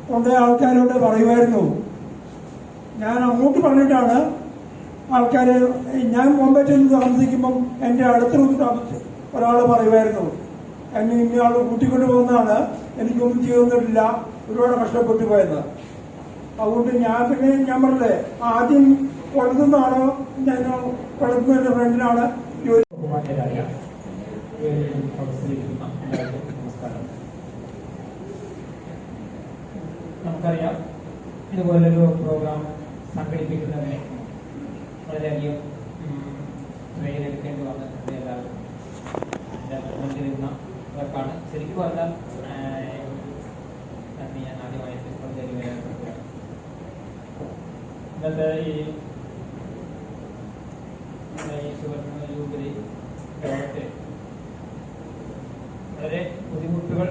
കൊണ്ടുപോയ ആൾക്കാരോട് പറയുമായിരുന്നു, ഞാൻ അങ്ങോട്ട് പറഞ്ഞിട്ടാണ് ആൾക്കാർ, ഞാൻ ബോംബെ ചെന്ന് താമസിക്കുമ്പം എൻ്റെ അടുത്ത റൂമിൽ താമസിച്ച് ഒരാൾ പറയുമായിരുന്നു, എന്നെ ഇന്നയാൾ കൂട്ടിക്കൊണ്ട് പോകുന്നതാണ്, എനിക്കൊന്നും ചെയ്തിട്ടില്ല, ഒരുപാട് കഷ്ടപ്പെട്ടു പോയെന്ന്. അതുകൊണ്ട് ഞാൻ പറഞ്ഞില്ലേ, ആദ്യം കൊളുത്തുന്നതാണോ ഞാൻ കൊളുത്തുന്ന എൻ്റെ ഫ്രണ്ടിനാണ് ജോലി. നമസ്കാരം. നമുക്കറിയാം, ഇതുപോലൊരു പ്രോഗ്രാം സംഘടിപ്പിക്കുന്നതിന് വളരെയധികം ട്രെയിനെടുക്കേണ്ടി വന്നിട്ടുണ്ട്. എല്ലാവരും മുന്നിലിരുന്നവർക്കാണ് ശരിക്കും പറഞ്ഞാൽ നന്ദി ഞാൻ ആദ്യമായിട്ട് പ്രതികരിക്കുകയാണ്. ഇന്നത്തെ ഈ സുവർണ്ണ ജൂബിലി ലോകത്തെ വളരെ ബുദ്ധിമുട്ടുകൾ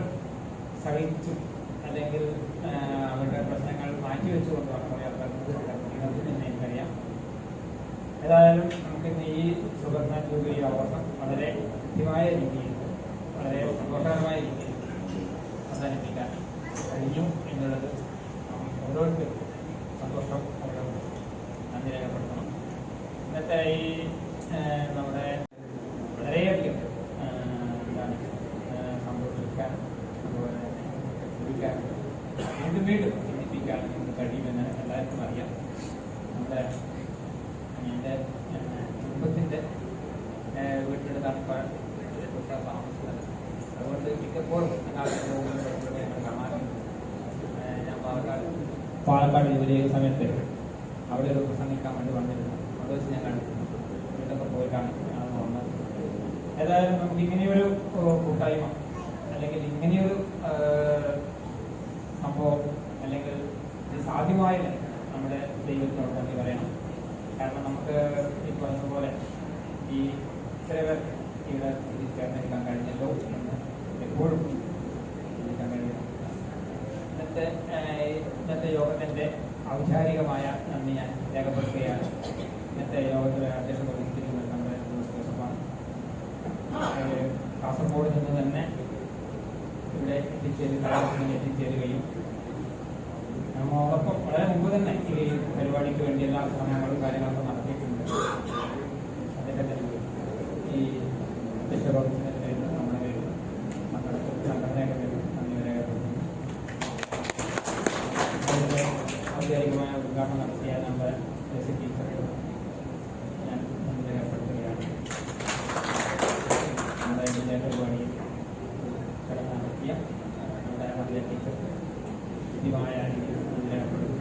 സഹിച്ചു അല്ലെങ്കിൽ അവരുടെ പ്രശ്നങ്ങൾ മാറ്റിവെച്ചുകൊണ്ടാണ് കുറേ ആൾക്കാർ എന്ന് എനിക്കറിയാം. ഏതായാലും നമുക്കിന്ന് ഈ സുവർണ്ണ ജൂബിലി ആഘോഷം വളരെ കൃത്യമായ രീതിയിൽ വളരെ സന്തോഷകരമായ രീതിയിൽ അവസാനിപ്പിക്കാൻ കഴിഞ്ഞു എന്നുള്ളത് ഓരോരുത്തർക്കും സന്തോഷം നന്ദി രേഖപ്പെടുത്തണം. ഇന്നത്തെ ഈ നമ്മുടെ വളരെയധികം സന്തോഷിക്കാനും അതുപോലെ തന്നെ ചിന്തിക്കാനും വീണ്ടും ചിന്തിപ്പിക്കാനും നമുക്ക് കഴിയുമെന്ന് എല്ലാവർക്കും അറിയാം. നമ്മുടെ എൻ്റെ കുടുംബത്തിൻ്റെ വീട്ടിലെടുത്താണ് താമസിക്കുന്നത്. അതുകൊണ്ട് പാലക്കാട് ജോലി ചെയ്ത സമയത്ത് അവിടെ ഒരു പ്രസംഗിക്കാൻ വേണ്ടി വന്നിരുന്നു. അവിടെ വെച്ച് ഞാൻ കണ്ടിരുന്നു. വീട്ടിലൊക്കെ പോയിട്ടാണ് ഞാൻ വന്നത്. ഏതായാലും നമുക്ക് ഇങ്ങനെയൊരു കൂട്ടായ്മ അല്ലെങ്കിൽ ഇങ്ങനെയൊരു സംഭവം അല്ലെങ്കിൽ ഇത് സാധ്യമായത് നമ്മുടെ ദൈവത്തിനോട് നന്ദി പറയണം. കാരണം നമുക്ക് ഈ പറഞ്ഞതുപോലെ ഈ ഇത്ര പേർ ഇവിടെ ചേർന്നിരിക്കാൻ കഴിഞ്ഞല്ലോ എന്ന് എപ്പോഴും ചിന്തിക്കാൻ കഴിയണം. ഇന്നത്തെ യോഗത്തിൻ്റെ ഔപചാരികമായ നന്ദി ഞാൻ രേഖപ്പെടുത്തുകയാണ്. ഇന്നത്തെ യോഗത്തിലെ അധ്യക്ഷൻ വഹിച്ചിരിക്കുന്നത് നമ്മുടെ ജോസഫാണ്. കാസർഗോഡ് നിന്ന് തന്നെ ഇവിടെ എത്തിച്ചേരുകയും നമ്മോടൊപ്പം വളരെ മുമ്പ് തന്നെ ഈ പരിപാടിക്ക് വേണ്ടി എല്ലാ ശ്രമങ്ങളും കാര്യങ്ങളൊക്കെ നടത്തിയിട്ടുണ്ട്. അതിൻ്റെ ഈ അധ്യക്ഷ നമ്മുടെ പേര് സംഘടനയുടെ പേര് നന്ദി രേഖപ്പെടുത്തുന്നു. ഔദ്യോഗികമായ ഉദ്ഘാടനം നടത്തിയ നമ്മുടെ ടീച്ചർ ഞാൻ നന്ദി രേഖപ്പെടുത്തുകയാണ്. നമ്മുടെ ഇതിൻ്റെ പരിപാടിയിൽ ചടങ്ങ് നടത്തിയ നമ്മുടെ മധ്യ ടീച്ചർ കൃത്യമായ രീതിയിൽ നന്ദി രേഖപ്പെടുത്തുന്നു.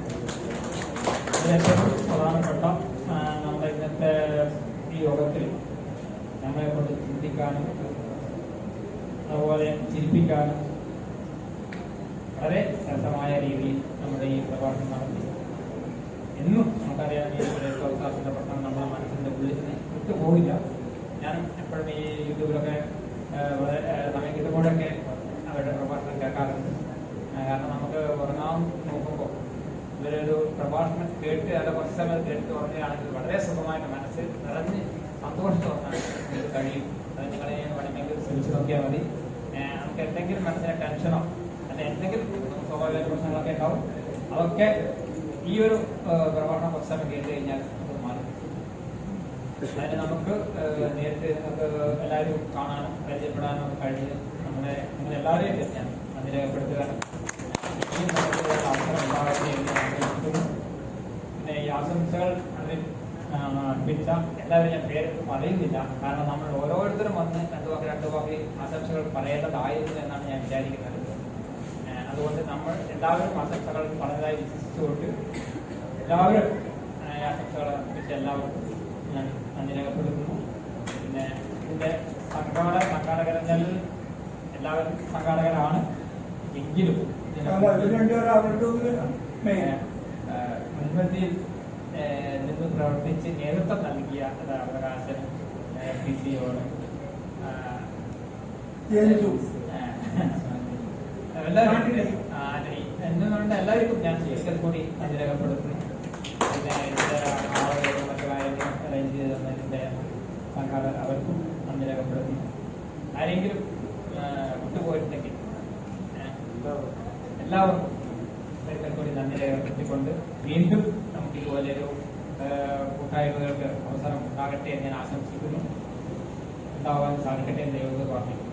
അതിലേറ്റവും പ്രധാനപ്പെട്ട നമ്മുടെ ഇന്നത്തെ ഈ യോഗത്തിൽ നമ്മളെ കൊണ്ട് ചിന്തിക്കാനും അതുപോലെ ചിരിപ്പിക്കാനും വളരെ രസമായ രീതിയിൽ നമ്മുടെ ഈ പ്രഭാഷണം നടത്തി. എന്നും നമുക്കറിയാം ഈ പ്രോത്സാഹനത്തിന്റെ പ്രശ്നം നമ്മുടെ മനസ്സിന്റെ ഉള്ളിൽ നിന്ന് വിട്ടുപോകില്ല. ഞാൻ എപ്പോഴും ഈ യൂട്യൂബിലൊക്കെ വളരെ സമയം കിട്ടുമ്പോഴൊക്കെ അവരുടെ പ്രഭാഷണം കേൾക്കാറുണ്ട്. കാരണം നമുക്ക് ഉറങ്ങാൻ നോക്കുമ്പോൾ ഇവരൊരു പ്രഭാഷണം കേട്ട് അത് കുറച്ച് സമയം കേട്ട് ഉറങ്ങുകയാണെങ്കിൽ വളരെ സുഖമായിട്ട് മനസ്സ് നിറഞ്ഞ് സന്തോഷത്തോടെ നമുക്ക് കഴിയും. അത് നിങ്ങളെ വേണമെങ്കിൽ ശ്രമിച്ചു നോക്കിയാൽ മതി. നമുക്ക് എന്തെങ്കിലും മനസ്സിന് ടെൻഷനോ അല്ലെ എന്തെങ്കിലും സ്വാഭാവിക പ്രശ്നങ്ങളൊക്കെ ഉണ്ടാവും. അതൊക്കെ ഈ ഒരു പ്രഭാഷണം കുറച്ച് സമയം കേട്ട് കഴിഞ്ഞാൽ അത് മാറും. അതിന് നമുക്ക് നേരിട്ട് നമുക്ക് എല്ലാവരും കാണാനും പരിചയപ്പെടാനും കഴിഞ്ഞ് നിങ്ങളെല്ലാവരെയും ഞാൻ നന്ദി രേഖപ്പെടുത്തുകയാണ്. അവസരം ഉണ്ടാകട്ടെ എന്ന് ആഗ്രഹിക്കുന്നു. പിന്നെ ഈ ആശംസകൾ അതിൽ അർപ്പിച്ച എല്ലാവരും ഞാൻ പേര് പറയുന്നില്ല. കാരണം നമ്മൾ ഓരോരുത്തരും വന്ന് രണ്ടു വാക്ക് ആശംസകൾ പറയേണ്ടതായിരുന്നു എന്നാണ് ഞാൻ വിചാരിക്കുന്നത്. അതുകൊണ്ട് നമ്മൾ എല്ലാവരും ആശംസകൾ പറഞ്ഞതായി വിശ്വസിച്ചുകൊണ്ട് എല്ലാവരും ആശംസകൾ അർപ്പിച്ച എല്ലാവർക്കും ഞാൻ നന്ദി രേഖപ്പെടുത്തുന്നു. പിന്നെ ഇതിൻ്റെ സംഘാടകരെന്നാൽ എല്ലാവരും സംഘാടകരാണ് എങ്കിലും മുൻപന്തിയിൽ നിന്ന് പ്രവർത്തിച്ച് നേതൃത്വം നൽകിയ അവകാശൻ PCയോട് ആന്റണി എന്നുകൊണ്ട് എല്ലാവർക്കും ഞാൻ ഒരിക്കൽ കൂടി നന്ദി രേഖപ്പെടുത്തുന്നു. പിന്നെ ഇതിൻ്റെ മറ്റു കാര്യങ്ങൾ അറേഞ്ച് ചെയ്ത് തന്നതിൻ്റെ സംഘാടകർ അവർക്കും നന്ദി രേഖപ്പെടുത്തുന്നു. ആരെങ്കിലും വിട്ടുപോയിട്ടുണ്ടെങ്കിൽ എല്ലാവർക്കും ഒരിക്കൽ കൂടി നന്ദി രേഖപ്പെടുത്തിക്കൊണ്ട് വീണ്ടും നമുക്ക് ഇതുപോലെയൊരു കൂട്ടായ്മകൾക്ക് അവസരം ഉണ്ടാകട്ടെ എന്ന് ഞാൻ ആശംസിക്കുന്നു. ഉണ്ടാവാൻ സാധിക്കട്ടെ എന്ന് ദൈവത്തോട് പ്രാർത്ഥിക്കുന്നു.